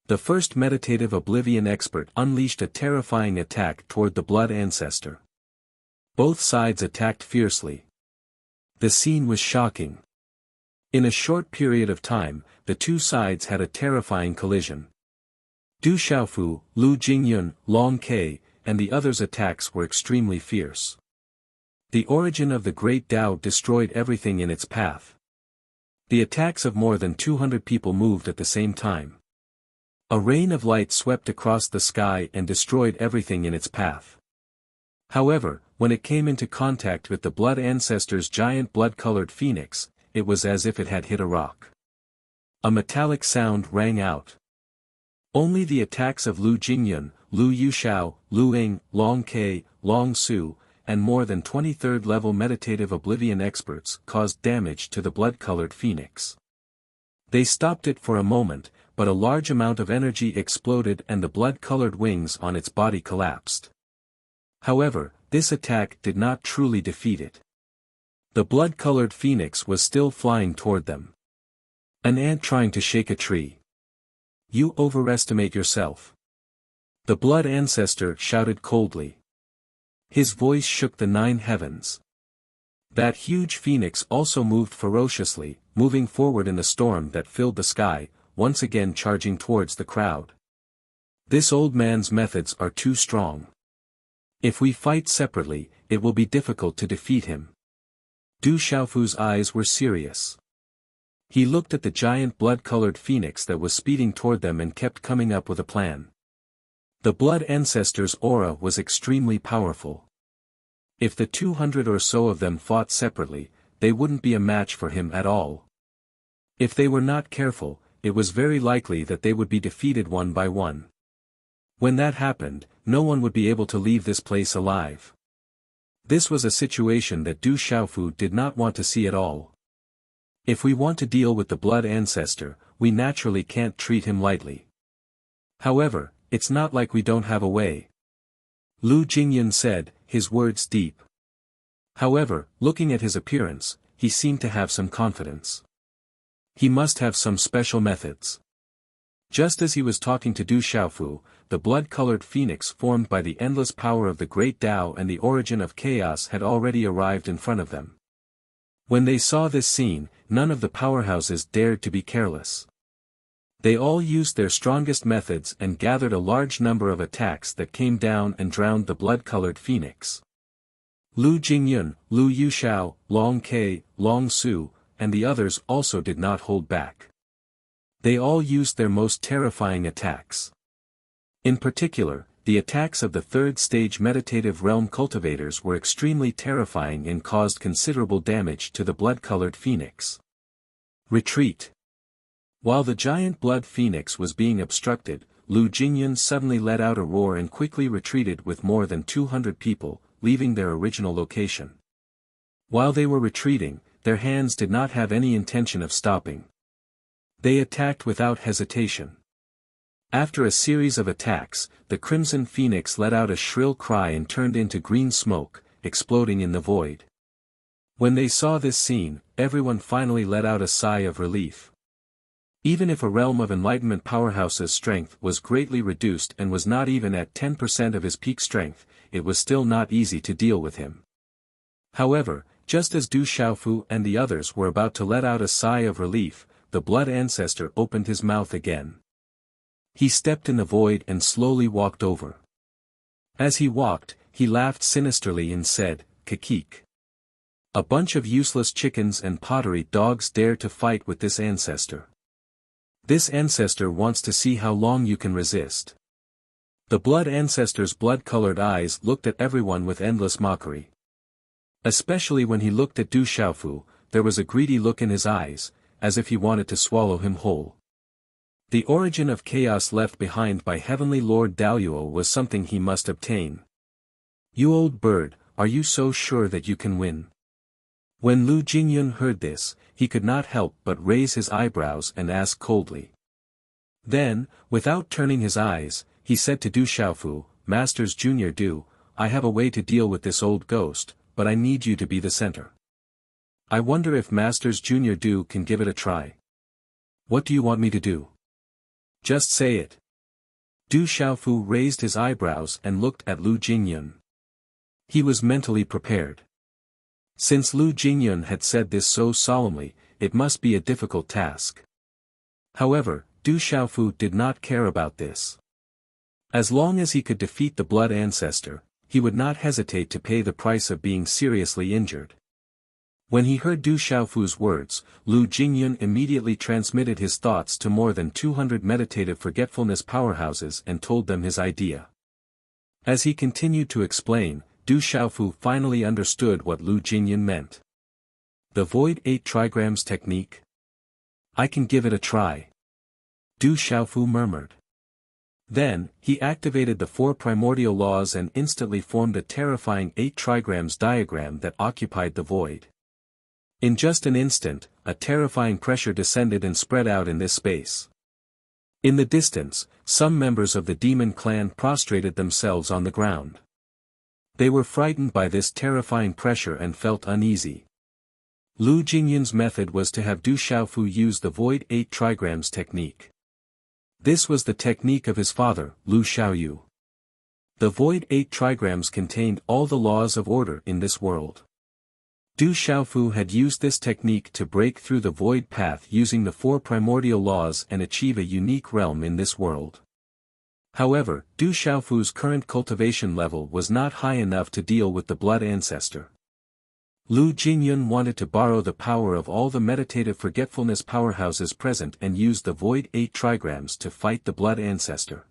The first meditative oblivion expert unleashed a terrifying attack toward the Blood Ancestor. Both sides attacked fiercely. The scene was shocking. In a short period of time, the two sides had a terrifying collision. Du Xiaofu, Lu Jingyun, Long Ke, and the others' attacks were extremely fierce. The origin of the Great Tao destroyed everything in its path. The attacks of more than 200 people moved at the same time. A rain of light swept across the sky and destroyed everything in its path. However, when it came into contact with the Blood Ancestor's giant blood-colored phoenix, it was as if it had hit a rock. A metallic sound rang out. Only the attacks of Lu Jingyun, Lu Yuxiao, Lu Ying, Long Ke, Long Su, and more than 23rd-level meditative oblivion experts caused damage to the blood-colored phoenix. They stopped it for a moment, but a large amount of energy exploded and the blood-colored wings on its body collapsed. However, this attack did not truly defeat it. The blood-colored phoenix was still flying toward them. An ant trying to shake a tree. You overestimate yourself. The Blood Ancestor shouted coldly. His voice shook the 9 heavens. That huge phoenix also moved ferociously, moving forward in the storm that filled the sky, once again charging towards the crowd. This old man's methods are too strong. If we fight separately, it will be difficult to defeat him. Du Xiaofu's eyes were serious. He looked at the giant blood-colored phoenix that was speeding toward them and kept coming up with a plan. The Blood Ancestor's aura was extremely powerful. If the 200 or so of them fought separately, they wouldn't be a match for him at all. If they were not careful, it was very likely that they would be defeated one by one. When that happened, no one would be able to leave this place alive. This was a situation that Du Xiaofu did not want to see at all. If we want to deal with the Blood Ancestor, we naturally can't treat him lightly. However, it's not like we don't have a way. Lu Jingyun said, his words deep. However, looking at his appearance, he seemed to have some confidence. He must have some special methods. Just as he was talking to Du Xiaofu, the blood-colored phoenix formed by the endless power of the Great Tao and the origin of chaos had already arrived in front of them. When they saw this scene, none of the powerhouses dared to be careless. They all used their strongest methods and gathered a large number of attacks that came down and drowned the blood-colored phoenix. Lu Jingyun, Lu Yuxiao, Long Ke, Long Su, and the others also did not hold back. They all used their most terrifying attacks. In particular, the attacks of the third-stage meditative realm cultivators were extremely terrifying and caused considerable damage to the blood-colored phoenix. Retreat. While the giant blood phoenix was being obstructed, Lu Jingyun suddenly let out a roar and quickly retreated with more than 200 people, leaving their original location. While they were retreating, their hands did not have any intention of stopping. They attacked without hesitation. After a series of attacks, the Crimson Phoenix let out a shrill cry and turned into green smoke, exploding in the void. When they saw this scene, everyone finally let out a sigh of relief. Even if a realm of enlightenment powerhouse's strength was greatly reduced and was not even at 10% of his peak strength, it was still not easy to deal with him. However, just as Du Xiaofu and the others were about to let out a sigh of relief, the Blood Ancestor opened his mouth again. He stepped in the void and slowly walked over. As he walked, he laughed sinisterly and said, "Kakik. A bunch of useless chickens and pottery dogs dare to fight with this ancestor. This ancestor wants to see how long you can resist." The Blood Ancestor's blood-colored eyes looked at everyone with endless mockery. Especially when he looked at Du Xiaofu, there was a greedy look in his eyes, as if he wanted to swallow him whole. The origin of chaos left behind by Heavenly Lord Daluo was something he must obtain. "You old bird, are you so sure that you can win?" When Lu Jingyun heard this, he could not help but raise his eyebrows and ask coldly. Then, without turning his eyes, he said to Du Xiaofu, "Masters Junior Du, I have a way to deal with this old ghost, but I need you to be the center. I wonder if Masters Junior Du can give it a try. What do you want me to do? Just say it." Du Xiaofu raised his eyebrows and looked at Lu Jingyun. He was mentally prepared. Since Lu Jingyun had said this so solemnly, it must be a difficult task. However, Du Xiaofu did not care about this. As long as he could defeat the Blood Ancestor, he would not hesitate to pay the price of being seriously injured. When he heard Du Xiaofu's words, Lu Jingyun immediately transmitted his thoughts to more than 200 meditative forgetfulness powerhouses and told them his idea. As he continued to explain, Du Xiaofu finally understood what Lu Jingyun meant. "The Void 8 Trigrams technique? I can give it a try," Du Xiaofu murmured. Then, he activated the 4 primordial laws and instantly formed a terrifying 8 trigrams diagram that occupied the void. In just an instant, a terrifying pressure descended and spread out in this space. In the distance, some members of the demon clan prostrated themselves on the ground. They were frightened by this terrifying pressure and felt uneasy. Lu Jingyun's method was to have Du Xiaofu use the Void 8 Trigrams technique. This was the technique of his father, Lu Xiaoyu. The Void 8 Trigrams contained all the laws of order in this world. Du Xiaofu had used this technique to break through the void path using the 4 primordial laws and achieve a unique realm in this world. However, Du Xiaofu's current cultivation level was not high enough to deal with the Blood Ancestor. Lu Jingyun wanted to borrow the power of all the meditative forgetfulness powerhouses present and use the Void 8 Trigrams to fight the Blood Ancestor.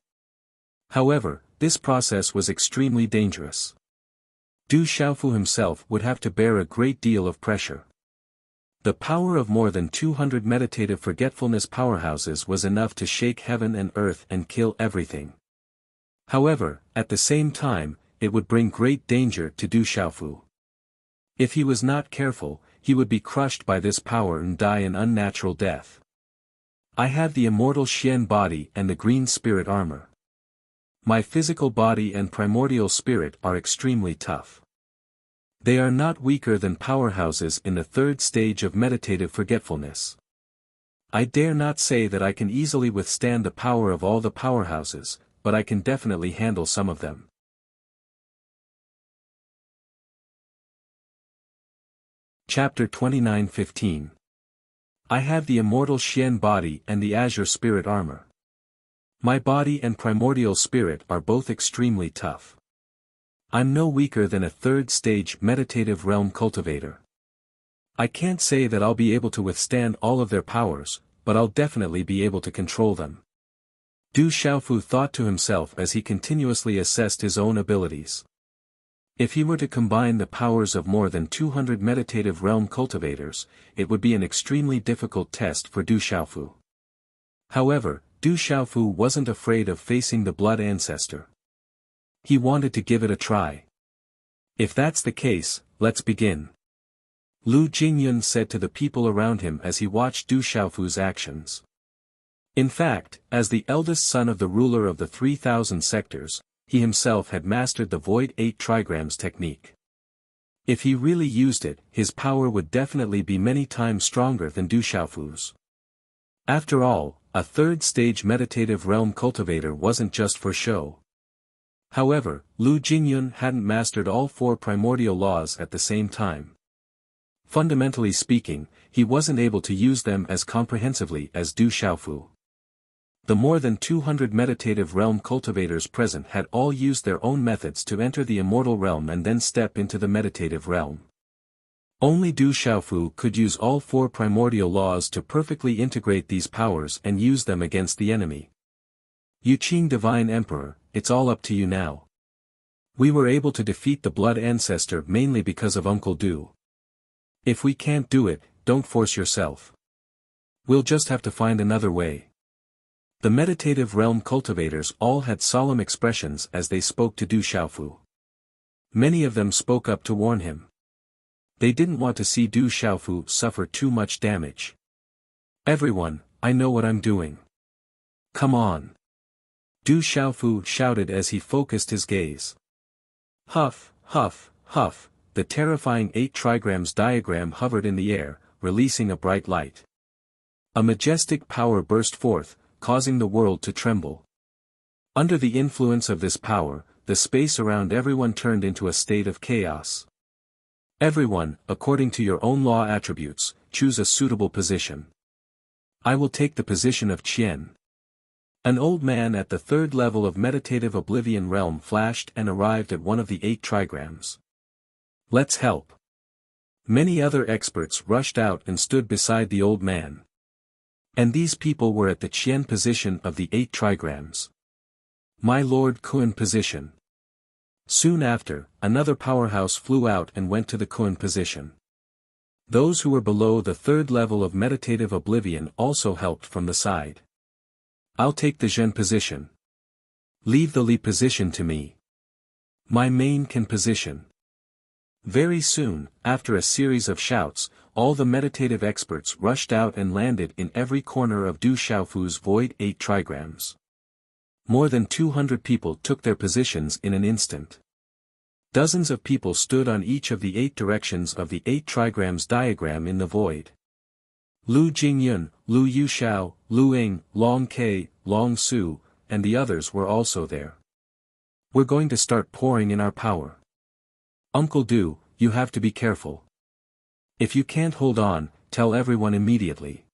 However, this process was extremely dangerous. Du Xiaofu himself would have to bear a great deal of pressure. The power of more than 200 meditative forgetfulness powerhouses was enough to shake heaven and earth and kill everything. However, at the same time, it would bring great danger to Du Xiaofu. If he was not careful, he would be crushed by this power and die an unnatural death. "I have the immortal Xian body and the green spirit armor. My physical body and primordial spirit are extremely tough. They are not weaker than powerhouses in the 3rd stage of meditative forgetfulness. I dare not say that I can easily withstand the power of all the powerhouses, but I can definitely handle some of them." Chapter 29:15. I have the immortal Xian body and the azure spirit armor. My body and primordial spirit are both extremely tough. I'm no weaker than a 3rd stage meditative realm cultivator. I can't say that I'll be able to withstand all of their powers, but I'll definitely be able to control them. Du Xiaofu thought to himself as he continuously assessed his own abilities. If he were to combine the powers of more than 200 meditative realm cultivators, it would be an extremely difficult test for Du Xiaofu. However, Du Xiaofu wasn't afraid of facing the Blood Ancestor. He wanted to give it a try. "If that's the case, let's begin." Lu Jingyun said to the people around him as he watched Du Xiaofu's actions. In fact, as the eldest son of the ruler of the 3,000 sectors, he himself had mastered the Void 8 trigrams technique. If he really used it, his power would definitely be many times stronger than Du Xiaofu's. After all, a third-stage meditative realm cultivator wasn't just for show. However, Lu Jingyun hadn't mastered all 4 primordial laws at the same time. Fundamentally speaking, he wasn't able to use them as comprehensively as Du Xiaofu. The more than 200 meditative realm cultivators present had all used their own methods to enter the immortal realm and then step into the meditative realm. Only Du Xiaofu could use all 4 primordial laws to perfectly integrate these powers and use them against the enemy. Yuqing Divine Emperor, it's all up to you now. We were able to defeat the Blood Ancestor mainly because of Uncle Du. If we can't do it, don't force yourself. We'll just have to find another way. The meditative realm cultivators all had solemn expressions as they spoke to Du Xiaofu. Many of them spoke up to warn him. They didn't want to see Du Xiaofu suffer too much damage. Everyone, I know what I'm doing. Come on. Du Xiaofu shouted as he focused his gaze. Huff, huff, huff, the terrifying 8 trigrams diagram hovered in the air, releasing a bright light. A majestic power burst forth, causing the world to tremble. Under the influence of this power, the space around everyone turned into a state of chaos. Everyone, according to your own law attributes, choose a suitable position. I will take the position of Qian. An old man at the 3rd level of meditative oblivion realm flashed and arrived at one of the 8 trigrams. Let's help. Many other experts rushed out and stood beside the old man. And these people were at the Qian position of the 8 trigrams. My Lord Kun position. Soon after, another powerhouse flew out and went to the Kun position. Those who were below the 3rd level of meditative oblivion also helped from the side. I'll take the Zhen position. Leave the Li position to me. My main Qin position. Very soon, after a series of shouts, all the meditative experts rushed out and landed in every corner of Du Xiaofu's Void 8 trigrams. More than 200 people took their positions in an instant. Dozens of people stood on each of the 8 directions of the 8 trigrams diagram in the void. Lu Jingyun, Lu Yuxiao, Lu Ying, Long Ke, Long Su, and the others were also there. We're going to start pouring in our power. Uncle Du, you have to be careful. If you can't hold on, tell everyone immediately.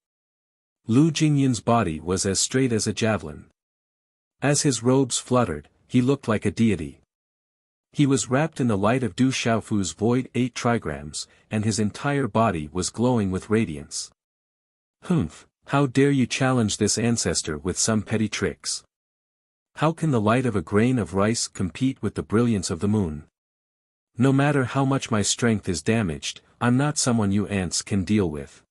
Lu Jingyun's body was as straight as a javelin. As his robes fluttered, he looked like a deity. He was wrapped in the light of Du Xiaofu's Void 8 trigrams, and his entire body was glowing with radiance. Humph, how dare you challenge this ancestor with some petty tricks? How can the light of a grain of rice compete with the brilliance of the moon? No matter how much my strength is damaged, I'm not someone you ants can deal with.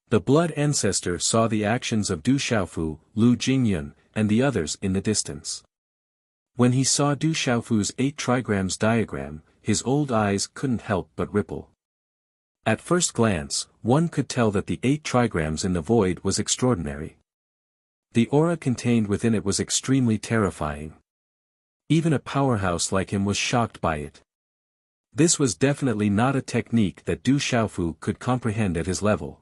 The Blood Ancestor saw the actions of Du Xiaofu, Lu Jingyun, and the others in the distance. When he saw Du Xiaofu's 8 trigrams diagram, his old eyes couldn't help but ripple. At first glance, one could tell that the 8 trigrams in the void was extraordinary. The aura contained within it was extremely terrifying. Even a powerhouse like him was shocked by it. This was definitely not a technique that Du Xiaofu could comprehend at his level.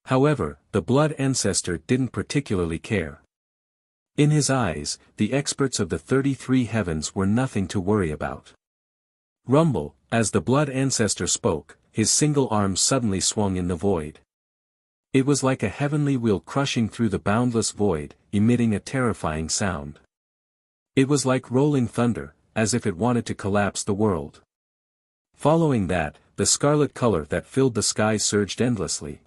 However, the Blood Ancestor didn't particularly care. In his eyes, the experts of the 33 heavens were nothing to worry about. Rumble, as the Blood Ancestor spoke, his single arm suddenly swung in the void. It was like a heavenly wheel crushing through the boundless void, emitting a terrifying sound. It was like rolling thunder, as if it wanted to collapse the world. Following that, the scarlet color that filled the sky surged endlessly.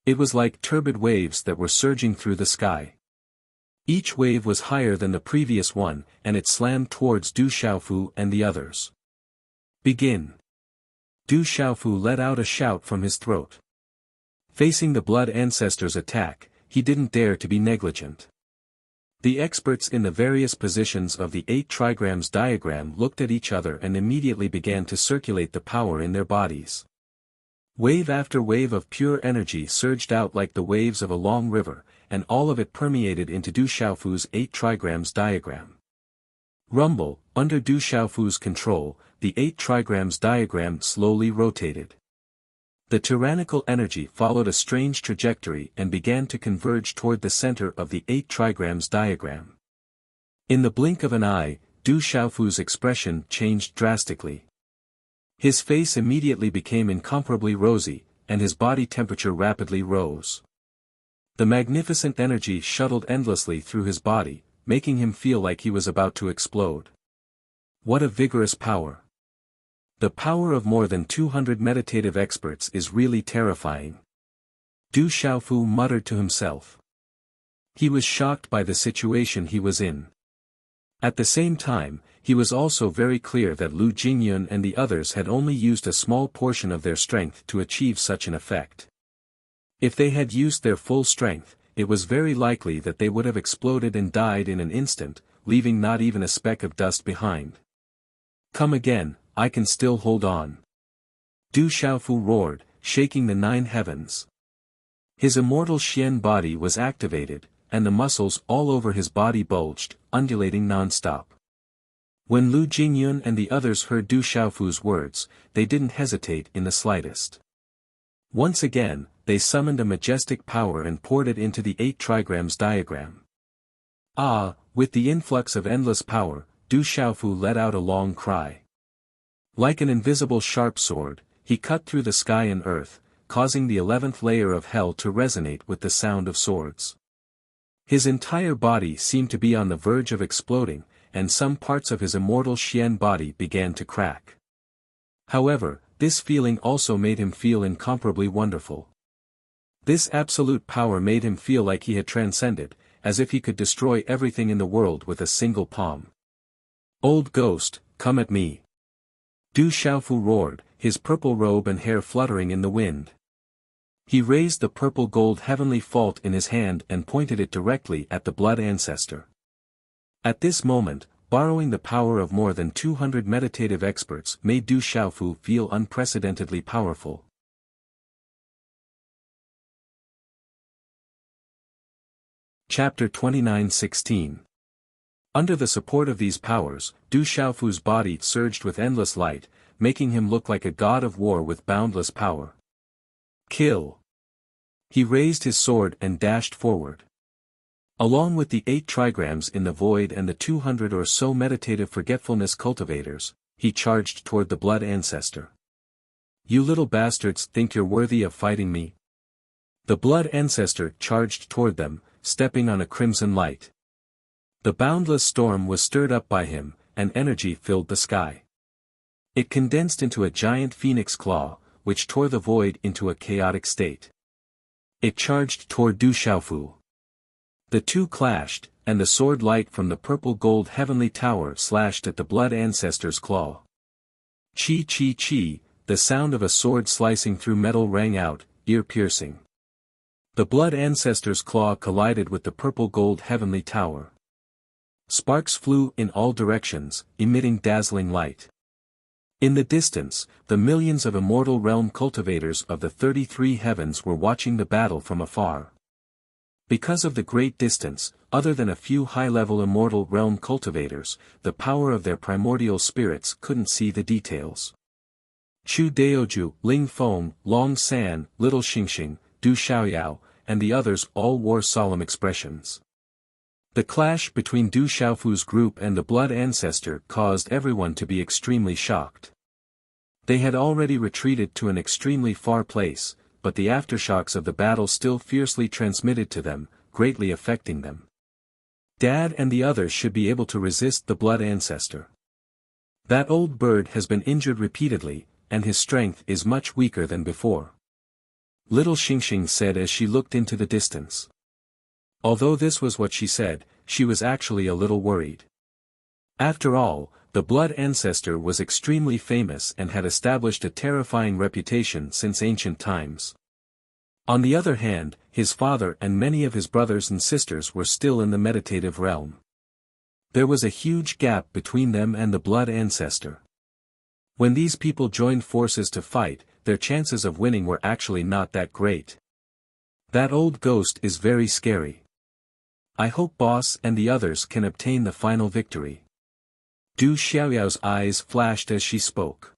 It was like turbid waves that were surging through the sky. Each wave was higher than the previous one, and it slammed towards Du Xiaofu and the others. Begin. Du Xiaofu let out a shout from his throat. Facing the Blood Ancestor's attack, he didn't dare to be negligent. The experts in the various positions of the 8 trigrams diagram looked at each other and immediately began to circulate the power in their bodies. Wave after wave of pure energy surged out like the waves of a long river, and all of it permeated into Du Xiaofu's 8 trigrams diagram. Rumble, under Du Xiaofu's control, the 8 trigrams diagram slowly rotated. The tyrannical energy followed a strange trajectory and began to converge toward the center of the 8 trigrams diagram. In the blink of an eye, Du Xiaofu's expression changed drastically. His face immediately became incomparably rosy, and his body temperature rapidly rose. The magnificent energy shuttled endlessly through his body, making him feel like he was about to explode. What a vigorous power! The power of more than 200 meditative experts is really terrifying. Du Xiaofu muttered to himself. He was shocked by the situation he was in. At the same time, he was also very clear that Lu Jingyun and the others had only used a small portion of their strength to achieve such an effect. If they had used their full strength, it was very likely that they would have exploded and died in an instant, leaving not even a speck of dust behind. Come again, I can still hold on. Du Xiaofu roared, shaking the 9 heavens. His immortal Xian body was activated, and the muscles all over his body bulged, undulating non-stop. When Lu Jingyun and the others heard Du Xiaofu's words, they didn't hesitate in the slightest. Once again, they summoned a majestic power and poured it into the 8 trigrams diagram. Ah, with the influx of endless power, Du Xiaofu let out a long cry. Like an invisible sharp sword, he cut through the sky and earth, causing the 11th layer of hell to resonate with the sound of swords. His entire body seemed to be on the verge of exploding, and some parts of his immortal Xian body began to crack. However, this feeling also made him feel incomparably wonderful. This absolute power made him feel like he had transcended, as if he could destroy everything in the world with a single palm. Old ghost, come at me. Du Xiaofu roared, his purple robe and hair fluttering in the wind. He raised the purple-gold heavenly fault in his hand and pointed it directly at the blood ancestor. At this moment, borrowing the power of more than 200 meditative experts made Du Xiaofu feel unprecedentedly powerful. Chapter 29:16. Under the support of these powers, Du Xiaofu's body surged with endless light, making him look like a god of war with boundless power. Kill! He raised his sword and dashed forward. Along with the 8 trigrams in the void and the 200 or so meditative forgetfulness cultivators, he charged toward the blood ancestor. You little bastards think you're worthy of fighting me? The blood ancestor charged toward them, stepping on a crimson light. The boundless storm was stirred up by him, and energy filled the sky. It condensed into a giant phoenix claw, which tore the void into a chaotic state. It charged toward Du Xiaofu. The two clashed, and the sword light from the purple-gold heavenly tower slashed at the blood ancestor's claw. Chi chi chi, the sound of a sword slicing through metal rang out, ear-piercing. The blood ancestor's claw collided with the purple-gold heavenly tower. Sparks flew in all directions, emitting dazzling light. In the distance, the millions of immortal realm cultivators of the 33 heavens were watching the battle from afar. Because of the great distance, other than a few high-level immortal realm cultivators, the power of their primordial spirits couldn't see the details. Chu Daoju, Ling Feng, Long San, Little Xingxing, Du Xiaoyao, and the others all wore solemn expressions. The clash between Du Xiaofu's group and the blood ancestor caused everyone to be extremely shocked. They had already retreated to an extremely far place, but the aftershocks of the battle still fiercely transmitted to them, greatly affecting them. Dad and the others should be able to resist the blood ancestor. That old bird has been injured repeatedly, and his strength is much weaker than before. Little Xingxing said as she looked into the distance. Although this was what she said, she was actually a little worried. After all, the blood ancestor was extremely famous and had established a terrifying reputation since ancient times. On the other hand, his father and many of his brothers and sisters were still in the meditative realm. There was a huge gap between them and the blood ancestor. When these people joined forces to fight, their chances of winning were actually not that great. That old ghost is very scary. I hope Boss and the others can obtain the final victory. Du Xiaoyao's eyes flashed as she spoke.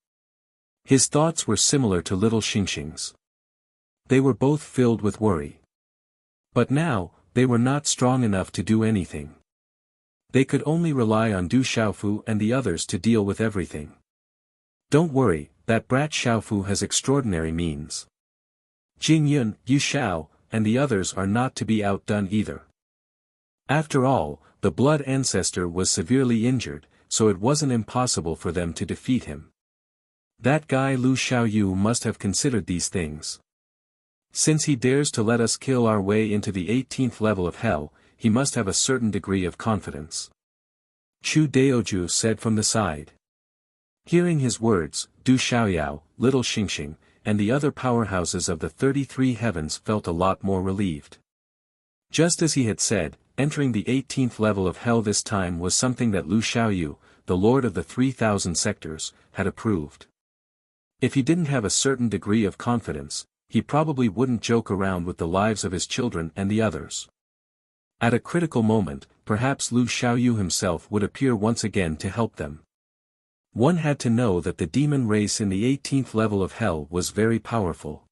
His thoughts were similar to little Xingxing's. They were both filled with worry. But now, they were not strong enough to do anything. They could only rely on Du Xiaofu and the others to deal with everything. Don't worry, that brat Xiaofu has extraordinary means. Jing Yun, Yu Xiao, and the others are not to be outdone either. After all, the blood ancestor was severely injured, so it wasn't impossible for them to defeat him. That guy Lu Xiaoyu must have considered these things. Since he dares to let us kill our way into the 18th level of hell, he must have a certain degree of confidence. Chu Daoju said from the side. Hearing his words, Du Xiaoyao, Little Xingxing, and the other powerhouses of the 33 heavens felt a lot more relieved. Just as he had said, entering the 18th level of hell this time was something that Lu Xiaoyu, the lord of the 3,000 sectors, had approved. If he didn't have a certain degree of confidence, he probably wouldn't joke around with the lives of his children and the others. At a critical moment, perhaps Lu Xiaoyu himself would appear once again to help them. One had to know that the demon race in the 18th level of hell was very powerful.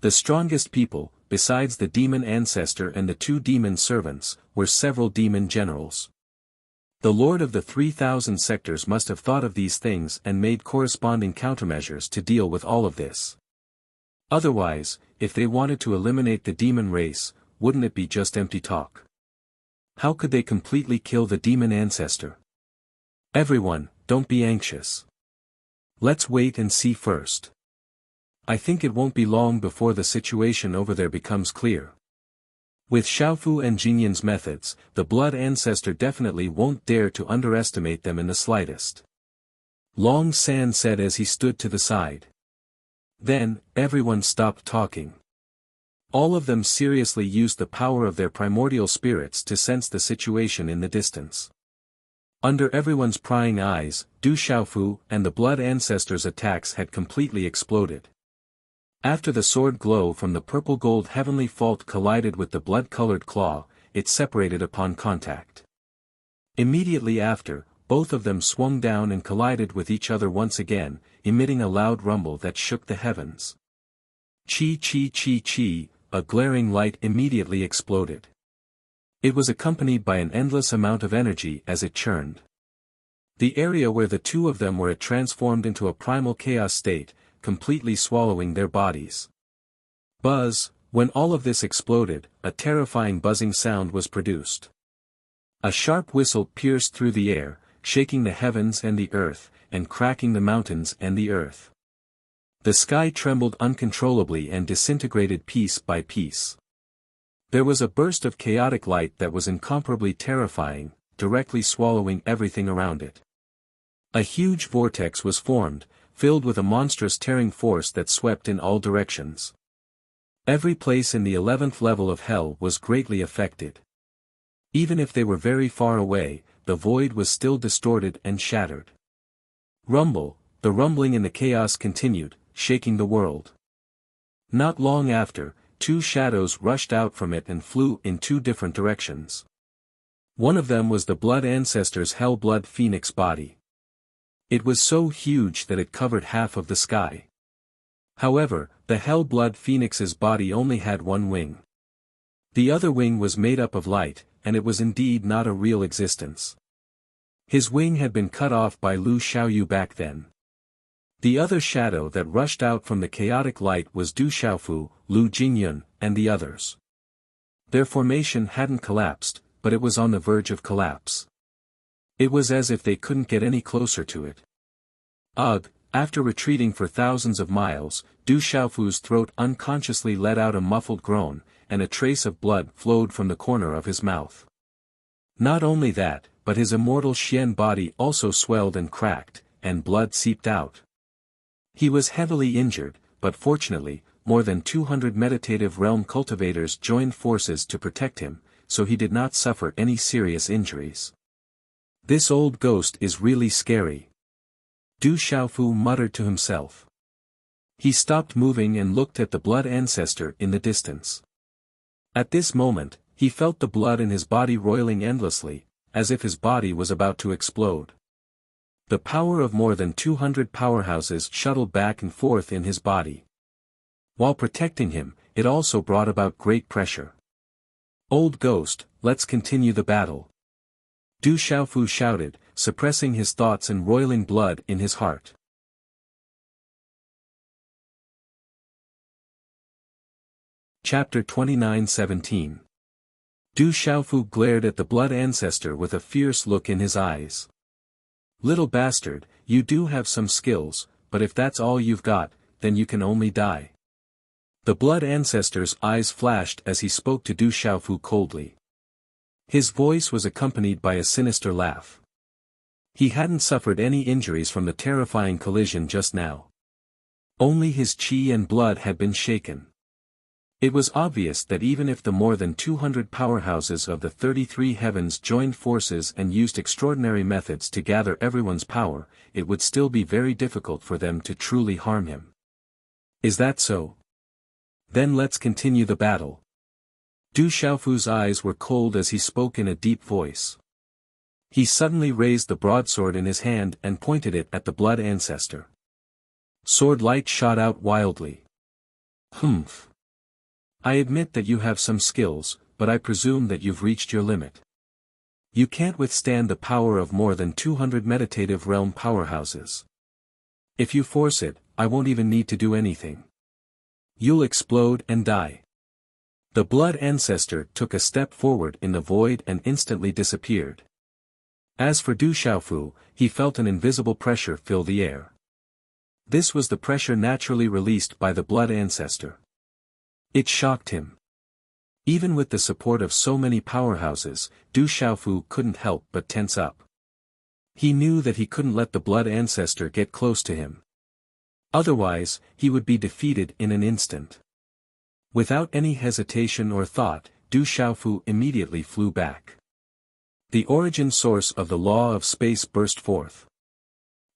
The strongest people, besides the demon ancestor and the 2 demon servants, were several demon generals. The lord of the 3,000 sectors must have thought of these things and made corresponding countermeasures to deal with all of this. Otherwise, if they wanted to eliminate the demon race, wouldn't it be just empty talk? How could they completely kill the demon ancestor? Everyone, don't be anxious. Let's wait and see first. I think it won't be long before the situation over there becomes clear. With Xiaofu and Jinyan's methods, the blood ancestor definitely won't dare to underestimate them in the slightest. Long San said as he stood to the side. Then, everyone stopped talking. All of them seriously used the power of their primordial spirits to sense the situation in the distance. Under everyone's prying eyes, Du Xiaofu and the blood ancestor's attacks had completely exploded. After the sword glow from the purple-gold heavenly fault collided with the blood-colored claw, it separated upon contact. Immediately after, both of them swung down and collided with each other once again, emitting a loud rumble that shook the heavens. Chi chi chi chi, a glaring light immediately exploded. It was accompanied by an endless amount of energy as it churned. The area where the 2 of them were at transformed into a primal chaos state, completely swallowing their bodies. Buzz, when all of this exploded, a terrifying buzzing sound was produced. A sharp whistle pierced through the air, shaking the heavens and the earth, and cracking the mountains and the earth. The sky trembled uncontrollably and disintegrated piece by piece. There was a burst of chaotic light that was incomparably terrifying, directly swallowing everything around it. A huge vortex was formed, filled with a monstrous tearing force that swept in all directions. Every place in the 11th level of hell was greatly affected. Even if they were very far away, the void was still distorted and shattered. Rumble, the rumbling in the chaos continued, shaking the world. Not long after, 2 shadows rushed out from it and flew in 2 different directions. One of them was the blood ancestor's hell-blood phoenix body. It was so huge that it covered half of the sky. However, the hell-blood phoenix's body only had 1 wing. The other wing was made up of light, and it was indeed not a real existence. His wing had been cut off by Lu Xiaoyu back then. The other shadow that rushed out from the chaotic light was Du Xiaofu, Lu Jingyun, and the others. Their formation hadn't collapsed, but it was on the verge of collapse. It was as if they couldn't get any closer to it. Ugh, after retreating for thousands of miles, Du Xiaofu's throat unconsciously let out a muffled groan, and a trace of blood flowed from the corner of his mouth. Not only that, but his immortal Xian body also swelled and cracked, and blood seeped out. He was heavily injured, but fortunately, more than 200 meditative realm cultivators joined forces to protect him, so he did not suffer any serious injuries. This old ghost is really scary. Du Xiaofu muttered to himself. He stopped moving and looked at the blood ancestor in the distance. At this moment, he felt the blood in his body roiling endlessly, as if his body was about to explode. The power of more than 200 powerhouses shuttled back and forth in his body. While protecting him, it also brought about great pressure. "Old ghost, let's continue the battle," Du Xiaofu shouted, suppressing his thoughts and roiling blood in his heart. Chapter 29:17. Du Xiaofu glared at the blood ancestor with a fierce look in his eyes. "Little bastard, you do have some skills, but if that's all you've got, then you can only die." The blood ancestor's eyes flashed as he spoke to Du Xiaofu coldly. His voice was accompanied by a sinister laugh. He hadn't suffered any injuries from the terrifying collision just now. Only his qi and blood had been shaken. It was obvious that even if the more than 200 powerhouses of the 33 heavens joined forces and used extraordinary methods to gather everyone's power, it would still be very difficult for them to truly harm him. "Is that so? Then let's continue the battle." Du Xiaofu's eyes were cold as he spoke in a deep voice. He suddenly raised the broadsword in his hand and pointed it at the blood ancestor. Sword light shot out wildly. "Humph. I admit that you have some skills, but I presume that you've reached your limit. You can't withstand the power of more than 200 meditative realm powerhouses. If you force it, I won't even need to do anything. You'll explode and die." The blood ancestor took a step forward in the void and instantly disappeared. As for Du Xiaofu, he felt an invisible pressure fill the air. This was the pressure naturally released by the blood ancestor. It shocked him. Even with the support of so many powerhouses, Du Xiaofu couldn't help but tense up. He knew that he couldn't let the blood ancestor get close to him. Otherwise, he would be defeated in an instant. Without any hesitation or thought, Du Xiaofu immediately flew back. The origin source of the law of space burst forth.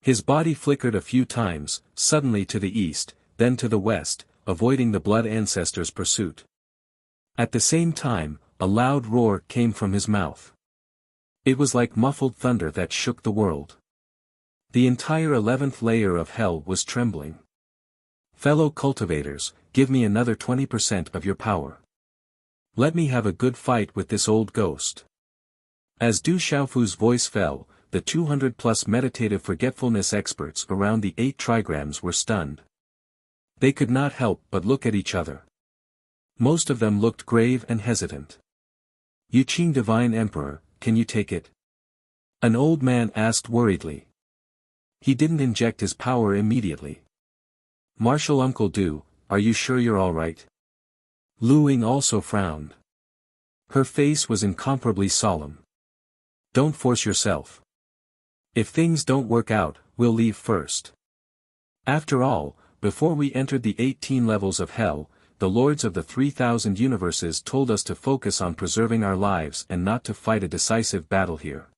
His body flickered a few times, suddenly to the east, then to the west, avoiding the blood ancestor's pursuit. At the same time, a loud roar came from his mouth. It was like muffled thunder that shook the world. The entire 11th layer of hell was trembling. "Fellow cultivators, give me another 20% of your power. Let me have a good fight with this old ghost." As Du Xiaofu's voice fell, the 200-plus meditative forgetfulness experts around the 8 trigrams were stunned. They could not help but look at each other. Most of them looked grave and hesitant. "Yuqing Divine Emperor, can you take it?" An old man asked worriedly. He didn't inject his power immediately. "Martial Uncle Du, are you sure you're all right?" Lu Ying also frowned. Her face was incomparably solemn. "Don't force yourself. If things don't work out, we'll leave first. After all, before we entered the 18 levels of hell, the lords of the 3,000 universes told us to focus on preserving our lives and not to fight a decisive battle here."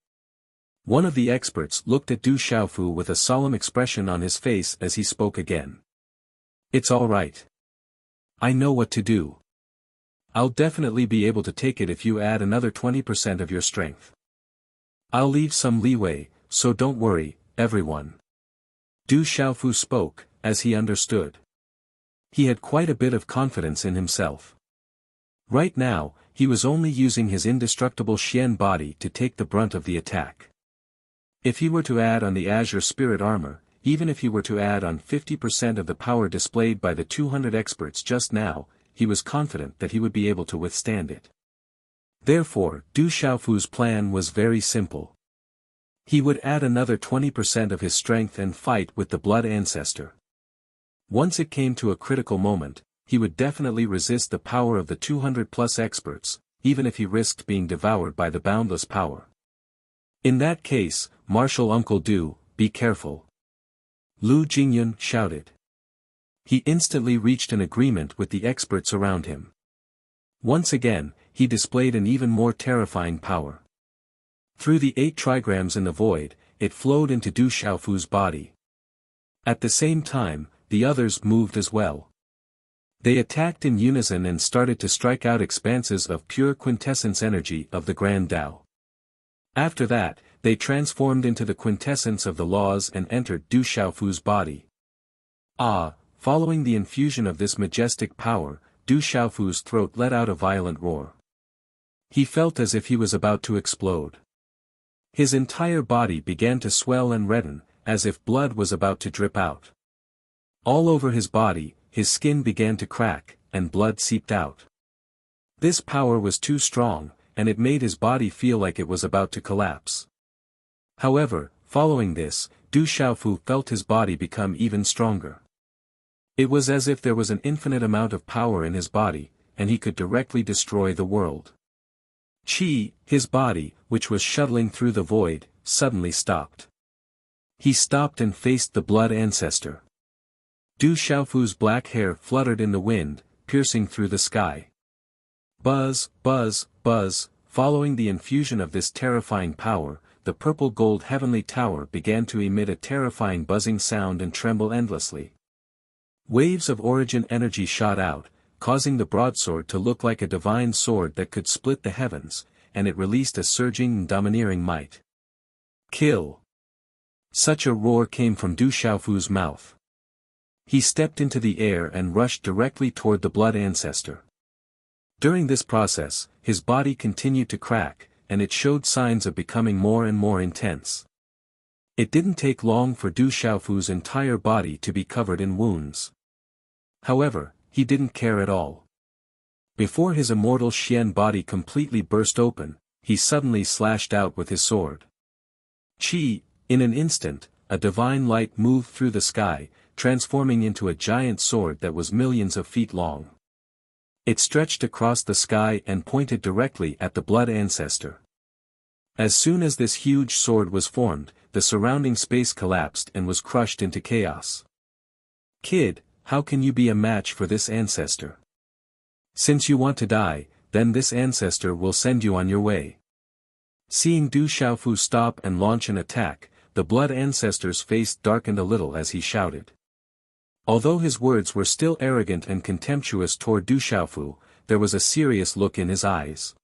One of the experts looked at Du Xiaofu with a solemn expression on his face as he spoke again. "It's all right. I know what to do. I'll definitely be able to take it if you add another 20% of your strength. I'll leave some leeway, so don't worry, everyone." Du Xiaofu spoke, as he understood. He had quite a bit of confidence in himself. Right now, he was only using his indestructible Xian body to take the brunt of the attack. If he were to add on the Azure Spirit armor, even if he were to add on 50% of the power displayed by the 200 experts just now, he was confident that he would be able to withstand it. Therefore, Du Xiaofu's plan was very simple. He would add another 20% of his strength and fight with the blood ancestor. Once it came to a critical moment, he would definitely resist the power of the 200-plus experts, even if he risked being devoured by the boundless power. In that case, Martial Uncle Du, be careful. Lu Jingyun shouted. He instantly reached an agreement with the experts around him. Once again, he displayed an even more terrifying power. Through the 8 trigrams in the void, it flowed into Du Xiaofu's body. At the same time, the others moved as well. They attacked in unison and started to strike out expanses of pure quintessence energy of the Grand Tao. After that, they transformed into the quintessence of the laws and entered Du Xiaofu's body. Following the infusion of this majestic power, Du Xiaofu's throat let out a violent roar. He felt as if he was about to explode. His entire body began to swell and redden, as if blood was about to drip out. All over his body, his skin began to crack, and blood seeped out. This power was too strong, and it made his body feel like it was about to collapse. However, following this, Du Xiaofu felt his body become even stronger. It was as if there was an infinite amount of power in his body, and he could directly destroy the world. Qi, his body, which was shuttling through the void, suddenly stopped. He stopped and faced the blood ancestor. Du Xiaofu's black hair fluttered in the wind, piercing through the sky. Buzz, buzz, buzz, following the infusion of this terrifying power, the purple gold heavenly tower began to emit a terrifying buzzing sound and tremble endlessly. Waves of origin energy shot out, causing the broadsword to look like a divine sword that could split the heavens, and it released a surging and domineering might. Kill! Such a roar came from Du Xiaofu's mouth. He stepped into the air and rushed directly toward the blood ancestor. During this process, his body continued to crack, and it showed signs of becoming more and more intense. It didn't take long for Du Xiaofu's entire body to be covered in wounds. However, he didn't care at all. Before his immortal Xian body completely burst open, he suddenly slashed out with his sword. Qi, in an instant, a divine light moved through the sky, transforming into a giant sword that was millions of feet long. It stretched across the sky and pointed directly at the blood ancestor. As soon as this huge sword was formed, the surrounding space collapsed and was crushed into chaos. Kid, how can you be a match for this ancestor? Since you want to die, then this ancestor will send you on your way. Seeing Du Xiaofu stop and launch an attack, the blood ancestor's face darkened a little as he shouted. Although his words were still arrogant and contemptuous toward Du Xiaofu, there was a serious look in his eyes.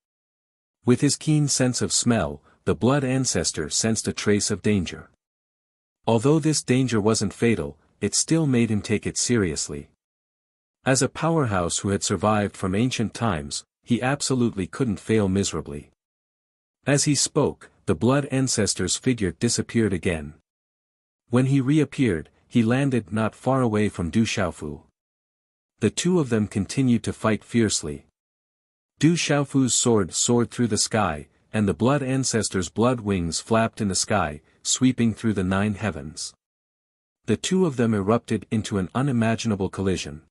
With his keen sense of smell, the blood ancestor sensed a trace of danger. Although this danger wasn't fatal, it still made him take it seriously. As a powerhouse who had survived from ancient times, he absolutely couldn't fail miserably. As he spoke, the blood ancestor's figure disappeared again. When he reappeared, he landed not far away from Du Xiaofu. The two of them continued to fight fiercely. Du Xiaofu's sword soared through the sky, and the blood ancestor's blood wings flapped in the sky, sweeping through the 9 heavens. The two of them erupted into an unimaginable collision.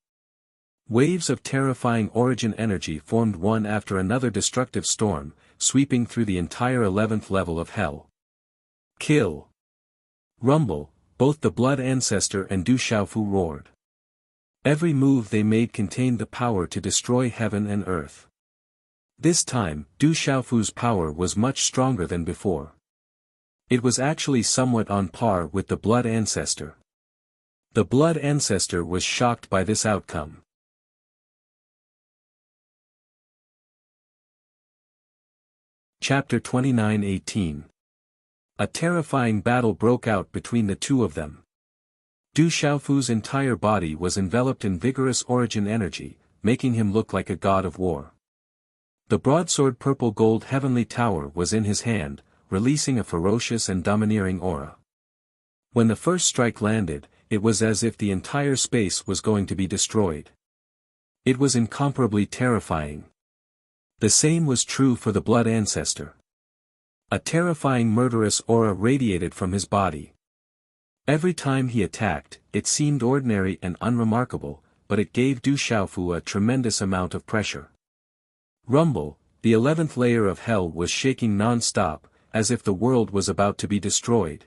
Waves of terrifying origin energy formed one after another destructive storm, sweeping through the entire 11th level of hell. Kill! Rumble! Both the blood ancestor and Du Xiaofu roared. Every move they made contained the power to destroy heaven and earth. This time, Du Xiaofu's power was much stronger than before. It was actually somewhat on par with the blood ancestor. The blood ancestor was shocked by this outcome. Chapter 29:18. A terrifying battle broke out between the two of them. Du Xiaofu's entire body was enveloped in vigorous origin energy, making him look like a god of war. The broadsword purple gold heavenly tower was in his hand, releasing a ferocious and domineering aura. When the first strike landed, it was as if the entire space was going to be destroyed. It was incomparably terrifying. The same was true for the blood ancestor. A terrifying murderous aura radiated from his body. Every time he attacked, it seemed ordinary and unremarkable, but it gave Du Xiaofu a tremendous amount of pressure. Rumble, the 11th layer of hell was shaking non-stop, as if the world was about to be destroyed.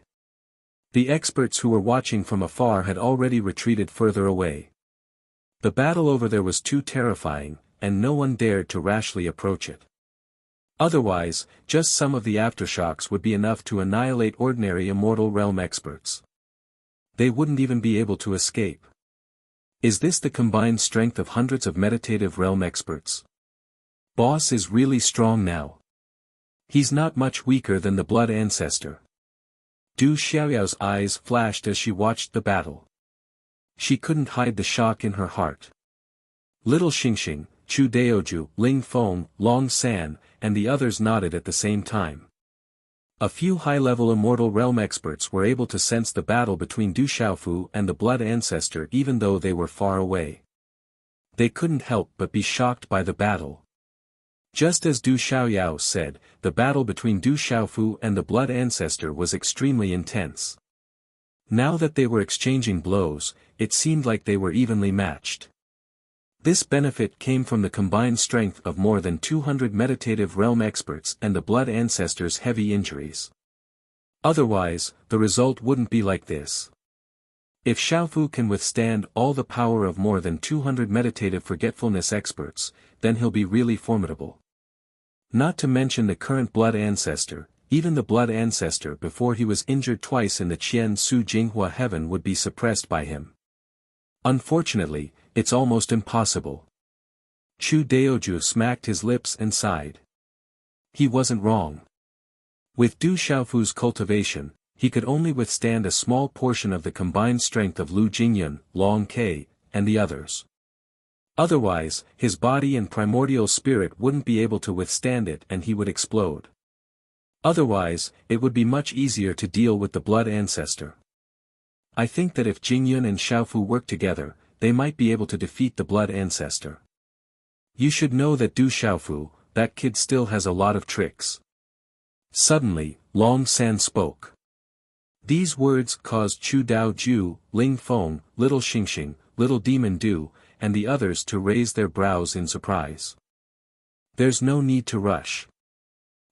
The experts who were watching from afar had already retreated further away. The battle over there was too terrifying, and no one dared to rashly approach it. Otherwise, just some of the aftershocks would be enough to annihilate ordinary immortal realm experts. They wouldn't even be able to escape. Is this the combined strength of hundreds of meditative realm experts? Boss is really strong now. He's not much weaker than the blood ancestor. Du Xiaoyao's eyes flashed as she watched the battle. She couldn't hide the shock in her heart. Little Xingxing, Chu Daoju, Ling Feng, Long San, and the others nodded at the same time. A few high-level immortal realm experts were able to sense the battle between Du Xiaofu and the blood ancestor even though they were far away. They couldn't help but be shocked by the battle. Just as Du Xiaoyao said, the battle between Du Xiaofu and the blood ancestor was extremely intense. Now that they were exchanging blows, it seemed like they were evenly matched. This benefit came from the combined strength of more than 200 meditative realm experts and the blood ancestor's heavy injuries. Otherwise, the result wouldn't be like this. If Xiaofu can withstand all the power of more than 200 meditative forgetfulness experts, then he'll be really formidable. Not to mention the current blood ancestor, even the blood ancestor before he was injured twice in the Qian Su Jinghua heaven would be suppressed by him. Unfortunately, it's almost impossible. Chu Daoju smacked his lips and sighed. He wasn't wrong. With Du Xiaofu's cultivation, he could only withstand a small portion of the combined strength of Lu Jingyun, Long Ke, and the others. Otherwise, his body and primordial spirit wouldn't be able to withstand it and he would explode. Otherwise, it would be much easier to deal with the blood ancestor. I think that if Jingyun and Xiaofu work together, they might be able to defeat the blood ancestor. You should know that Du Xiaofu, that kid still has a lot of tricks. Suddenly, Long San spoke. These words caused Chu Daoju, Ling Feng, Little Xingxing, Little Demon Du, and the others to raise their brows in surprise. There's no need to rush.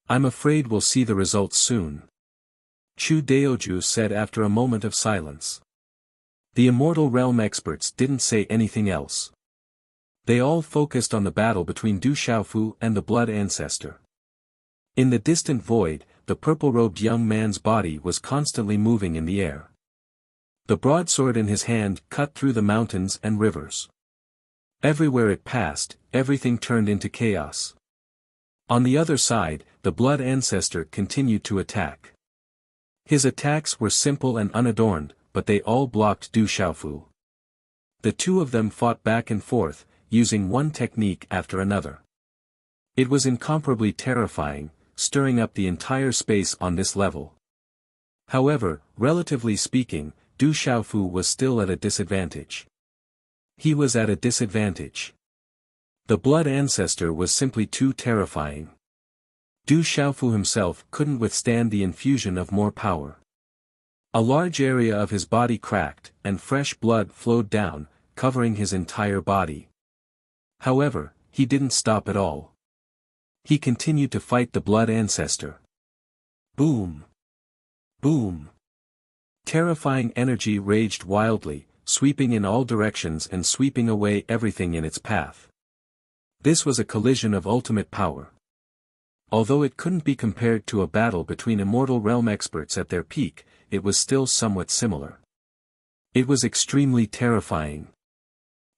I'm afraid we'll see the results soon. Chu Daoju said after a moment of silence. The immortal realm experts didn't say anything else. They all focused on the battle between Du Xiaofu and the blood ancestor. In the distant void, the purple-robed young man's body was constantly moving in the air. The broadsword in his hand cut through the mountains and rivers. Everywhere it passed, everything turned into chaos. On the other side, the blood ancestor continued to attack. His attacks were simple and unadorned, but they all blocked Du Xiaofu. The two of them fought back and forth, using one technique after another. It was incomparably terrifying, stirring up the entire space on this level. However, relatively speaking, Du Xiaofu was still at a disadvantage. He was at a disadvantage. The blood ancestor was simply too terrifying. Du Xiaofu himself couldn't withstand the infusion of more power. A large area of his body cracked, and fresh blood flowed down, covering his entire body. However, he didn't stop at all. He continued to fight the blood ancestor. Boom! Boom! Terrifying energy raged wildly, sweeping in all directions and sweeping away everything in its path. This was a collision of ultimate power. Although it couldn't be compared to a battle between immortal realm experts at their peak, it was still somewhat similar. It was extremely terrifying.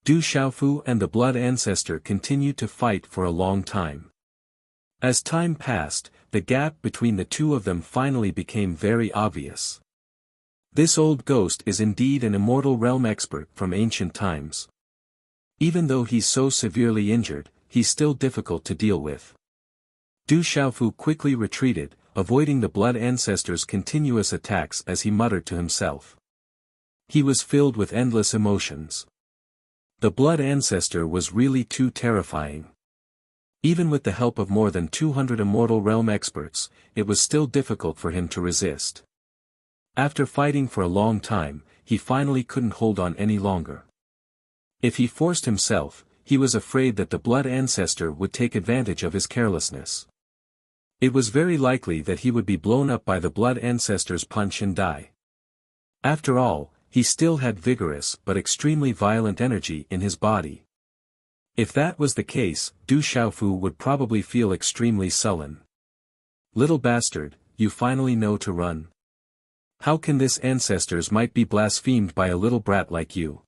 Du Xiaofu and the blood ancestor continued to fight for a long time. As time passed, the gap between the two of them finally became very obvious. This old ghost is indeed an immortal realm expert from ancient times. Even though he's so severely injured, he's still difficult to deal with. Du Xiaofu quickly retreated, avoiding the blood ancestor's continuous attacks as he muttered to himself. He was filled with endless emotions. The blood ancestor was really too terrifying. Even with the help of more than 200 immortal realm experts, it was still difficult for him to resist. After fighting for a long time, he finally couldn't hold on any longer. If he forced himself, he was afraid that the blood ancestor would take advantage of his carelessness. It was very likely that he would be blown up by the blood ancestor's punch and die. After all, he still had vigorous but extremely violent energy in his body. If that was the case, Du Xiaofu would probably feel extremely sullen. Little bastard, you finally know to run. How can this ancestors might be blasphemed by a little brat like you?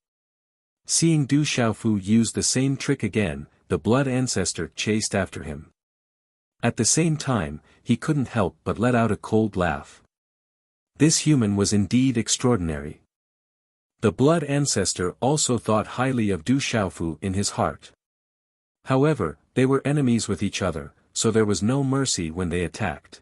Seeing Du Xiaofu use the same trick again, the blood ancestor chased after him. At the same time, he couldn't help but let out a cold laugh. This human was indeed extraordinary. The blood ancestor also thought highly of Du Xiaofu in his heart. However, they were enemies with each other, so there was no mercy when they attacked.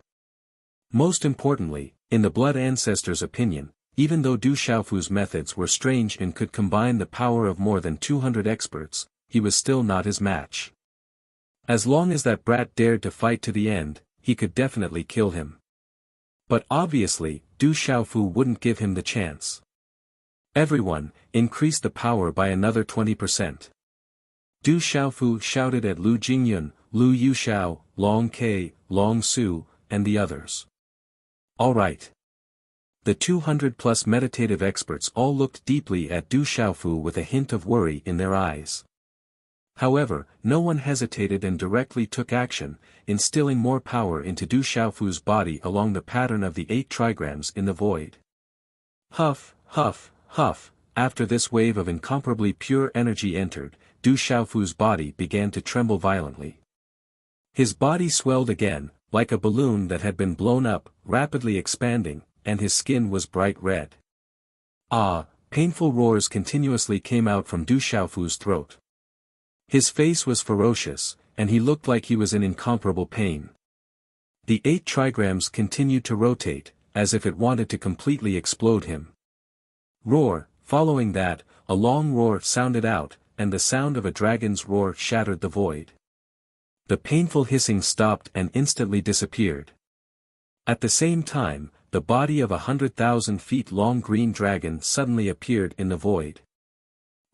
Most importantly, in the blood ancestor's opinion, even though Du Xiaofu's methods were strange and could combine the power of more than 200 experts, he was still not his match. As long as that brat dared to fight to the end, he could definitely kill him. But obviously, Du Xiaofu wouldn't give him the chance. Everyone, increase the power by another 20%. Du Xiaofu shouted at Lu Jingyun, Lu Yuxiao, Long Ke, Long Su, and the others. All right. The 200-plus meditative experts all looked deeply at Du Xiaofu with a hint of worry in their eyes. However, no one hesitated and directly took action, instilling more power into Du Xiaofu's body along the pattern of the 8 trigrams in the void. Huff, huff, huff, after this wave of incomparably pure energy entered, Du Xiaofu's body began to tremble violently. His body swelled again, like a balloon that had been blown up, rapidly expanding, and his skin was bright red. Ah, painful roars continuously came out from Du Xiaofu's throat. His face was ferocious, and he looked like he was in incomparable pain. The 8 trigrams continued to rotate, as if it wanted to completely explode him. Roar, following that, a long roar sounded out, and the sound of a dragon's roar shattered the void. The painful hissing stopped and instantly disappeared. At the same time, the body of 100,000 feet long green dragon suddenly appeared in the void.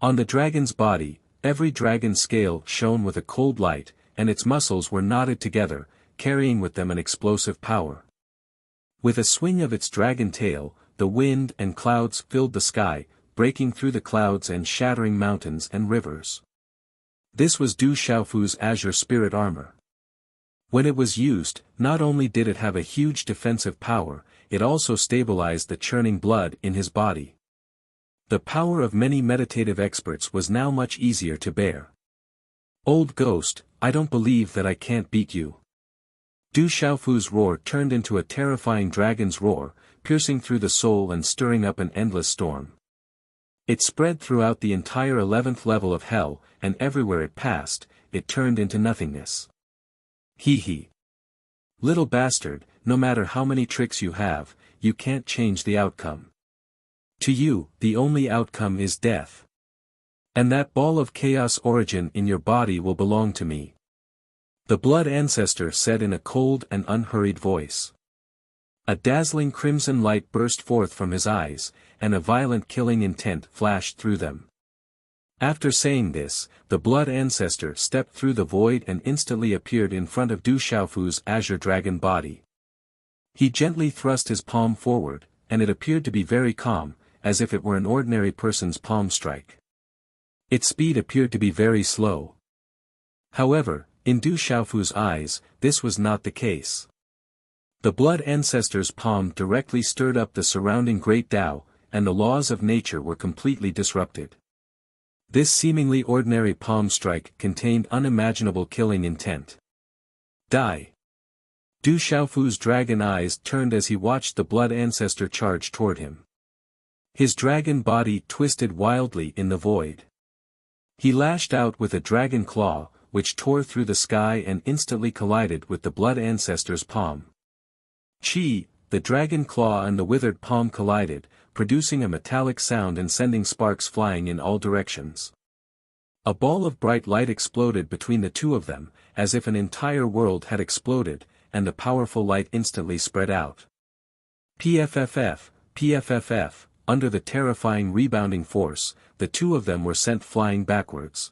On the dragon's body, every dragon scale shone with a cold light, and its muscles were knotted together, carrying with them an explosive power. With a swing of its dragon tail, the wind and clouds filled the sky, breaking through the clouds and shattering mountains and rivers. This was Du Xiaofu's azure spirit armor. When it was used, not only did it have a huge defensive power, it also stabilized the churning blood in his body. The power of many meditative experts was now much easier to bear. Old ghost, I don't believe that I can't beat you. Du Xiaofu's roar turned into a terrifying dragon's roar, piercing through the soul and stirring up an endless storm. It spread throughout the entire 11th level of hell, and everywhere it passed, it turned into nothingness. Hee hee. Little bastard, no matter how many tricks you have, you can't change the outcome. To you, the only outcome is death. And that ball of chaos origin in your body will belong to me. The blood ancestor said in a cold and unhurried voice. A dazzling crimson light burst forth from his eyes, and a violent killing intent flashed through them. After saying this, the blood ancestor stepped through the void and instantly appeared in front of Du Xiaofu's azure dragon body. He gently thrust his palm forward, and it appeared to be very calm, as if it were an ordinary person's palm strike. Its speed appeared to be very slow. However, in Du Xiaofu's eyes, this was not the case. The blood ancestor's palm directly stirred up the surrounding great Tao, and the laws of nature were completely disrupted. This seemingly ordinary palm strike contained unimaginable killing intent. Die! Du Xiaofu's dragon eyes turned as he watched the blood ancestor charge toward him. His dragon body twisted wildly in the void. He lashed out with a dragon claw, which tore through the sky and instantly collided with the blood ancestor's palm. Chi, the dragon claw and the withered palm collided, producing a metallic sound and sending sparks flying in all directions. A ball of bright light exploded between the two of them, as if an entire world had exploded, and the powerful light instantly spread out. PFFF, PFFF. Under the terrifying rebounding force, the two of them were sent flying backwards.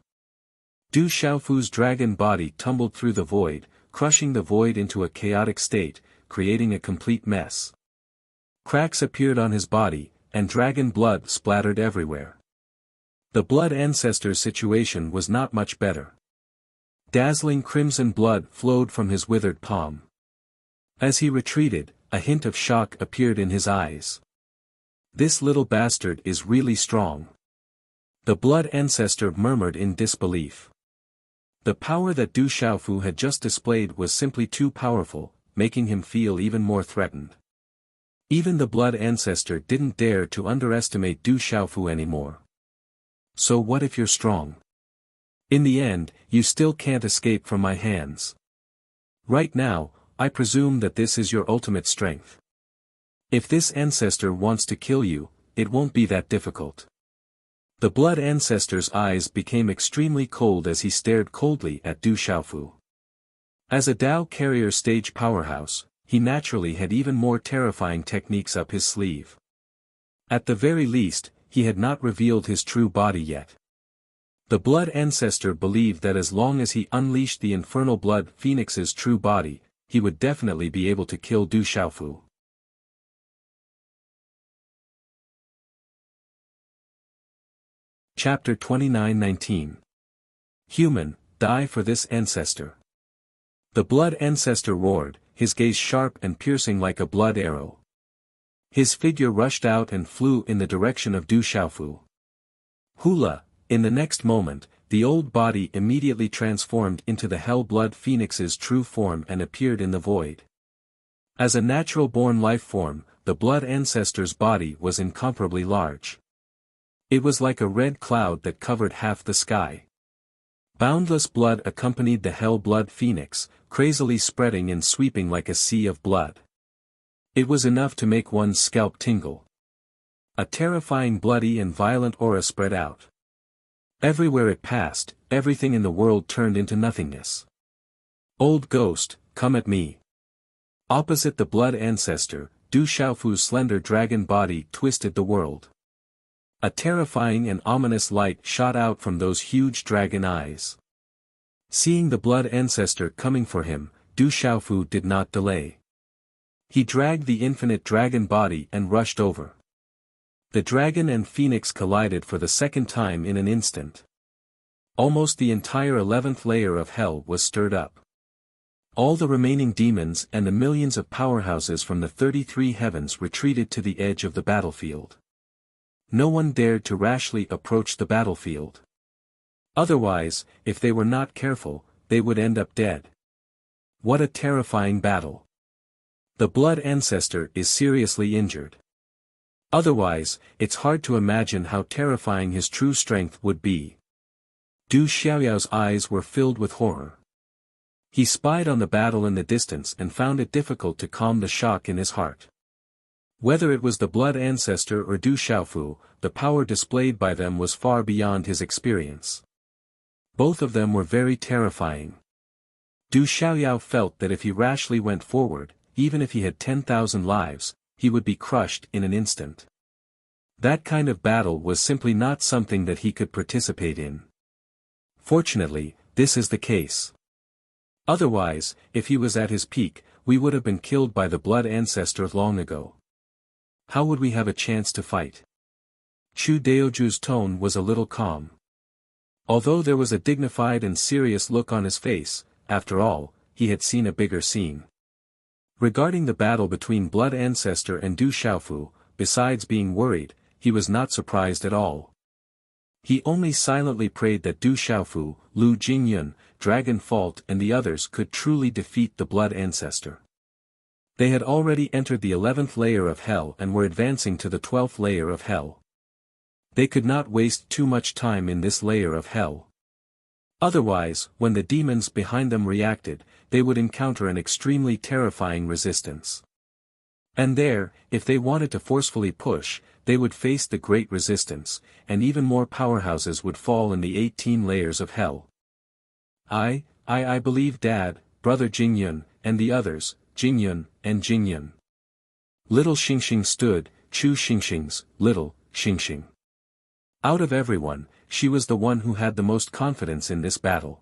Du Xiaofu's dragon body tumbled through the void, crushing the void into a chaotic state, creating a complete mess. Cracks appeared on his body, and dragon blood splattered everywhere. The blood ancestor's situation was not much better. Dazzling crimson blood flowed from his withered palm. As he retreated, a hint of shock appeared in his eyes. This little bastard is really strong. The blood ancestor murmured in disbelief. The power that Du Xiaofu had just displayed was simply too powerful, making him feel even more threatened. Even the blood ancestor didn't dare to underestimate Du Xiaofu anymore. So what if you're strong? In the end, you still can't escape from my hands. Right now, I presume that this is your ultimate strength. If this ancestor wants to kill you, it won't be that difficult. The blood ancestor's eyes became extremely cold as he stared coldly at Du Xiaofu. As a Dao carrier stage powerhouse, he naturally had even more terrifying techniques up his sleeve. At the very least, he had not revealed his true body yet. The blood ancestor believed that as long as he unleashed the infernal blood phoenix's true body, he would definitely be able to kill Du Xiaofu. Chapter 29:19. Human, die for this ancestor. The blood ancestor roared, his gaze sharp and piercing like a blood arrow. His figure rushed out and flew in the direction of Du Xiaofu. Hula, in the next moment, the old body immediately transformed into the hell-blood phoenix's true form and appeared in the void. As a natural-born life form, the blood ancestor's body was incomparably large. It was like a red cloud that covered half the sky. Boundless blood accompanied the hell-blood phoenix, crazily spreading and sweeping like a sea of blood. It was enough to make one's scalp tingle. A terrifying bloody and violent aura spread out. Everywhere it passed, everything in the world turned into nothingness. Old ghost, come at me. Opposite the blood ancestor, Du Xiaofu's slender dragon body twisted the world. A terrifying and ominous light shot out from those huge dragon eyes. Seeing the blood ancestor coming for him, Du Xiaofu did not delay. He dragged the infinite dragon body and rushed over. The dragon and phoenix collided for the second time in an instant. Almost the entire 11th layer of hell was stirred up. All the remaining demons and the millions of powerhouses from the 33 heavens retreated to the edge of the battlefield. No one dared to rashly approach the battlefield. Otherwise, if they were not careful, they would end up dead. What a terrifying battle. The blood ancestor is seriously injured. Otherwise, it's hard to imagine how terrifying his true strength would be. Du Xiaoyao's eyes were filled with horror. He spied on the battle in the distance and found it difficult to calm the shock in his heart. Whether it was the blood ancestor or Du Xiaofu, the power displayed by them was far beyond his experience. Both of them were very terrifying. Du Xiaoyao felt that if he rashly went forward, even if he had 10,000 lives, he would be crushed in an instant. That kind of battle was simply not something that he could participate in. Fortunately, this is the case. Otherwise, if he was at his peak, we would have been killed by the blood ancestor long ago. How would we have a chance to fight? Chu Daoju's tone was a little calm. Although there was a dignified and serious look on his face, after all, he had seen a bigger scene. Regarding the battle between blood ancestor and Du Xiaofu, besides being worried, he was not surprised at all. He only silently prayed that Du Xiaofu, Lu Jingyun, Dragon Fault and the others could truly defeat the blood ancestor. They had already entered the 11th layer of hell and were advancing to the 12th layer of hell. They could not waste too much time in this layer of hell. Otherwise, when the demons behind them reacted, they would encounter an extremely terrifying resistance. And there, if they wanted to forcefully push, they would face the great resistance, and even more powerhouses would fall in the 18 layers of hell. I believe Dad, Brother Jingyun, and the others, Jingyun, and Jingyun. Little Xingxing stood, Chu Xingxing's, little, Xingxing. Out of everyone, she was the one who had the most confidence in this battle.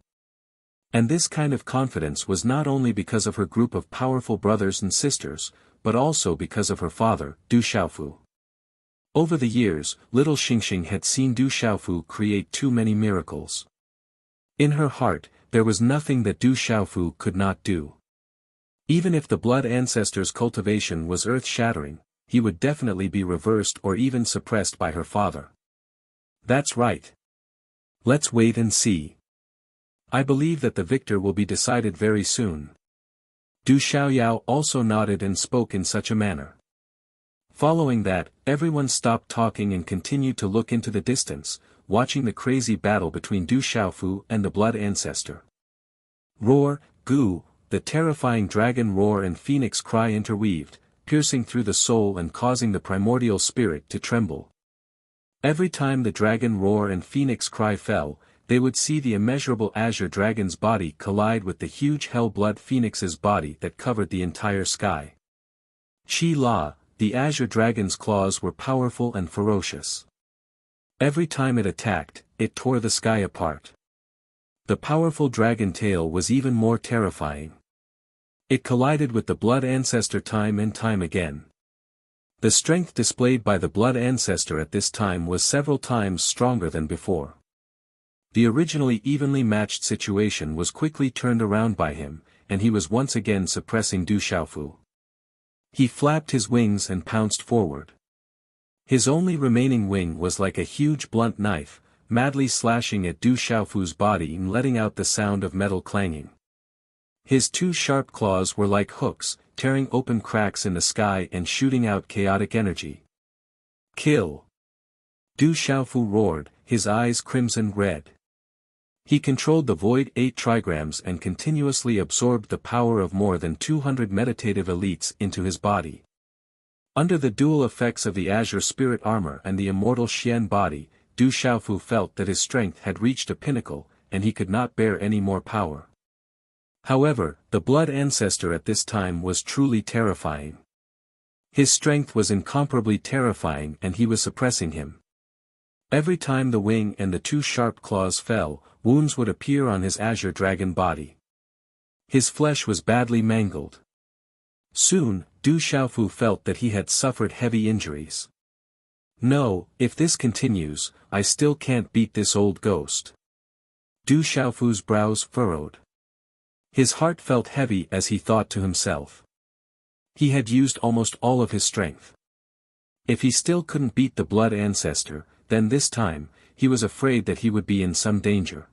And this kind of confidence was not only because of her group of powerful brothers and sisters, but also because of her father, Du Xiaofu. Over the years, little Xingxing had seen Du Xiaofu create too many miracles. In her heart, there was nothing that Du Xiaofu could not do. Even if the blood ancestor's cultivation was earth-shattering, he would definitely be reversed or even suppressed by her father. That's right. Let's wait and see. I believe that the victor will be decided very soon. Du Xiaoyao also nodded and spoke in such a manner. Following that, everyone stopped talking and continued to look into the distance, watching the crazy battle between Du Xiaofu and the Blood Ancestor. Roar, Gu, the terrifying dragon roar and phoenix cry interweaved, piercing through the soul and causing the primordial spirit to tremble. Every time the dragon roar and phoenix cry fell, they would see the immeasurable azure dragon's body collide with the huge hell-blood phoenix's body that covered the entire sky. Qi La, the azure dragon's claws were powerful and ferocious. Every time it attacked, it tore the sky apart. The powerful dragon tail was even more terrifying. It collided with the Blood Ancestor time and time again. The strength displayed by the Blood Ancestor at this time was several times stronger than before. The originally evenly matched situation was quickly turned around by him, and he was once again suppressing Du Xiaofu. He flapped his wings and pounced forward. His only remaining wing was like a huge blunt knife, madly slashing at Du Xiaofu's body and letting out the sound of metal clanging. His two sharp claws were like hooks, tearing open cracks in the sky and shooting out chaotic energy. Kill! Du Xiaofu roared, his eyes crimson red. He controlled the Void 8 trigrams and continuously absorbed the power of more than 200 meditative elites into his body. Under the dual effects of the Azure Spirit Armor and the immortal Xian body, Du Xiaofu felt that his strength had reached a pinnacle, and he could not bear any more power. However, the Blood Ancestor at this time was truly terrifying. His strength was incomparably terrifying and he was suppressing him. Every time the wing and the two sharp claws fell, wounds would appear on his azure dragon body. His flesh was badly mangled. Soon, Du Xiaofu felt that he had suffered heavy injuries. No, if this continues, I still can't beat this old ghost. Du Xiaofu's brows furrowed. His heart felt heavy as he thought to himself. He had used almost all of his strength. If he still couldn't beat the Blood Ancestor, then this time, he was afraid that he would be in some danger.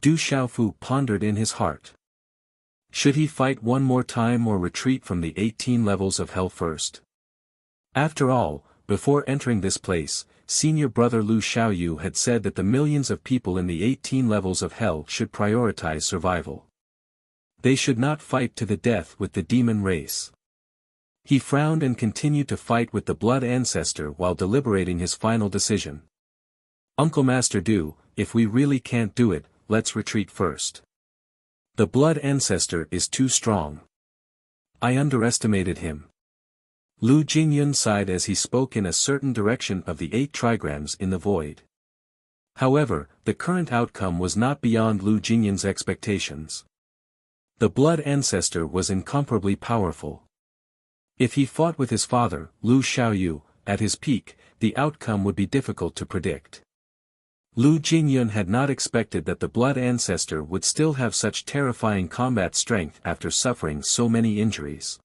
Du Xiaofu pondered in his heart. Should he fight one more time or retreat from the 18 levels of hell first? After all, before entering this place, senior brother Lu Xiaoyu had said that the millions of people in the 18 levels of hell should prioritize survival. They should not fight to the death with the demon race. He frowned and continued to fight with the Blood Ancestor while deliberating his final decision. Uncle Master Du, if we really can't do it, let's retreat first. The Blood Ancestor is too strong. I underestimated him. Lu Jingyun sighed as he spoke in a certain direction of the 8 trigrams in the void. However, the current outcome was not beyond Lu Jingyun's expectations. The Blood Ancestor was incomparably powerful. If he fought with his father, Lu Xiaoyu, at his peak, the outcome would be difficult to predict. Lu Jingyun had not expected that the Blood Ancestor would still have such terrifying combat strength after suffering so many injuries.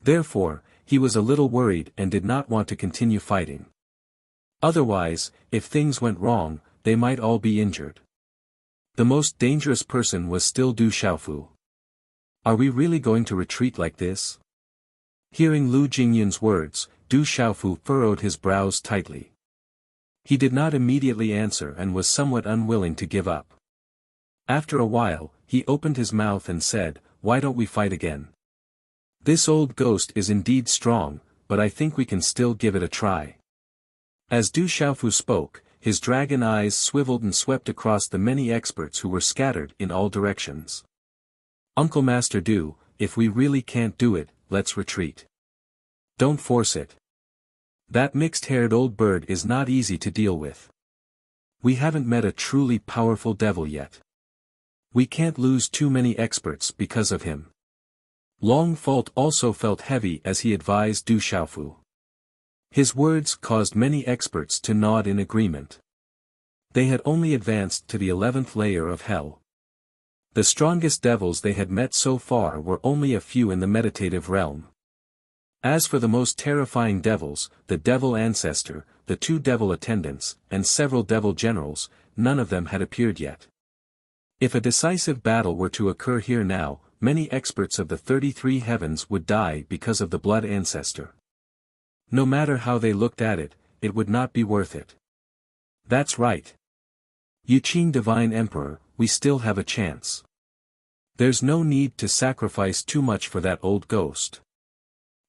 Therefore, he was a little worried and did not want to continue fighting. Otherwise, if things went wrong, they might all be injured. The most dangerous person was still Du Xiaofu. Are we really going to retreat like this? Hearing Lu Jingyun's words, Du Xiaofu furrowed his brows tightly. He did not immediately answer and was somewhat unwilling to give up. After a while, he opened his mouth and said, "Why don't we fight again? This old ghost is indeed strong, but I think we can still give it a try." As Du Xiaofu spoke, his dragon eyes swiveled and swept across the many experts who were scattered in all directions. Uncle Master Du, if we really can't do it, let's retreat. Don't force it. That mixed-haired old bird is not easy to deal with. We haven't met a truly powerful devil yet. We can't lose too many experts because of him. Long Fault also felt heavy as he advised Du Xiaofu. His words caused many experts to nod in agreement. They had only advanced to the 11th layer of hell. The strongest devils they had met so far were only a few in the meditative realm. As for the most terrifying devils, the Devil Ancestor, the 2 devil attendants, and several devil generals, none of them had appeared yet. If a decisive battle were to occur here now, many experts of the 33 heavens would die because of the blood ancestor. No matter how they looked at it, it would not be worth it. That's right. Yuqing Divine Emperor, we still have a chance. There's no need to sacrifice too much for that old ghost.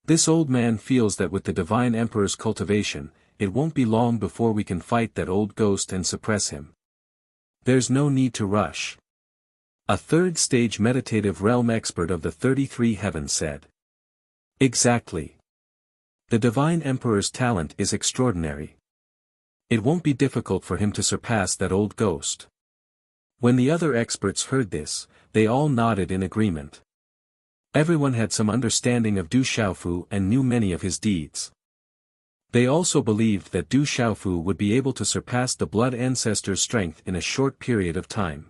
This old man feels that with the Divine Emperor's cultivation, it won't be long before we can fight that old ghost and suppress him. There's no need to rush. A third-stage meditative realm expert of the 33 heavens said. Exactly. The Divine Emperor's talent is extraordinary. It won't be difficult for him to surpass that old ghost. When the other experts heard this, they all nodded in agreement. Everyone had some understanding of Du Xiaofu and knew many of his deeds. They also believed that Du Xiaofu would be able to surpass the blood ancestor's strength in a short period of time.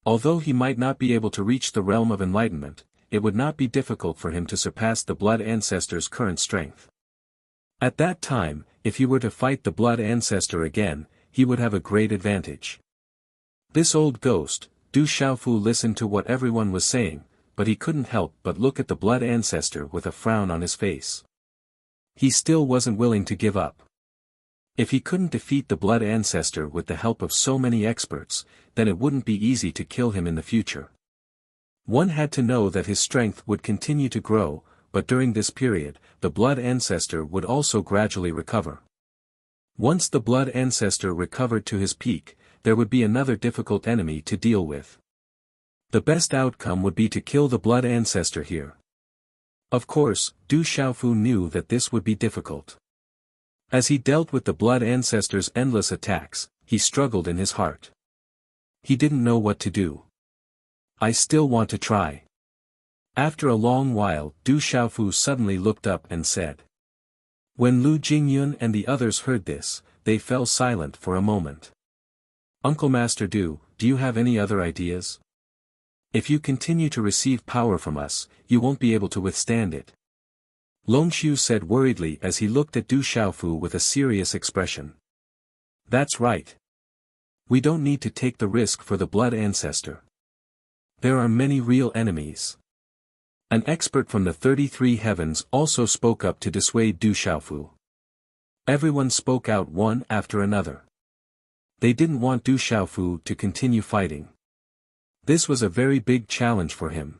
Although he might not be able to reach the realm of enlightenment, it would not be difficult for him to surpass the blood ancestor's current strength. At that time, if he were to fight the blood ancestor again, he would have a great advantage. This old ghost, Du Xiaofu listened to what everyone was saying, but he couldn't help but look at the blood ancestor with a frown on his face. He still wasn't willing to give up. If he couldn't defeat the blood ancestor with the help of so many experts, then it wouldn't be easy to kill him in the future. One had to know that his strength would continue to grow, but during this period, the blood ancestor would also gradually recover. Once the blood ancestor recovered to his peak, there would be another difficult enemy to deal with. The best outcome would be to kill the blood ancestor here. Of course, Du Xiaofu knew that this would be difficult. As he dealt with the blood ancestor's endless attacks, he struggled in his heart. He didn't know what to do. I still want to try. After a long while, Du Xiaofu suddenly looked up and said. When Lu Jingyun and the others heard this, they fell silent for a moment. Uncle Master Du, do you have any other ideas? If you continue to receive power from us, you won't be able to withstand it. Longshu said worriedly as he looked at Du Xiaofu with a serious expression. That's right. We don't need to take the risk for the blood ancestor. There are many real enemies. An expert from the 33 heavens also spoke up to dissuade Du Xiaofu. Everyone spoke out one after another. They didn't want Du Xiaofu to continue fighting. This was a very big challenge for him.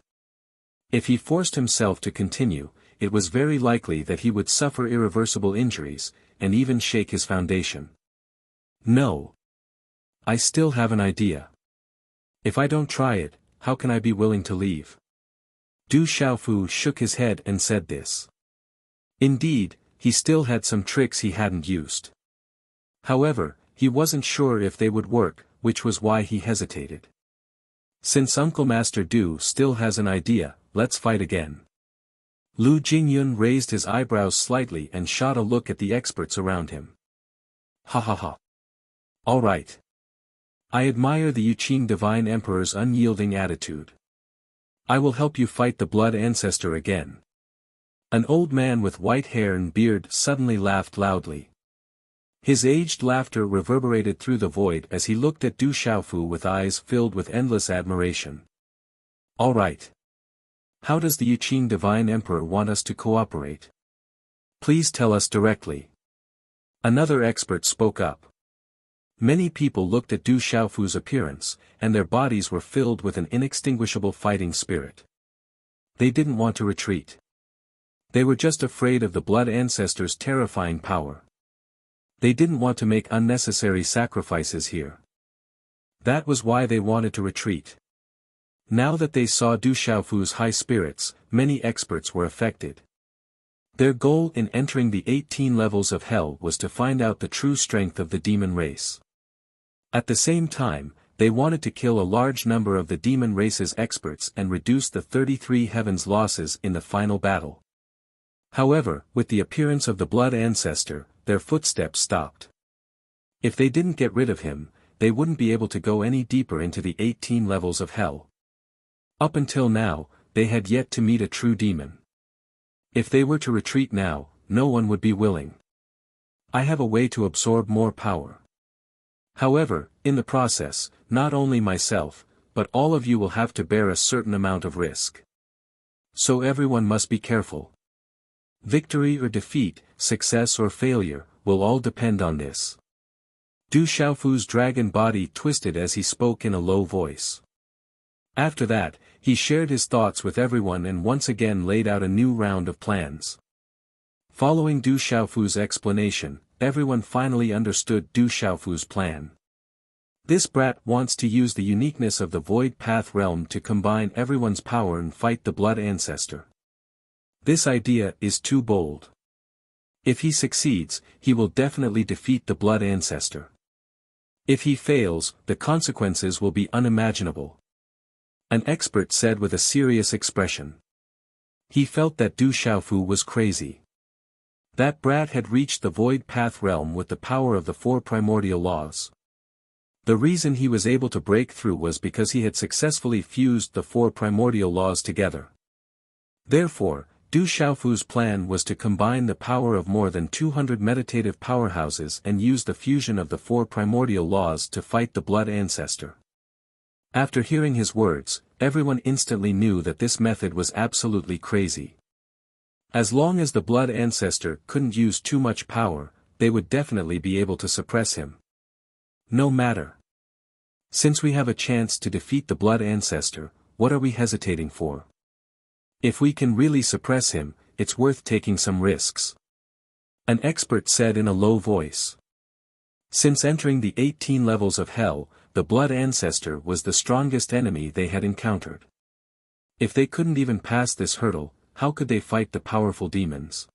If he forced himself to continue, it was very likely that he would suffer irreversible injuries, and even shake his foundation. No. I still have an idea. If I don't try it, how can I be willing to leave? Du Xiaofu shook his head and said this. Indeed, he still had some tricks he hadn't used. However, he wasn't sure if they would work, which was why he hesitated. Since Uncle Master Du still has an idea, let's fight again. Lu Jingyun raised his eyebrows slightly and shot a look at the experts around him. Ha ha ha. All right. I admire the Yuqing Divine Emperor's unyielding attitude. I will help you fight the blood ancestor again. An old man with white hair and beard suddenly laughed loudly. His aged laughter reverberated through the void as he looked at Du Xiaofu with eyes filled with endless admiration. All right. How does the Yuqing Divine Emperor want us to cooperate? Please tell us directly. Another expert spoke up. Many people looked at Du Xiaofu's appearance, and their bodies were filled with an inextinguishable fighting spirit. They didn't want to retreat. They were just afraid of the blood ancestor's terrifying power. They didn't want to make unnecessary sacrifices here. That was why they wanted to retreat. Now that they saw Du Xiaofu's high spirits, many experts were affected. Their goal in entering the 18 levels of hell was to find out the true strength of the demon race. At the same time, they wanted to kill a large number of the demon race's experts and reduce the 33 heavens' losses in the final battle. However, with the appearance of the blood ancestor, their footsteps stopped. If they didn't get rid of him, they wouldn't be able to go any deeper into the 18 levels of hell. Up until now, they had yet to meet a true demon. If they were to retreat now, no one would be willing. I have a way to absorb more power. However, in the process, not only myself, but all of you will have to bear a certain amount of risk. So everyone must be careful. Victory or defeat, success or failure, will all depend on this. Du Xiaofu's dragon body twisted as he spoke in a low voice. After that, he shared his thoughts with everyone and once again laid out a new round of plans. Following Du Xiaofu's explanation, everyone finally understood Du Xiaofu's plan. This brat wants to use the uniqueness of the Void Path realm to combine everyone's power and fight the Blood Ancestor. This idea is too bold. If he succeeds, he will definitely defeat the Blood Ancestor. If he fails, the consequences will be unimaginable. An expert said with a serious expression. He felt that Du Xiaofu was crazy. That brat had reached the Void Path realm with the power of the 4 primordial laws. The reason he was able to break through was because he had successfully fused the 4 primordial laws together. Therefore, Du Xiaofu's plan was to combine the power of more than 200 meditative powerhouses and use the fusion of the 4 primordial laws to fight the Blood Ancestor. After hearing his words, everyone instantly knew that this method was absolutely crazy. As long as the Blood Ancestor couldn't use too much power, they would definitely be able to suppress him. No matter. Since we have a chance to defeat the Blood Ancestor, what are we hesitating for? If we can really suppress him, it's worth taking some risks. An expert said in a low voice. Since entering the 18 levels of hell, the Blood Ancestor was the strongest enemy they had encountered. If they couldn't even pass this hurdle, how could they fight the powerful demons?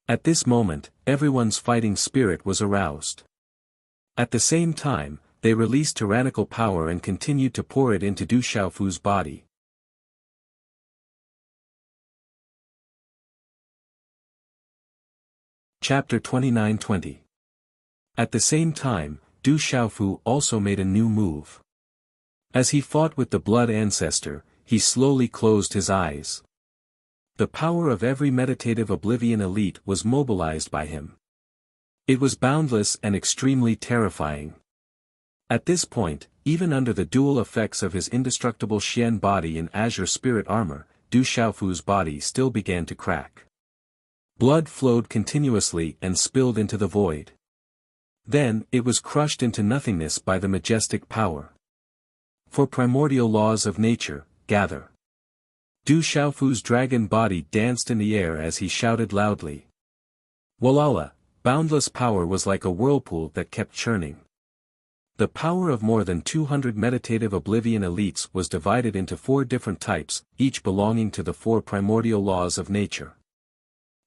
At this moment, everyone's fighting spirit was aroused. At the same time, they released tyrannical power and continued to pour it into Du Xiaofu's body. Chapter 29-20. At the same time, Du Xiaofu also made a new move. As he fought with the Blood Ancestor, he slowly closed his eyes. The power of every meditative oblivion elite was mobilized by him. It was boundless and extremely terrifying. At this point, even under the dual effects of his indestructible Xian body and Azure Spirit armor, Du Xiaofu's body still began to crack. Blood flowed continuously and spilled into the void. Then, it was crushed into nothingness by the majestic power. For primordial laws of nature, gather. Du Xiaofu's dragon body danced in the air as he shouted loudly. Walala, boundless power was like a whirlpool that kept churning. The power of more than 200 meditative oblivion elites was divided into 4 different types, each belonging to the 4 primordial laws of nature.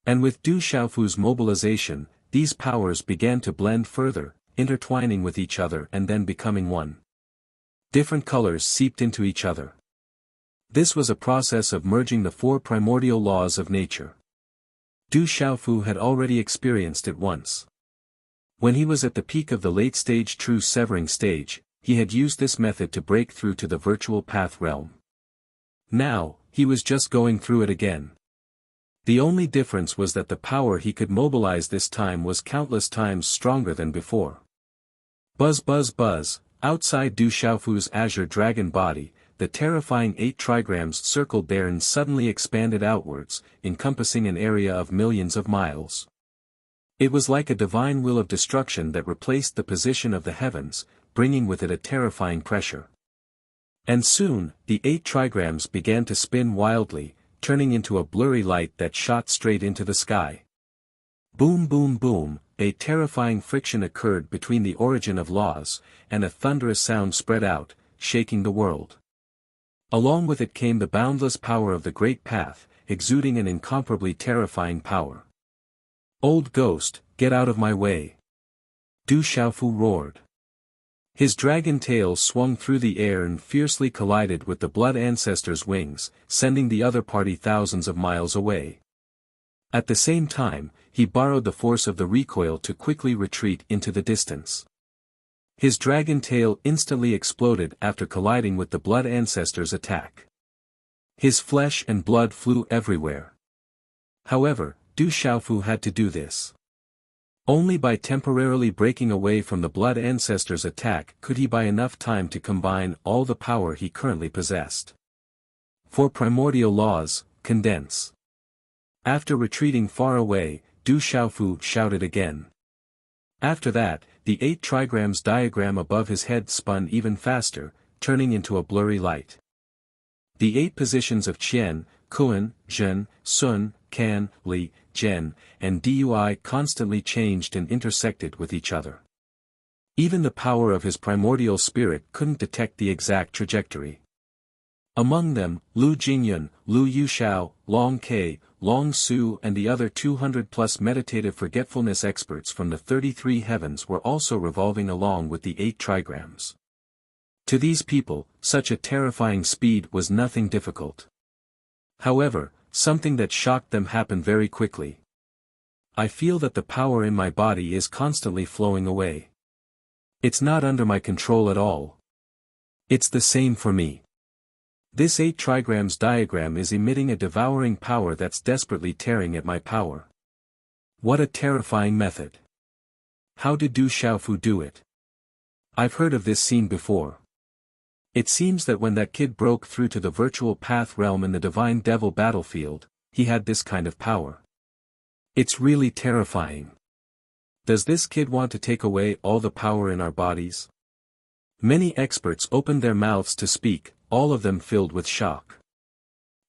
And with Du Xiaofu's mobilization, these powers began to blend further, intertwining with each other and then becoming one. Different colors seeped into each other. This was a process of merging the 4 primordial laws of nature. Du Xiaofu had already experienced it once. When he was at the peak of the late-stage true severing stage, he had used this method to break through to the virtual path realm. Now, he was just going through it again. The only difference was that the power he could mobilize this time was countless times stronger than before. Buzz buzz buzz, outside Du Xiaofu's azure dragon body, the terrifying 8 trigrams circled there and suddenly expanded outwards, encompassing an area of millions of miles. It was like a divine will of destruction that replaced the position of the heavens, bringing with it a terrifying pressure. And soon, the 8 trigrams began to spin wildly, turning into a blurry light that shot straight into the sky. Boom boom boom, a terrifying friction occurred between the origin of laws, and a thunderous sound spread out, shaking the world. Along with it came the boundless power of the Great Path, exuding an incomparably terrifying power. Old ghost, get out of my way! Du Xiaofu roared. His dragon tail swung through the air and fiercely collided with the Blood Ancestor's wings, sending the other party thousands of miles away. At the same time, he borrowed the force of the recoil to quickly retreat into the distance. His dragon tail instantly exploded after colliding with the Blood Ancestor's attack. His flesh and blood flew everywhere. However, Du Xiaofu had to do this. Only by temporarily breaking away from the blood ancestor's attack could he buy enough time to combine all the power he currently possessed. For primordial laws, condense. After retreating far away, Du Xiaofu shouted again. After that, the 8 trigrams diagram above his head spun even faster, turning into a blurry light. The 8 positions of Qian, Kuan, Zhen, Sun, Kan, Li, Zhen, and Dui constantly changed and intersected with each other. Even the power of his primordial spirit couldn't detect the exact trajectory. Among them, Lu Jingyun, Lu Yuxiao, Long Ke, Long Su and the other 200+ meditative forgetfulness experts from the 33 heavens were also revolving along with the 8 trigrams. To these people, such a terrifying speed was nothing difficult. However, something that shocked them happened very quickly. I feel that the power in my body is constantly flowing away. It's not under my control at all. It's the same for me. This 8 trigrams diagram is emitting a devouring power that's desperately tearing at my power. What a terrifying method. How did Du Xiaofu do it? I've heard of this scene before. It seems that when that kid broke through to the virtual path realm in the Divine Devil battlefield, he had this kind of power. It's really terrifying. Does this kid want to take away all the power in our bodies? Many experts opened their mouths to speak, all of them filled with shock.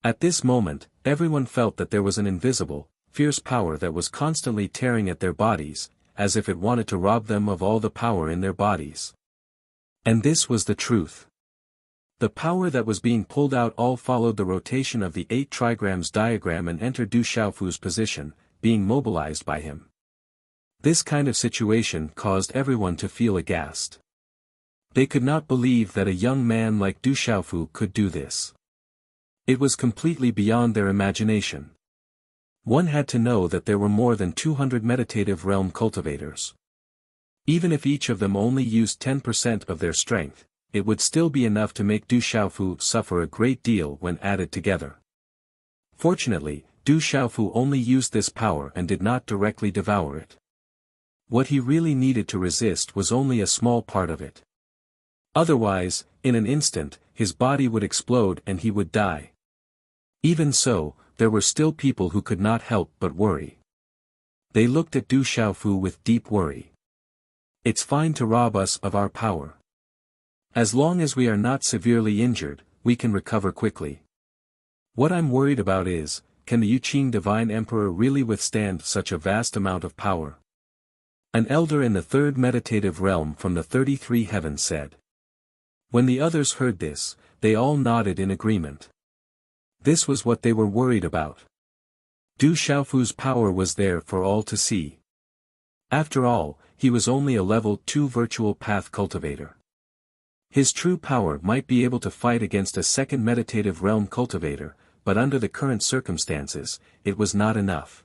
At this moment, everyone felt that there was an invisible, fierce power that was constantly tearing at their bodies, as if it wanted to rob them of all the power in their bodies. And this was the truth. The power that was being pulled out all followed the rotation of the 8 trigrams diagram and entered Du Xiaofu's position, being mobilized by him. This kind of situation caused everyone to feel aghast. They could not believe that a young man like Du Xiaofu could do this. It was completely beyond their imagination. One had to know that there were more than 200 meditative realm cultivators. Even if each of them only used 10% of their strength, it would still be enough to make Du Xiaofu suffer a great deal when added together. Fortunately, Du Xiaofu only used this power and did not directly devour it. What he really needed to resist was only a small part of it. Otherwise, in an instant, his body would explode and he would die. Even so, there were still people who could not help but worry. They looked at Du Xiaofu with deep worry. It's fine to rob us of our power. As long as we are not severely injured, we can recover quickly. What I'm worried about is, can the Yuqing Divine Emperor really withstand such a vast amount of power? An elder in the 3rd meditative realm from the 33 heavens said. When the others heard this, they all nodded in agreement. This was what they were worried about. Du Xiaofu's power was there for all to see. After all, he was only a level 2 virtual path cultivator. His true power might be able to fight against a 2nd meditative realm cultivator, but under the current circumstances, it was not enough.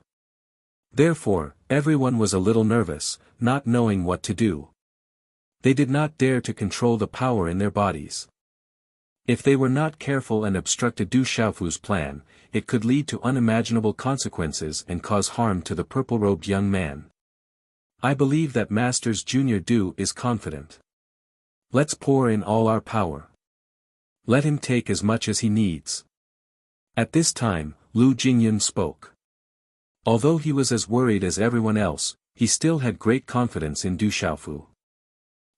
Therefore, everyone was a little nervous, not knowing what to do. They did not dare to control the power in their bodies. If they were not careful and obstructed Du Xiaofu's plan, it could lead to unimaginable consequences and cause harm to the purple-robed young man. I believe that Master's Junior Du is confident. Let's pour in all our power. Let him take as much as he needs. At this time, Lu Jingyun spoke. Although he was as worried as everyone else, he still had great confidence in Du Xiaofu.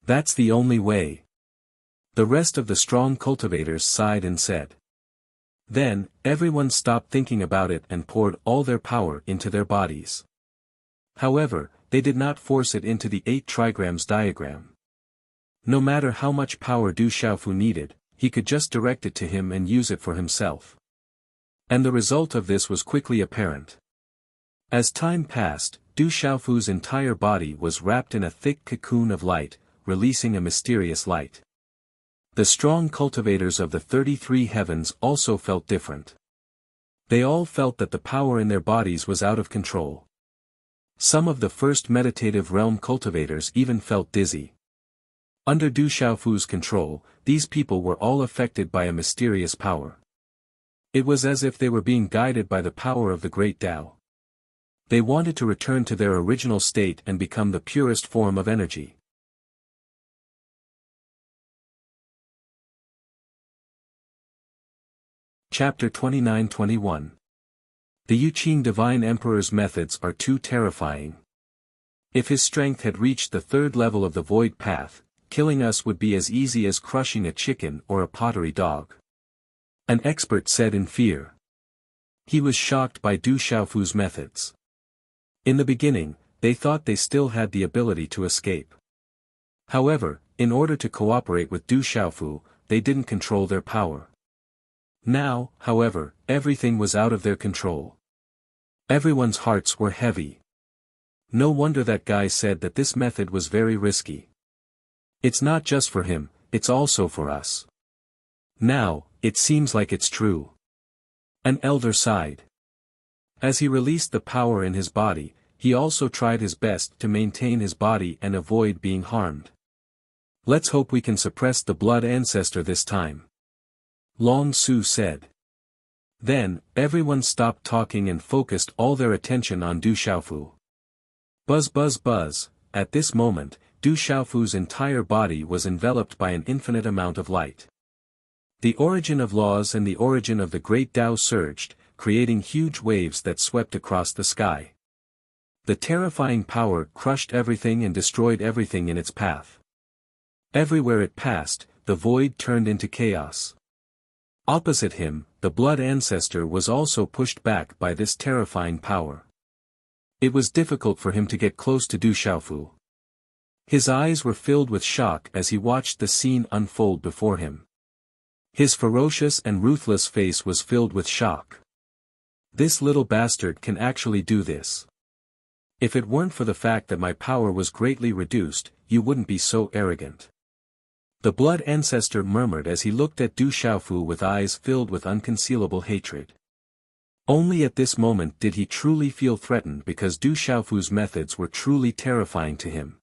That's the only way. The rest of the strong cultivators sighed and said. Then, everyone stopped thinking about it and poured all their power into their bodies. However, they did not force it into the 8 trigrams diagram. No matter how much power Du Xiaofu needed, he could just direct it to him and use it for himself. And the result of this was quickly apparent. As time passed, Du Xiaofu's entire body was wrapped in a thick cocoon of light, releasing a mysterious light. The strong cultivators of the 33 heavens also felt different. They all felt that the power in their bodies was out of control. Some of the 1st meditative realm cultivators even felt dizzy. Under Du Xiaofu's control, these people were all affected by a mysterious power. It was as if they were being guided by the power of the great Tao. They wanted to return to their original state and become the purest form of energy. Chapter 29-21. The Yuqing Divine Emperor's methods are too terrifying. If his strength had reached the third level of the void path, killing us would be as easy as crushing a chicken or a pottery dog. An expert said in fear. He was shocked by Du Xiaofu's methods. In the beginning, they thought they still had the ability to escape. However, in order to cooperate with Du Xiaofu, they didn't control their power. Now, however, everything was out of their control. Everyone's hearts were heavy. No wonder that guy said that this method was very risky. It's not just for him, it's also for us. Now, it seems like it's true. An elder sighed. As he released the power in his body, he also tried his best to maintain his body and avoid being harmed. Let's hope we can suppress the blood ancestor this time. Long Su said. Then, everyone stopped talking and focused all their attention on Du Xiaofu. Buzz buzz buzz, at this moment, Du Xiaofu's entire body was enveloped by an infinite amount of light. The origin of laws and the origin of the great Tao surged, creating huge waves that swept across the sky. The terrifying power crushed everything and destroyed everything in its path. Everywhere it passed, the void turned into chaos. Opposite him, the blood ancestor was also pushed back by this terrifying power. It was difficult for him to get close to Du Xiaofu. His eyes were filled with shock as he watched the scene unfold before him. His ferocious and ruthless face was filled with shock. This little bastard can actually do this. If it weren't for the fact that my power was greatly reduced, you wouldn't be so arrogant. The blood ancestor murmured as he looked at Du Xiaofu with eyes filled with unconcealable hatred. Only at this moment did he truly feel threatened because Du Xiaofu's methods were truly terrifying to him.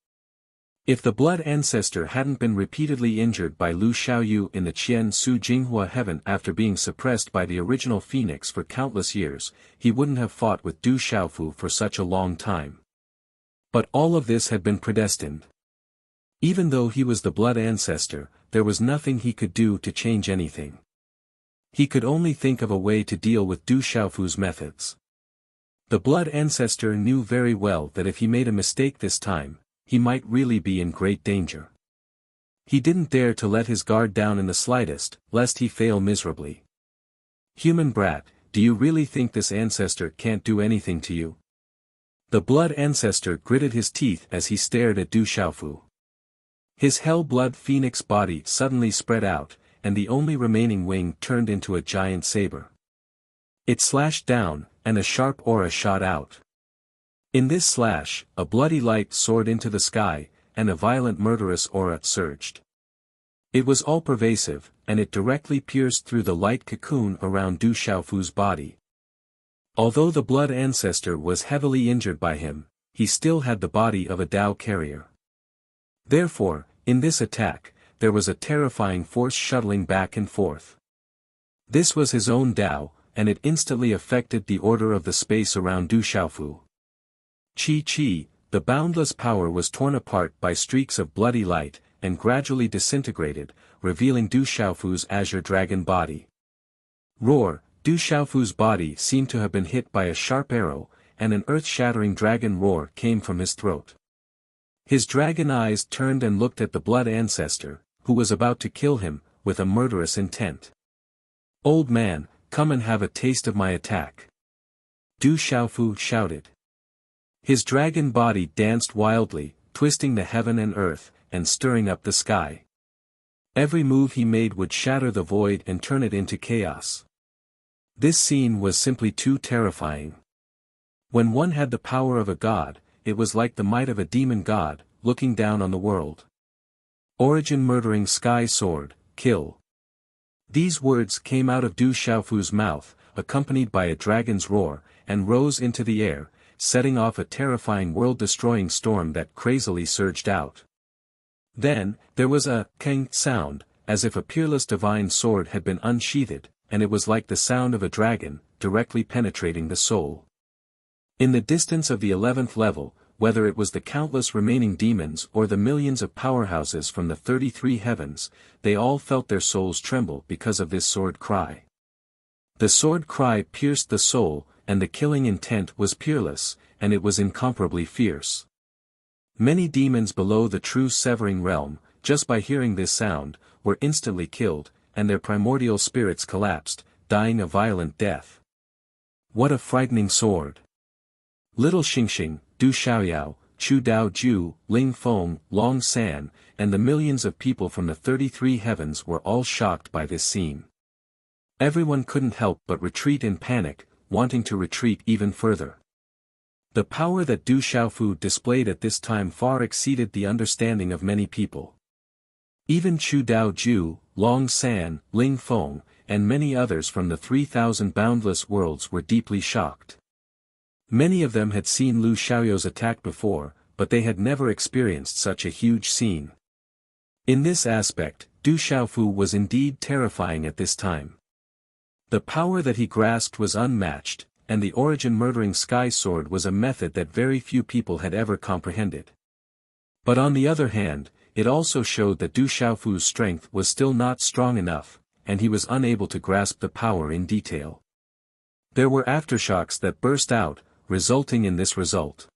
If the blood ancestor hadn't been repeatedly injured by Lu Xiaoyu in the Qian Su Jinghua heaven after being suppressed by the original phoenix for countless years, he wouldn't have fought with Du Xiaofu for such a long time. But all of this had been predestined. Even though he was the blood ancestor, there was nothing he could do to change anything. He could only think of a way to deal with Du Xiaofu's methods. The blood ancestor knew very well that if he made a mistake this time, he might really be in great danger. He didn't dare to let his guard down in the slightest, lest he fail miserably. Human brat, do you really think this ancestor can't do anything to you? The blood ancestor gritted his teeth as he stared at Du Xiaofu. His hell-blood phoenix body suddenly spread out, and the only remaining wing turned into a giant saber. It slashed down, and a sharp aura shot out. In this slash, a bloody light soared into the sky, and a violent murderous aura surged. It was all-pervasive, and it directly pierced through the light cocoon around Du Xiaofu's body. Although the blood ancestor was heavily injured by him, he still had the body of a Tao carrier. Therefore, in this attack, there was a terrifying force shuttling back and forth. This was his own Tao, and it instantly affected the order of the space around Du Xiaofu. Chi, the boundless power was torn apart by streaks of bloody light, and gradually disintegrated, revealing Du Xiaofu's azure dragon body. Roar, Du Xiaofu's body seemed to have been hit by a sharp arrow, and an earth-shattering dragon roar came from his throat. His dragon eyes turned and looked at the blood ancestor, who was about to kill him, with a murderous intent. Old man, come and have a taste of my attack. Du Xiaofu shouted. His dragon body danced wildly, twisting the heaven and earth, and stirring up the sky. Every move he made would shatter the void and turn it into chaos. This scene was simply too terrifying. When one had the power of a god, it was like the might of a demon god, looking down on the world. Origin murdering sky sword, kill. These words came out of Du Xiaofu's mouth, accompanied by a dragon's roar, and rose into the air, setting off a terrifying world-destroying storm that crazily surged out. Then, there was a keng sound, as if a peerless divine sword had been unsheathed, and it was like the sound of a dragon, directly penetrating the soul. In the distance of the 11th level, whether it was the countless remaining demons or the millions of powerhouses from the 33 heavens, they all felt their souls tremble because of this sword cry. The sword cry pierced the soul, and the killing intent was peerless, and it was incomparably fierce. Many demons below the true severing realm, just by hearing this sound, were instantly killed, and their primordial spirits collapsed, dying a violent death. What a frightening sword! Little Xingxing, Du Xiaoyao, Chu Dao Ju, Ling Feng, Long San, and the millions of people from the 33 heavens were all shocked by this scene. Everyone couldn't help but retreat in panic, wanting to retreat even further. The power that Du Xiaofu displayed at this time far exceeded the understanding of many people. Even Chu Dao Ju, Long San, Ling Feng, and many others from the 3,000 boundless worlds were deeply shocked. Many of them had seen Lu Xiaoyou's attack before, but they had never experienced such a huge scene. In this aspect, Du Xiaofu was indeed terrifying at this time. The power that he grasped was unmatched, and the origin murdering sky sword was a method that very few people had ever comprehended. But on the other hand, it also showed that Du Xiaofu's strength was still not strong enough, and he was unable to grasp the power in detail. There were aftershocks that burst out, resulting in this result.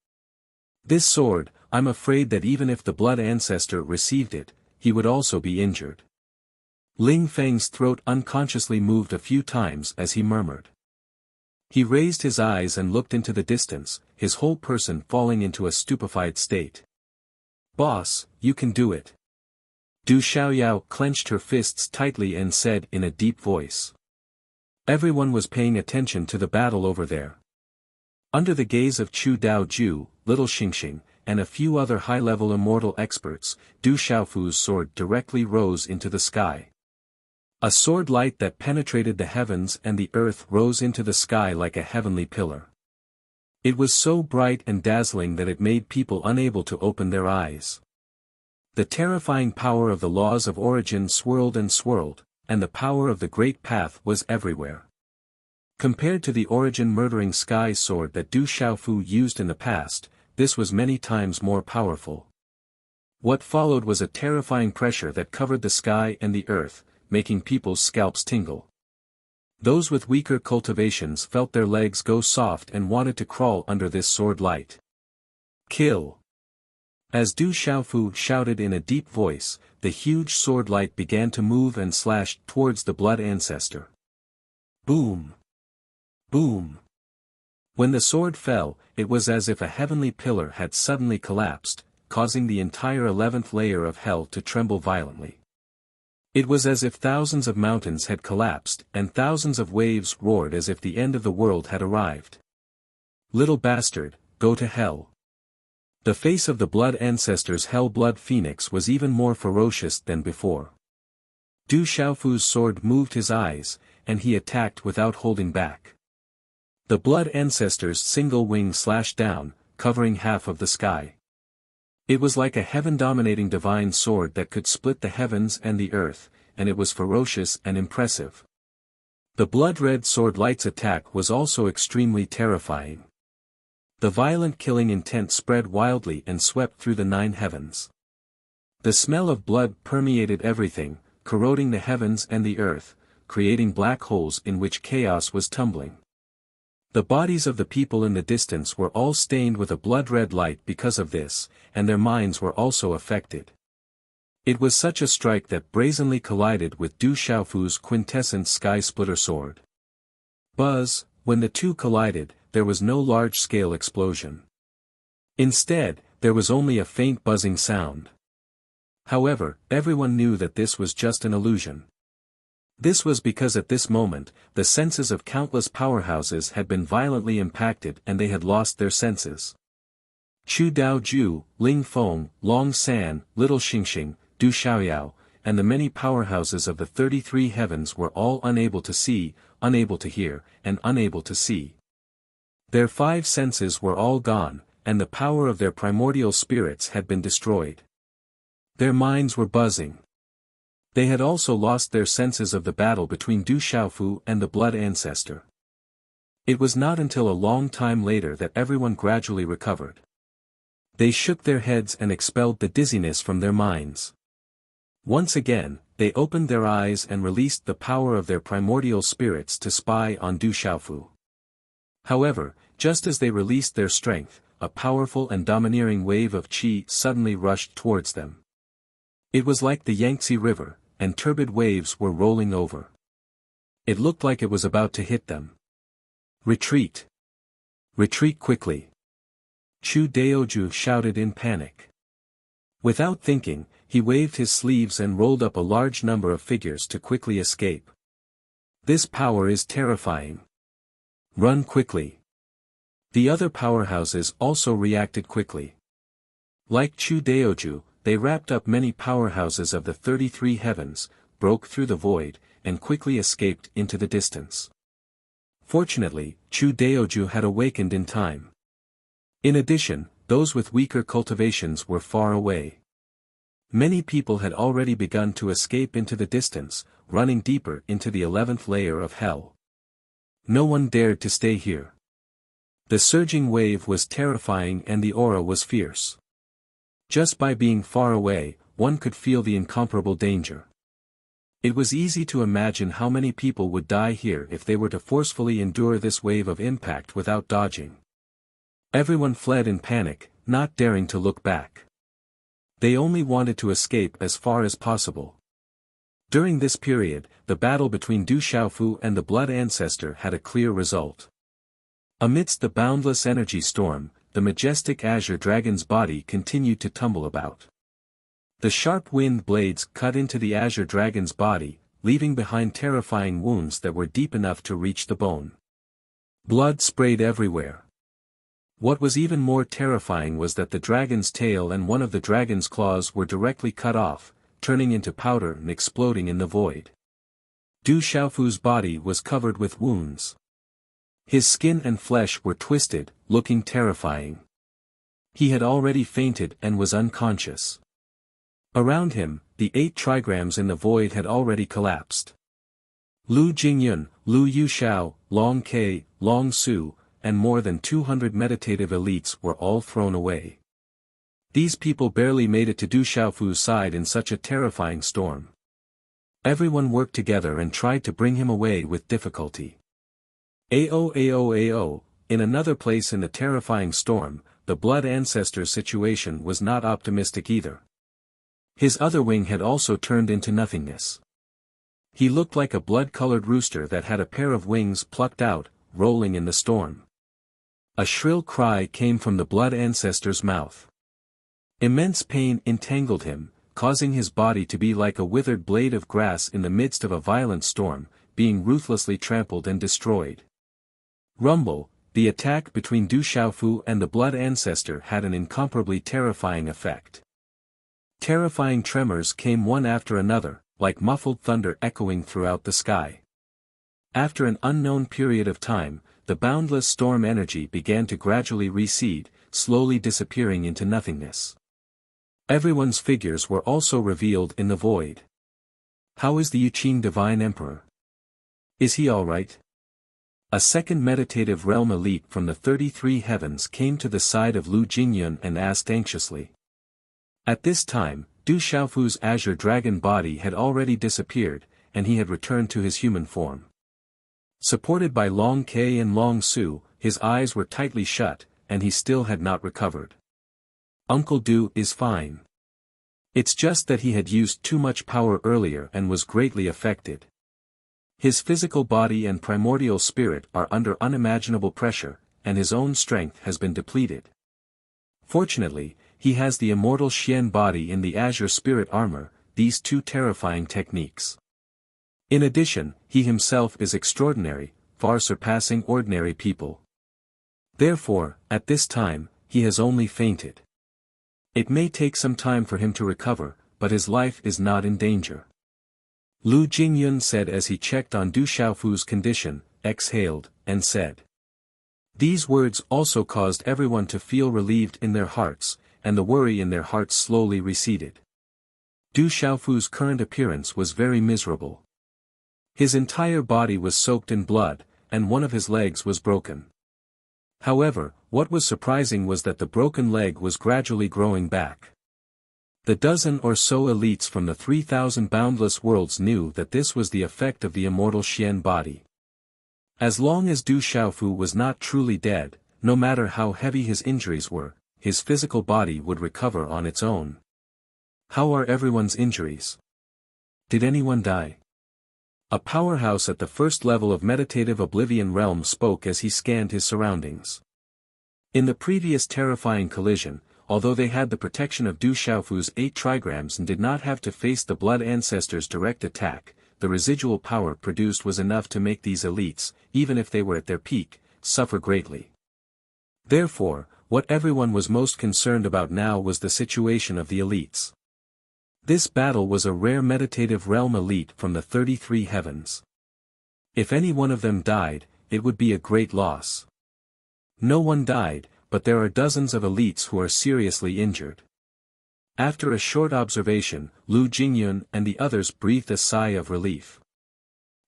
This sword, I'm afraid that even if the blood ancestor received it, he would also be injured. Ling Feng's throat unconsciously moved a few times as he murmured. He raised his eyes and looked into the distance, his whole person falling into a stupefied state. Boss, you can do it. Du Xiaoyao clenched her fists tightly and said in a deep voice. Everyone was paying attention to the battle over there. Under the gaze of Chu Dao Ju, Little Xingxing, and a few other high-level immortal experts, Du Xiaofu's sword directly rose into the sky. A sword light that penetrated the heavens and the earth rose into the sky like a heavenly pillar. It was so bright and dazzling that it made people unable to open their eyes. The terrifying power of the laws of origin swirled and swirled, and the power of the great path was everywhere. Compared to the origin murdering sky sword that Du Xiaofu used in the past, this was many times more powerful. What followed was a terrifying pressure that covered the sky and the earth, making people's scalps tingle. Those with weaker cultivations felt their legs go soft and wanted to crawl under this sword light. Kill! As Du Xiaofu shouted in a deep voice, the huge sword light began to move and slashed towards the blood ancestor. Boom! Boom! When the sword fell, it was as if a heavenly pillar had suddenly collapsed, causing the entire 11th layer of hell to tremble violently. It was as if thousands of mountains had collapsed and thousands of waves roared as if the end of the world had arrived. Little bastard, go to hell. The face of the blood ancestor's hell-blood phoenix was even more ferocious than before. Du Xiaofu's sword moved his eyes, and he attacked without holding back. The blood ancestor's single wing slashed down, covering half of the sky. It was like a heaven-dominating divine sword that could split the heavens and the earth, and it was ferocious and impressive. The blood-red sword light's attack was also extremely terrifying. The violent killing intent spread wildly and swept through the 9 heavens. The smell of blood permeated everything, corroding the heavens and the earth, creating black holes in which chaos was tumbling. The bodies of the people in the distance were all stained with a blood-red light because of this, and their minds were also affected. It was such a strike that brazenly collided with Du Xiaofu's quintessent sky-splitter sword. Buzz, when the two collided, there was no large-scale explosion. Instead, there was only a faint buzzing sound. However, everyone knew that this was just an illusion. This was because at this moment, the senses of countless powerhouses had been violently impacted and they had lost their senses. Chu Dao Ju, Ling Feng, Long San, Little Xingxing, Du Xiaoyao, and the many powerhouses of the 33 heavens were all unable to see, unable to hear, and unable to see. Their 5 senses were all gone, and the power of their primordial spirits had been destroyed. Their minds were buzzing. They had also lost their senses of the battle between Du Xiaofu and the blood ancestor. It was not until a long time later that everyone gradually recovered. They shook their heads and expelled the dizziness from their minds. Once again, they opened their eyes and released the power of their primordial spirits to spy on Du Xiaofu. However, just as they released their strength, a powerful and domineering wave of qi suddenly rushed towards them. It was like the Yangtze River, and turbid waves were rolling over. It looked like it was about to hit them. Retreat! Retreat quickly! Chu Daoju shouted in panic. Without thinking, he waved his sleeves and rolled up a large number of figures to quickly escape. This power is terrifying. Run quickly. The other powerhouses also reacted quickly. Like Chu Daoju, they wrapped up many powerhouses of the 33 heavens, broke through the void, and quickly escaped into the distance. Fortunately, Chu Daoju had awakened in time. In addition, those with weaker cultivations were far away. Many people had already begun to escape into the distance, running deeper into the 11th layer of hell. No one dared to stay here. The surging wave was terrifying and the aura was fierce. Just by being far away, one could feel the incomparable danger. It was easy to imagine how many people would die here if they were to forcefully endure this wave of impact without dodging. Everyone fled in panic, not daring to look back. They only wanted to escape as far as possible. During this period, the battle between Du Xiaofu and the Blood Ancestor had a clear result. Amidst the boundless energy storm, the majestic azure dragon's body continued to tumble about. The sharp wind blades cut into the azure dragon's body, leaving behind terrifying wounds that were deep enough to reach the bone. Blood sprayed everywhere. What was even more terrifying was that the dragon's tail and one of the dragon's claws were directly cut off, turning into powder and exploding in the void. Du Xiaofu's body was covered with wounds. His skin and flesh were twisted, looking terrifying. He had already fainted and was unconscious. Around him, the 8 trigrams in the void had already collapsed. Lu Jingyun, Lu Yuxiao, Long Ke, Long Su, and more than 200 meditative elites were all thrown away. These people barely made it to Du Xiaofu's side in such a terrifying storm. Everyone worked together and tried to bring him away with difficulty. Ao, in another place in the terrifying storm, the Blood Ancestor's situation was not optimistic either. His other wing had also turned into nothingness. He looked like a blood-colored rooster that had a pair of wings plucked out, rolling in the storm. A shrill cry came from the Blood Ancestor's mouth. Immense pain entangled him, causing his body to be like a withered blade of grass in the midst of a violent storm, being ruthlessly trampled and destroyed. Rumble, the attack between Du Xiaofu and the Blood Ancestor had an incomparably terrifying effect. Terrifying tremors came one after another, like muffled thunder echoing throughout the sky. After an unknown period of time, the boundless storm energy began to gradually recede, slowly disappearing into nothingness. Everyone's figures were also revealed in the void. How is the Yuqing Divine Emperor? Is he alright? A second meditative realm elite from the 33 heavens came to the side of Lu Jingyun and asked anxiously. At this time, Du Xiaofu's azure dragon body had already disappeared, and he had returned to his human form. Supported by Long Ke and Long Su, his eyes were tightly shut, and he still had not recovered. Uncle Du is fine. It's just that he had used too much power earlier and was greatly affected. His physical body and primordial spirit are under unimaginable pressure, and his own strength has been depleted. Fortunately, he has the immortal Xian body in the azure spirit armor, these 2 terrifying techniques. In addition, he himself is extraordinary, far surpassing ordinary people. Therefore, at this time, he has only fainted. It may take some time for him to recover, but his life is not in danger. Lu Jingyun said as he checked on Du Xiaofu's condition, exhaled, and said. These words also caused everyone to feel relieved in their hearts, and the worry in their hearts slowly receded. Du Xiaofu's current appearance was very miserable. His entire body was soaked in blood, and one of his legs was broken. However, what was surprising was that the broken leg was gradually growing back. The dozen or so elites from the 3,000 boundless worlds knew that this was the effect of the immortal Xian body. As long as Du Xiaofu was not truly dead, no matter how heavy his injuries were, his physical body would recover on its own. How are everyone's injuries? Did anyone die? A powerhouse at the first level of meditative oblivion realm spoke as he scanned his surroundings. In the previous terrifying collision, although they had the protection of Du Xiaofu's 8 trigrams and did not have to face the Blood Ancestor's direct attack, the residual power produced was enough to make these elites, even if they were at their peak, suffer greatly. Therefore, what everyone was most concerned about now was the situation of the elites. This battle was a rare meditative realm elite from the 33 heavens. If any one of them died, it would be a great loss. No one died, but there are dozens of elites who are seriously injured. After a short observation, Lu Jingyun and the others breathed a sigh of relief.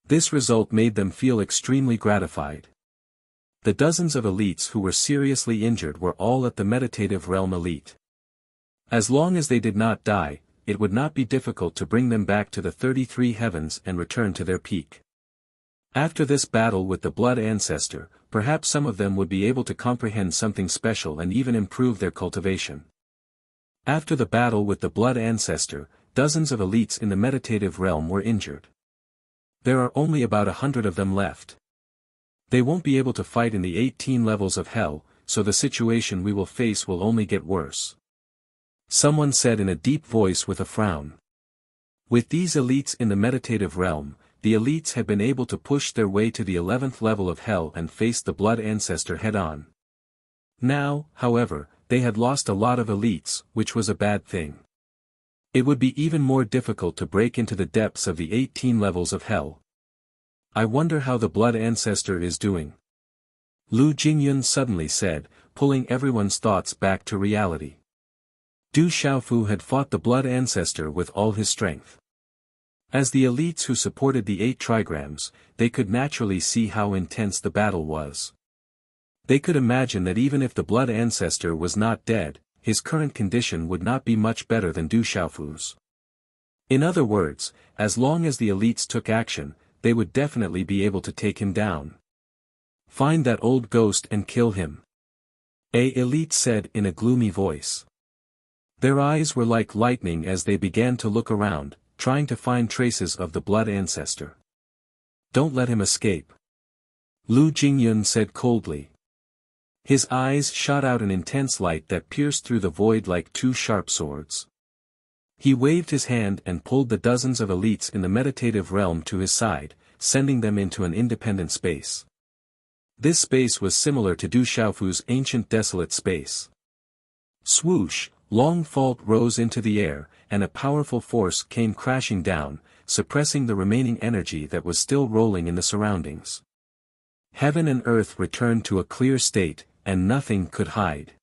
This result made them feel extremely gratified. The dozens of elites who were seriously injured were all at the meditative realm elite. As long as they did not die, it would not be difficult to bring them back to the 33 heavens and return to their peak. After this battle with the Blood Ancestor, perhaps some of them would be able to comprehend something special and even improve their cultivation. After the battle with the Blood Ancestor, dozens of elites in the meditative realm were injured. There are only about 100 of them left. They won't be able to fight in the 18 levels of hell, so the situation we will face will only get worse. Someone said in a deep voice with a frown. With these elites in the meditative realm, the elites had been able to push their way to the 11th level of hell and face the Blood Ancestor head-on. Now, however, they had lost a lot of elites, which was a bad thing. It would be even more difficult to break into the depths of the 18 levels of hell. I wonder how the Blood Ancestor is doing. Lu Jingyun suddenly said, pulling everyone's thoughts back to reality. Du Xiaofu had fought the Blood Ancestor with all his strength. As the elites who supported the 8 trigrams, they could naturally see how intense the battle was. They could imagine that even if the Blood Ancestor was not dead, his current condition would not be much better than Du Xiaofu's. In other words, as long as the elites took action, they would definitely be able to take him down. Find that old ghost and kill him. A elite said in a gloomy voice. Their eyes were like lightning as they began to look around, trying to find traces of the Blood Ancestor. Don't let him escape. Lu Jingyun said coldly. His eyes shot out an intense light that pierced through the void like 2 sharp swords. He waved his hand and pulled the dozens of elites in the meditative realm to his side, sending them into an independent space. This space was similar to Du Xiaofu's ancient desolate space. Swoosh, long fault rose into the air, and a powerful force came crashing down, suppressing the remaining energy that was still rolling in the surroundings. Heaven and earth returned to a clear state, and nothing could hide.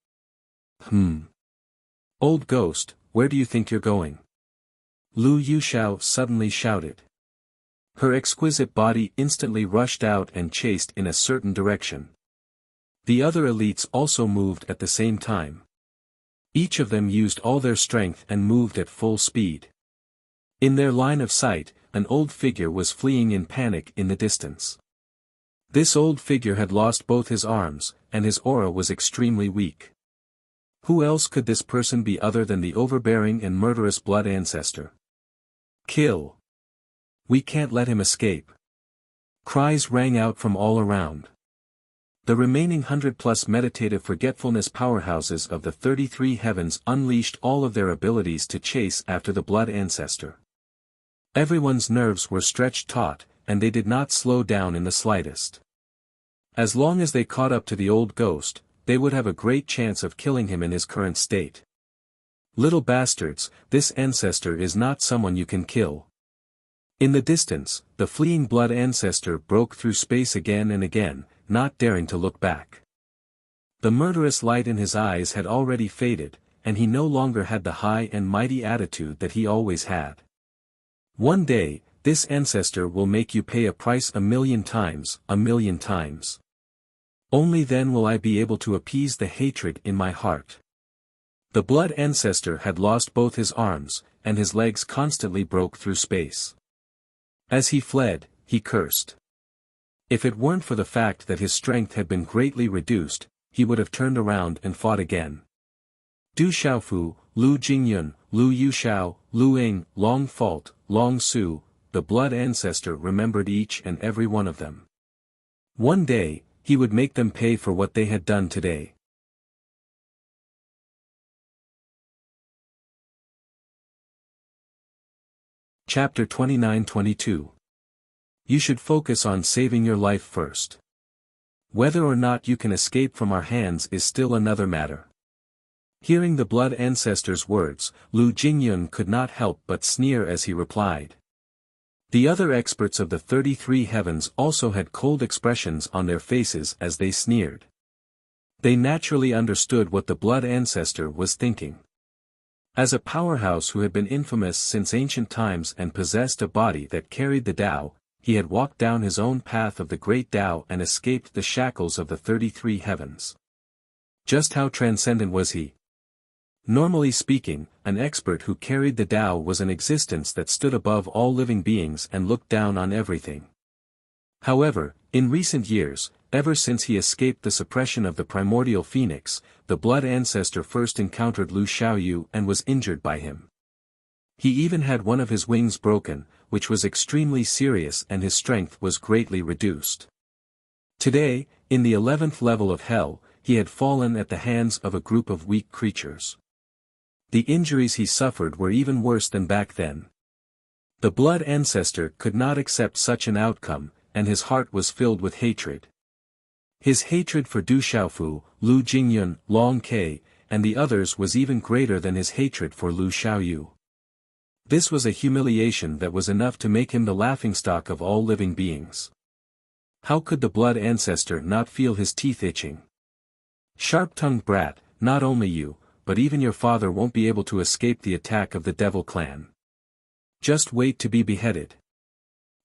Old ghost, where do you think you're going? Lu Yuxiao suddenly shouted. Her exquisite body instantly rushed out and chased in a certain direction. The other elites also moved at the same time. Each of them used all their strength and moved at full speed. In their line of sight, an old figure was fleeing in panic in the distance. This old figure had lost both his arms, and his aura was extremely weak. Who else could this person be other than the overbearing and murderous Blood Ancestor? Kill! We can't let him escape. Cries rang out from all around. The remaining 100+ meditative forgetfulness powerhouses of the 33 heavens unleashed all of their abilities to chase after the Blood Ancestor. Everyone's nerves were stretched taut, and they did not slow down in the slightest. As long as they caught up to the old ghost, they would have a great chance of killing him in his current state. Little bastards, this ancestor is not someone you can kill. In the distance, the fleeing Blood Ancestor broke through space again and again, not daring to look back. The murderous light in his eyes had already faded, and he no longer had the high and mighty attitude that he always had. One day, this ancestor will make you pay a price 1,000,000 times, 1,000,000 times. Only then will I be able to appease the hatred in my heart. The blood ancestor had lost both his arms, and his legs constantly broke through space. As he fled, he cursed. If it weren't for the fact that his strength had been greatly reduced, he would have turned around and fought again. Du Xiaofu, Lu Jingyun, Lu Yuxiao, Lu Ying, Long Fault, Long Su, the blood ancestor remembered each and every one of them. One day, he would make them pay for what they had done today. Chapter 29-22. You should focus on saving your life first. Whether or not you can escape from our hands is still another matter. Hearing the blood ancestor's words, Lu Jingyun could not help but sneer as he replied. The other experts of the 33 heavens also had cold expressions on their faces as they sneered. They naturally understood what the blood ancestor was thinking. As a powerhouse who had been infamous since ancient times and possessed a body that carried the Tao, he had walked down his own path of the great Tao and escaped the shackles of the 33 heavens. Just how transcendent was he? Normally speaking, an expert who carried the Tao was an existence that stood above all living beings and looked down on everything. However, in recent years, ever since he escaped the suppression of the primordial phoenix, the blood ancestor first encountered Lu Xiaoyu and was injured by him. He even had one of his wings broken, which was extremely serious, and his strength was greatly reduced. Today, in the 11th level of hell, he had fallen at the hands of a group of weak creatures. The injuries he suffered were even worse than back then. The blood ancestor could not accept such an outcome, and his heart was filled with hatred. His hatred for Du Xiaofu, Lu Jingyun, Long Ke, and the others was even greater than his hatred for Lu Xiaoyu. This was a humiliation that was enough to make him the laughingstock of all living beings. How could the blood ancestor not feel his teeth itching? Sharp-tongued brat, not only you, but even your father won't be able to escape the attack of the devil clan. Just wait to be beheaded.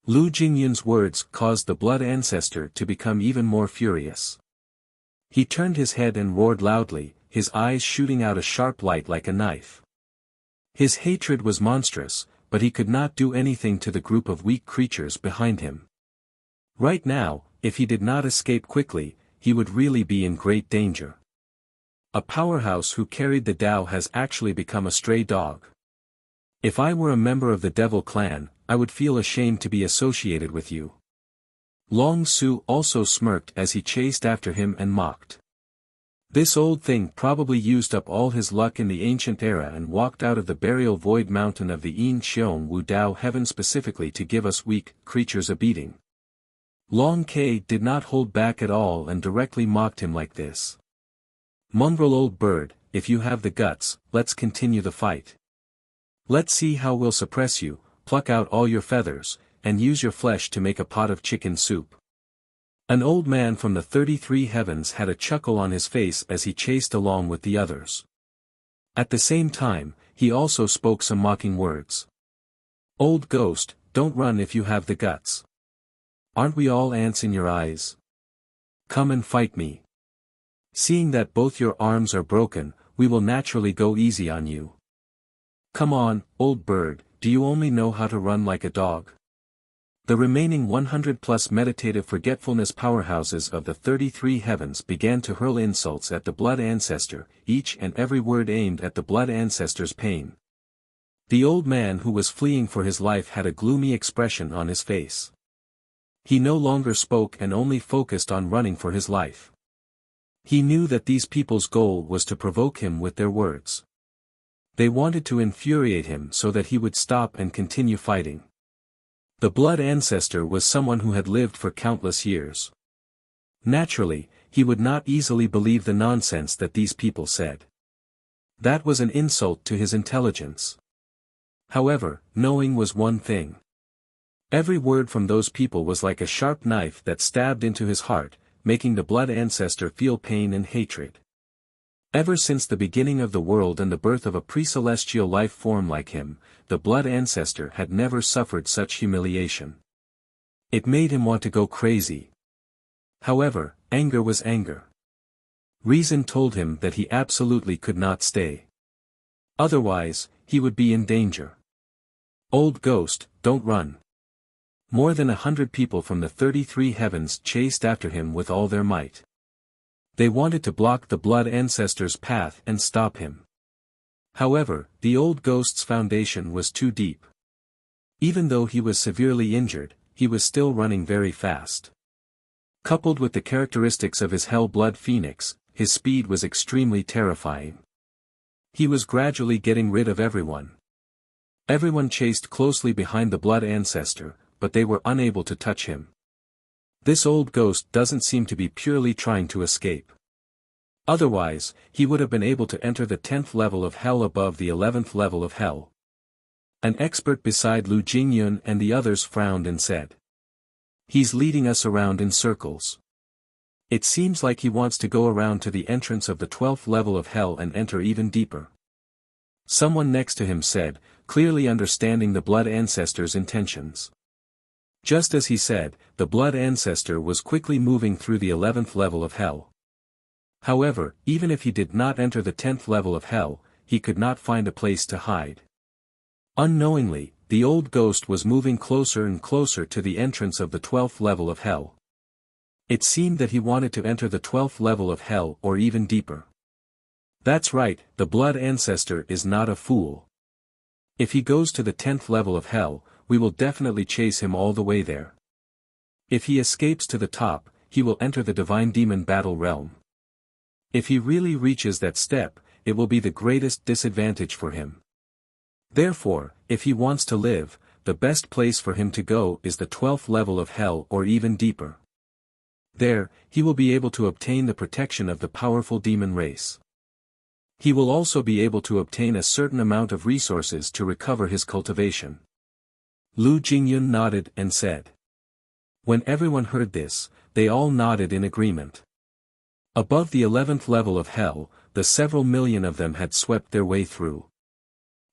Lu Jingyun's words caused the blood ancestor to become even more furious. He turned his head and roared loudly, his eyes shooting out a sharp light like a knife. His hatred was monstrous, but he could not do anything to the group of weak creatures behind him. Right now, if he did not escape quickly, he would really be in great danger. A powerhouse who carried the Tao has actually become a stray dog. If I were a member of the Devil Clan, I would feel ashamed to be associated with you. Long Su also smirked as he chased after him and mocked. This old thing probably used up all his luck in the ancient era and walked out of the burial void mountain of the Yin Xiong Wu Dao heaven specifically to give us weak creatures a beating. Long Ke did not hold back at all and directly mocked him like this. Mongrel old bird, if you have the guts, let's continue the fight. Let's see how we'll suppress you, pluck out all your feathers, and use your flesh to make a pot of chicken soup. An old man from the 33 heavens had a chuckle on his face as he chased along with the others. At the same time, he also spoke some mocking words. Old ghost, don't run if you have the guts. Aren't we all ants in your eyes? Come and fight me. Seeing that both your arms are broken, we will naturally go easy on you. Come on, old bird, do you only know how to run like a dog? The remaining 100+ meditative forgetfulness powerhouses of the 33 heavens began to hurl insults at the blood ancestor, each and every word aimed at the blood ancestor's pain. The old man who was fleeing for his life had a gloomy expression on his face. He no longer spoke and only focused on running for his life. He knew that these people's goal was to provoke him with their words. They wanted to infuriate him so that he would stop and continue fighting. The blood ancestor was someone who had lived for countless years. Naturally, he would not easily believe the nonsense that these people said. That was an insult to his intelligence. However, knowing was one thing. Every word from those people was like a sharp knife that stabbed into his heart, making the blood ancestor feel pain and hatred. Ever since the beginning of the world and the birth of a pre-celestial life form like him, the blood ancestor had never suffered such humiliation. It made him want to go crazy. However, anger was anger. Reason told him that he absolutely could not stay. Otherwise, he would be in danger. Old ghost, don't run. More than 100 people from the 33 heavens chased after him with all their might. They wanted to block the blood ancestor's path and stop him. However, the old ghost's foundation was too deep. Even though he was severely injured, he was still running very fast. Coupled with the characteristics of his hell-blood phoenix, his speed was extremely terrifying. He was gradually getting rid of everyone. Everyone chased closely behind the blood ancestor, but they were unable to touch him. This old ghost doesn't seem to be purely trying to escape. Otherwise, he would have been able to enter the 10th level of hell above the 11th level of hell. An expert beside Lu Jingyun and the others frowned and said, "He's leading us around in circles. It seems like he wants to go around to the entrance of the 12th level of hell and enter even deeper." Someone next to him said, clearly understanding the blood ancestor's intentions. Just as he said, the blood ancestor was quickly moving through the 11th level of hell. However, even if he did not enter the 10th level of hell, he could not find a place to hide. Unknowingly, the old ghost was moving closer and closer to the entrance of the 12th level of hell. It seemed that he wanted to enter the 12th level of hell or even deeper. That's right, the blood ancestor is not a fool. If he goes to the 10th level of hell, we will definitely chase him all the way there. If he escapes to the top, he will enter the divine demon battle realm. If he really reaches that step, it will be the greatest disadvantage for him. Therefore, if he wants to live, the best place for him to go is the 12th level of hell or even deeper. There, he will be able to obtain the protection of the powerful demon race. He will also be able to obtain a certain amount of resources to recover his cultivation. Lu Jingyun nodded and said. When everyone heard this, they all nodded in agreement. Above the 11th level of hell, the several million of them had swept their way through.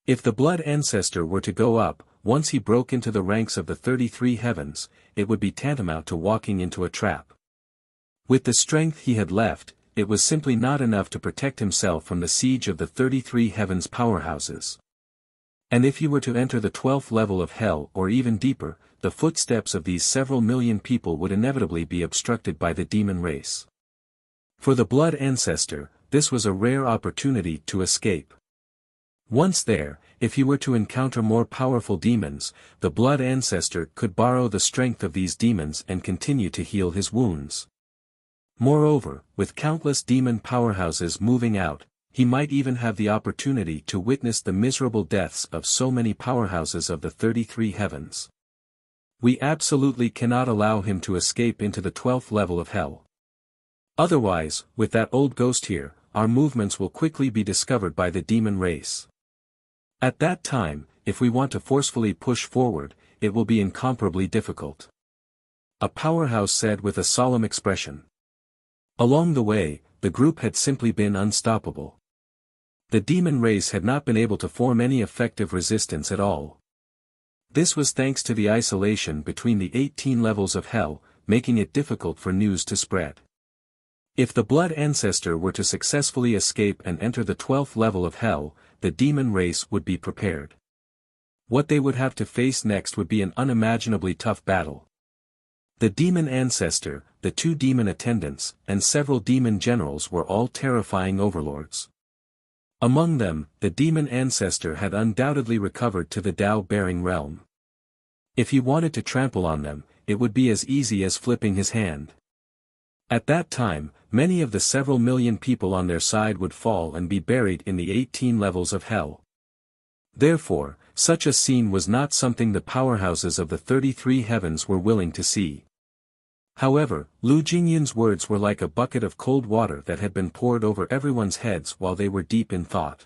If the blood ancestor were to go up, once he broke into the ranks of the 33 heavens, it would be tantamount to walking into a trap. With the strength he had left, it was simply not enough to protect himself from the siege of the 33 heavens powerhouses. And if he were to enter the 12th level of hell or even deeper, the footsteps of these several million people would inevitably be obstructed by the demon race. For the blood ancestor, this was a rare opportunity to escape. Once there, if he were to encounter more powerful demons, the blood ancestor could borrow the strength of these demons and continue to heal his wounds. Moreover, with countless demon powerhouses moving out, he might even have the opportunity to witness the miserable deaths of so many powerhouses of the 33 heavens. We absolutely cannot allow him to escape into the 12th level of hell. Otherwise, with that old ghost here, our movements will quickly be discovered by the demon race. At that time, if we want to forcefully push forward, it will be incomparably difficult. A powerhouse said with a solemn expression. Along the way, the group had simply been unstoppable. The demon race had not been able to form any effective resistance at all. This was thanks to the isolation between the 18 levels of hell, making it difficult for news to spread. If the blood ancestor were to successfully escape and enter the 12th level of hell, the demon race would be prepared. What they would have to face next would be an unimaginably tough battle. The demon ancestor, the 2 demon attendants, and several demon generals were all terrifying overlords. Among them, the demon ancestor had undoubtedly recovered to the Tao-bearing realm. If he wanted to trample on them, it would be as easy as flipping his hand. At that time, many of the several million people on their side would fall and be buried in the 18 levels of hell. Therefore, such a scene was not something the powerhouses of the 33 heavens were willing to see. However, Lu Jingyun's words were like a bucket of cold water that had been poured over everyone's heads while they were deep in thought.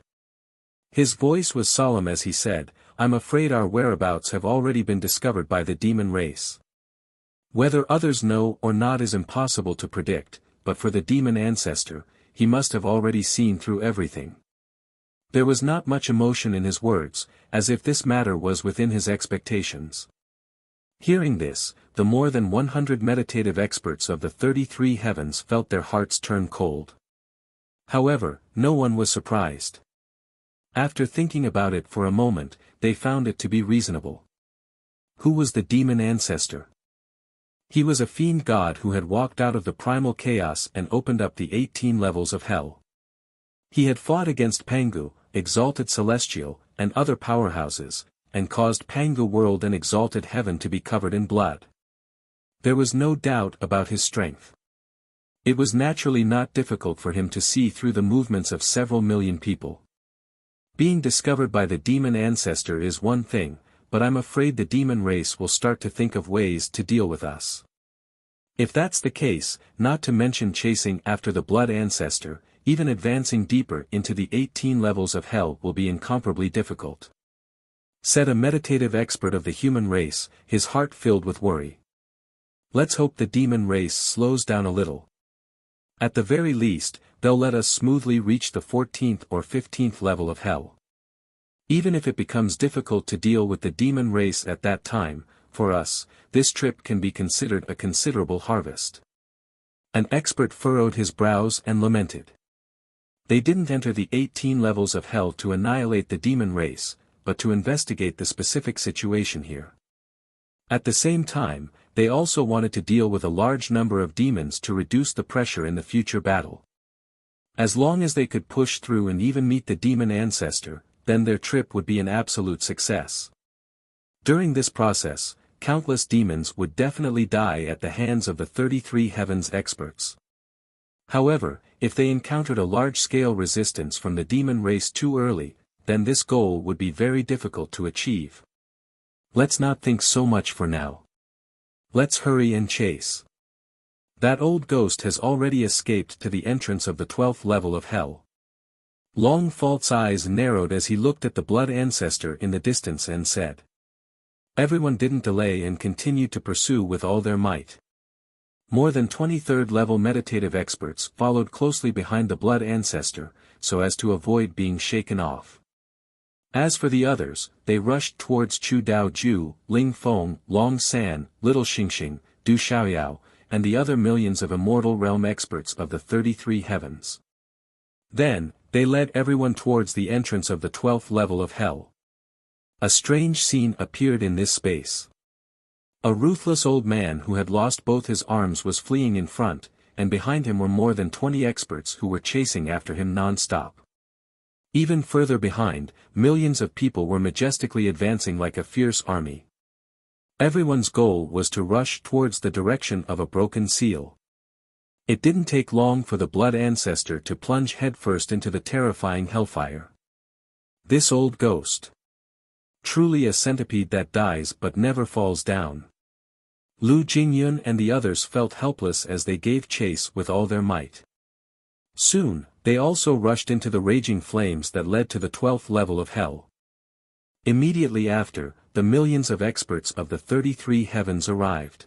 His voice was solemn as he said, "I'm afraid our whereabouts have already been discovered by the demon race. Whether others know or not is impossible to predict, but for the demon ancestor, he must have already seen through everything. There was not much emotion in his words, as if this matter was within his expectations. Hearing this, the more than 100 meditative experts of the 33 heavens felt their hearts turn cold. However, no one was surprised. After thinking about it for a moment, they found it to be reasonable. Who was the demon ancestor? He was a fiend god who had walked out of the primal chaos and opened up the 18 levels of hell. He had fought against Pangu, exalted celestial, and other powerhouses, and caused Pangu world and exalted heaven to be covered in blood. There was no doubt about his strength. It was naturally not difficult for him to see through the movements of several million people. Being discovered by the demon ancestor is one thing, but I'm afraid the demon race will start to think of ways to deal with us. If that's the case, not to mention chasing after the blood ancestor, even advancing deeper into the 18 levels of hell will be incomparably difficult. Said a meditative expert of the human race, his heart filled with worry. Let's hope the demon race slows down a little. At the very least, they'll let us smoothly reach the 14th or 15th level of hell. Even if it becomes difficult to deal with the demon race at that time, for us, this trip can be considered a considerable harvest. An expert furrowed his brows and lamented. They didn't enter the 18 levels of hell to annihilate the demon race, but to investigate the specific situation here. At the same time, they also wanted to deal with a large number of demons to reduce the pressure in the future battle. As long as they could push through and even meet the demon ancestor, then their trip would be an absolute success. During this process, countless demons would definitely die at the hands of the 33 heavens experts. However, if they encountered a large-scale resistance from the demon race too early, then this goal would be very difficult to achieve. Let's not think so much for now. Let's hurry and chase. That old ghost has already escaped to the entrance of the 12th level of hell. Long Falt's eyes narrowed as he looked at the blood ancestor in the distance and said. Everyone didn't delay and continued to pursue with all their might. More than 23rd level meditative experts followed closely behind the blood ancestor, so as to avoid being shaken off. As for the others, they rushed towards Chu Dao Ju, Ling Feng, Long San, Little Xingxing, Du Xiaoyao, and the other millions of immortal realm experts of the 33 heavens. Then, they led everyone towards the entrance of the 12th level of hell. A strange scene appeared in this space. A ruthless old man who had lost both his arms was fleeing in front, and behind him were more than 20 experts who were chasing after him non-stop. Even further behind, millions of people were majestically advancing like a fierce army. Everyone's goal was to rush towards the direction of a broken seal. It didn't take long for the blood ancestor to plunge headfirst into the terrifying hellfire. This old ghost. Truly a centipede that dies but never falls down. Lu Jingyun and the others felt helpless as they gave chase with all their might. Soon, they also rushed into the raging flames that led to the 12th level of hell. Immediately after, the millions of experts of the 33 heavens arrived.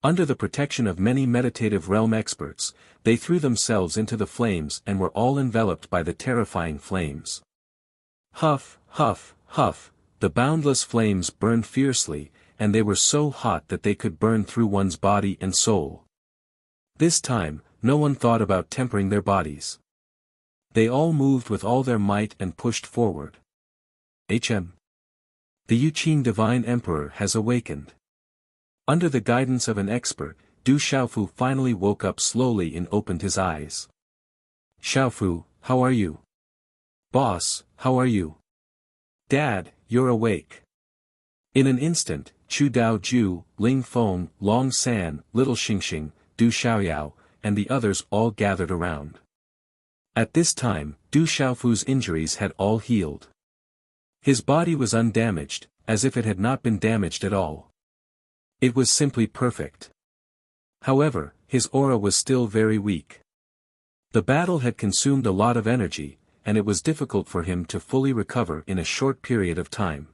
Under the protection of many meditative realm experts, they threw themselves into the flames and were all enveloped by the terrifying flames. Huff, huff, huff, the boundless flames burned fiercely, and they were so hot that they could burn through one's body and soul. This time, no one thought about tempering their bodies. They all moved with all their might and pushed forward. The Yuqing Divine Emperor has awakened. Under the guidance of an expert, Du Xiaofu finally woke up slowly and opened his eyes. Xiaofu, how are you? Boss, how are you? Dad, you're awake. In an instant, Chu Dao Ju, Ling Feng, Long San, Little Xingxing, Du Xiaoyao, and the others all gathered around. At this time, Du Xiaofu's injuries had all healed. His body was undamaged, as if it had not been damaged at all. It was simply perfect. However, his aura was still very weak. The battle had consumed a lot of energy, and it was difficult for him to fully recover in a short period of time.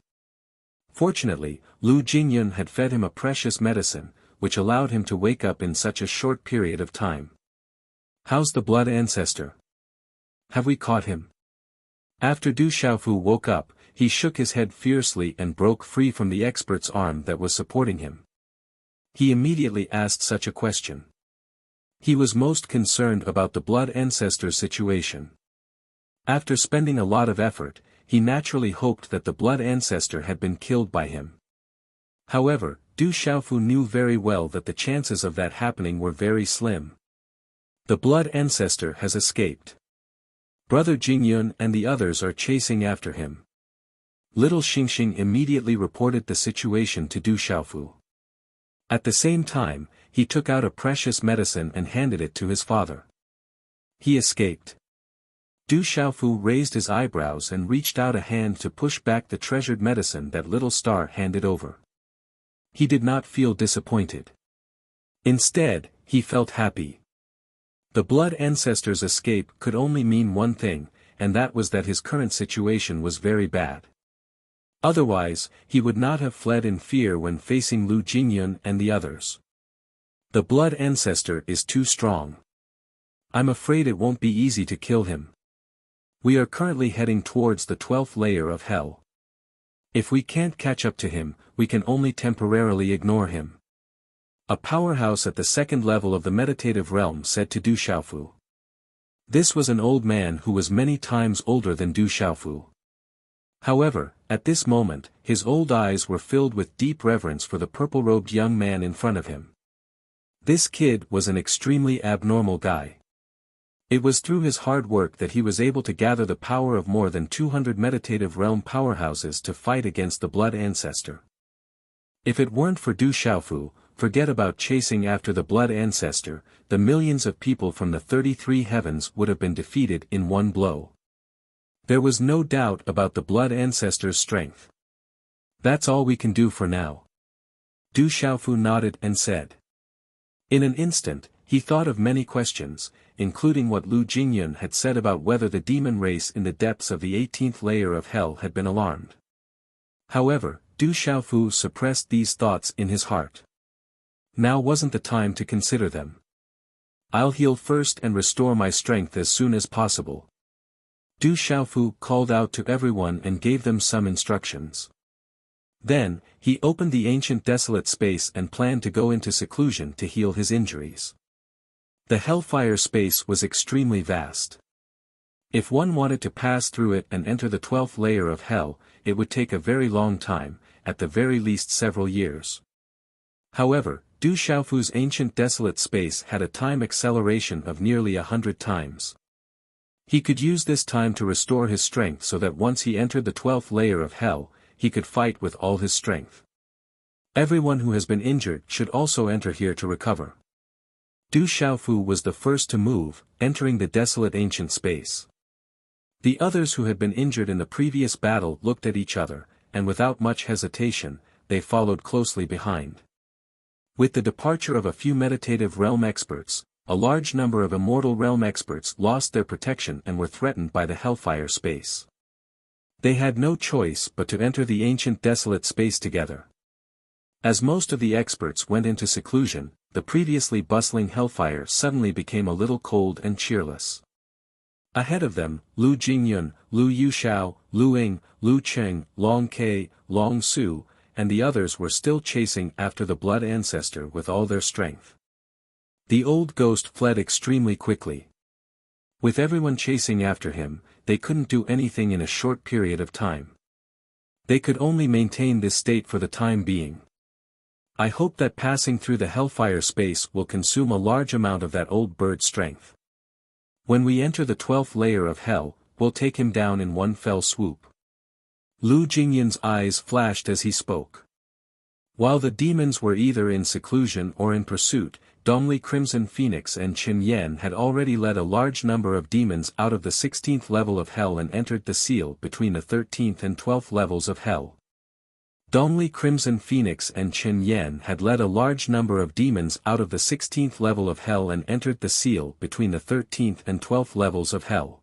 Fortunately, Lu Jingyun had fed him a precious medicine, which allowed him to wake up in such a short period of time. How's the blood ancestor? Have we caught him? After Du Xiaofu woke up, he shook his head fiercely and broke free from the expert's arm that was supporting him. He immediately asked such a question. He was most concerned about the blood ancestor's situation. After spending a lot of effort, he naturally hoped that the blood ancestor had been killed by him. However, Du Xiaofu knew very well that the chances of that happening were very slim. The blood ancestor has escaped. Brother Jingyun and the others are chasing after him. Little Xingxing immediately reported the situation to Du Xiaofu. At the same time, he took out a precious medicine and handed it to his father. He escaped. Du Xiaofu raised his eyebrows and reached out a hand to push back the treasured medicine that Little Star handed over. He did not feel disappointed. Instead, he felt happy. The blood ancestor's escape could only mean one thing, and that was that his current situation was very bad. Otherwise, he would not have fled in fear when facing Lu Jingyun and the others. The blood ancestor is too strong. I'm afraid it won't be easy to kill him. We are currently heading towards the 12th layer of hell. If we can't catch up to him, we can only temporarily ignore him. A powerhouse at the second level of the meditative realm said to Du Xiaofu. This was an old man who was many times older than Du Xiaofu. However, at this moment, his old eyes were filled with deep reverence for the purple-robed young man in front of him. This kid was an extremely abnormal guy. It was through his hard work that he was able to gather the power of more than 200 meditative realm powerhouses to fight against the blood ancestor. If it weren't for Du Xiaofu, forget about chasing after the blood ancestor, the millions of people from the 33 heavens would have been defeated in one blow. There was no doubt about the blood ancestor's strength. That's all we can do for now. Du Xiaofu nodded and said. In an instant, he thought of many questions, including what Lu Jingyun had said about whether the demon race in the depths of the 18th layer of hell had been alarmed. However, Du Xiaofu suppressed these thoughts in his heart. Now wasn't the time to consider them. I'll heal first and restore my strength as soon as possible. Du Xiaofu called out to everyone and gave them some instructions. Then, he opened the ancient desolate space and planned to go into seclusion to heal his injuries. The hellfire space was extremely vast. If one wanted to pass through it and enter the 12th layer of hell, it would take a very long time, at the very least several years. However, Du Xiaofu's ancient desolate space had a time acceleration of nearly 100 times. He could use this time to restore his strength so that once he entered the 12th layer of hell, he could fight with all his strength. Everyone who has been injured should also enter here to recover. Du Xiaofu was the first to move, entering the desolate ancient space. The others who had been injured in the previous battle looked at each other, and without much hesitation, they followed closely behind. With the departure of a few meditative realm experts, a large number of immortal realm experts lost their protection and were threatened by the hellfire space. They had no choice but to enter the ancient desolate space together. As most of the experts went into seclusion, the previously bustling hellfire suddenly became a little cold and cheerless. Ahead of them, Lu Jingyun, Lu Yuxiao, Lu Ying, Lu Cheng, Long Ke, Long Su, and the others were still chasing after the blood ancestor with all their strength. The old ghost fled extremely quickly. With everyone chasing after him, they couldn't do anything in a short period of time. They could only maintain this state for the time being. I hope that passing through the hellfire space will consume a large amount of that old bird's strength. When we enter the 12th layer of hell, we'll take him down in one fell swoop. Lu Jingyun's eyes flashed as he spoke. While the demons were either in seclusion or in pursuit, Dongli Crimson Phoenix and Qin Yan had already led a large number of demons out of the 16th level of hell and entered the seal between the 13th and 12th levels of hell. Dongli Crimson Phoenix and Qin Yan had led a large number of demons out of the 16th level of hell and entered the seal between the 13th and 12th levels of hell.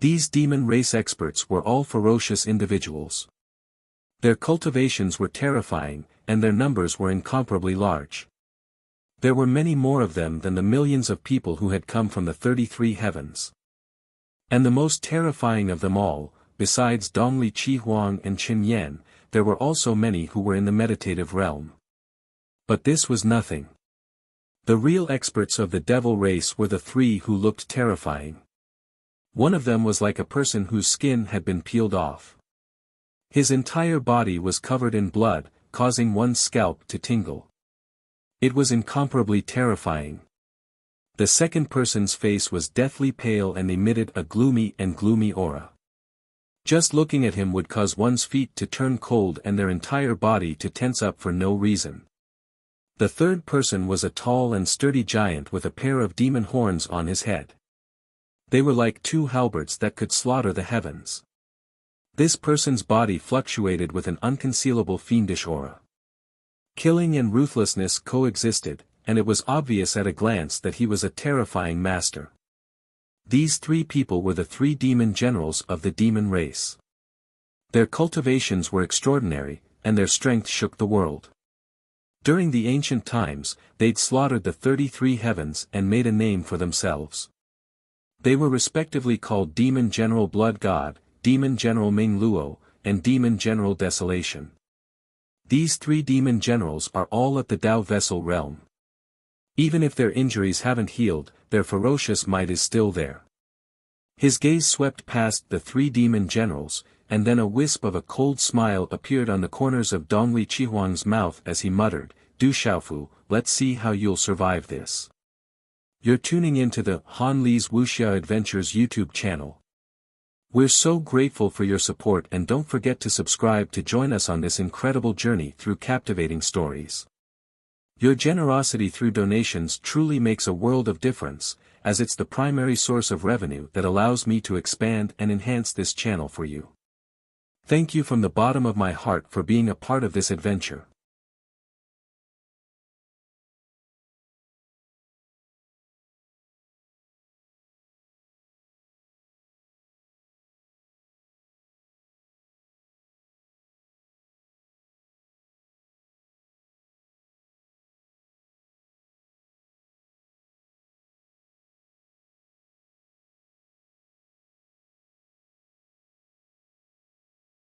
These demon race experts were all ferocious individuals. Their cultivations were terrifying, and their numbers were incomparably large. There were many more of them than the millions of people who had come from the 33 heavens. And the most terrifying of them all, besides Dongli Qihuang and Qin Yan, there were also many who were in the meditative realm. But this was nothing. The real experts of the devil race were the three who looked terrifying. One of them was like a person whose skin had been peeled off. His entire body was covered in blood, causing one's scalp to tingle. It was incomparably terrifying. The second person's face was deathly pale and emitted a gloomy aura. Just looking at him would cause one's feet to turn cold and their entire body to tense up for no reason. The third person was a tall and sturdy giant with a pair of demon horns on his head. They were like two halberds that could slaughter the heavens. This person's body fluctuated with an unconcealable fiendish aura. Killing and ruthlessness coexisted, and it was obvious at a glance that he was a terrifying master. These three people were the three demon generals of the demon race. Their cultivations were extraordinary, and their strength shook the world. During the ancient times, they'd slaughtered the 33 heavens and made a name for themselves. They were respectively called Demon General Blood God, Demon General Ming Luo, and Demon General Desolation. These three demon generals are all at the Tao Vessel realm. Even if their injuries haven't healed, their ferocious might is still there. His gaze swept past the three demon generals, and then a wisp of a cold smile appeared on the corners of Dongli Qihuang's mouth as he muttered, "Du Xiaofu, let's see how you'll survive this." You're tuning into the Han Li's Wuxia Adventures YouTube channel. We're so grateful for your support, and don't forget to subscribe to join us on this incredible journey through captivating stories. Your generosity through donations truly makes a world of difference, as it's the primary source of revenue that allows me to expand and enhance this channel for you. Thank you from the bottom of my heart for being a part of this adventure.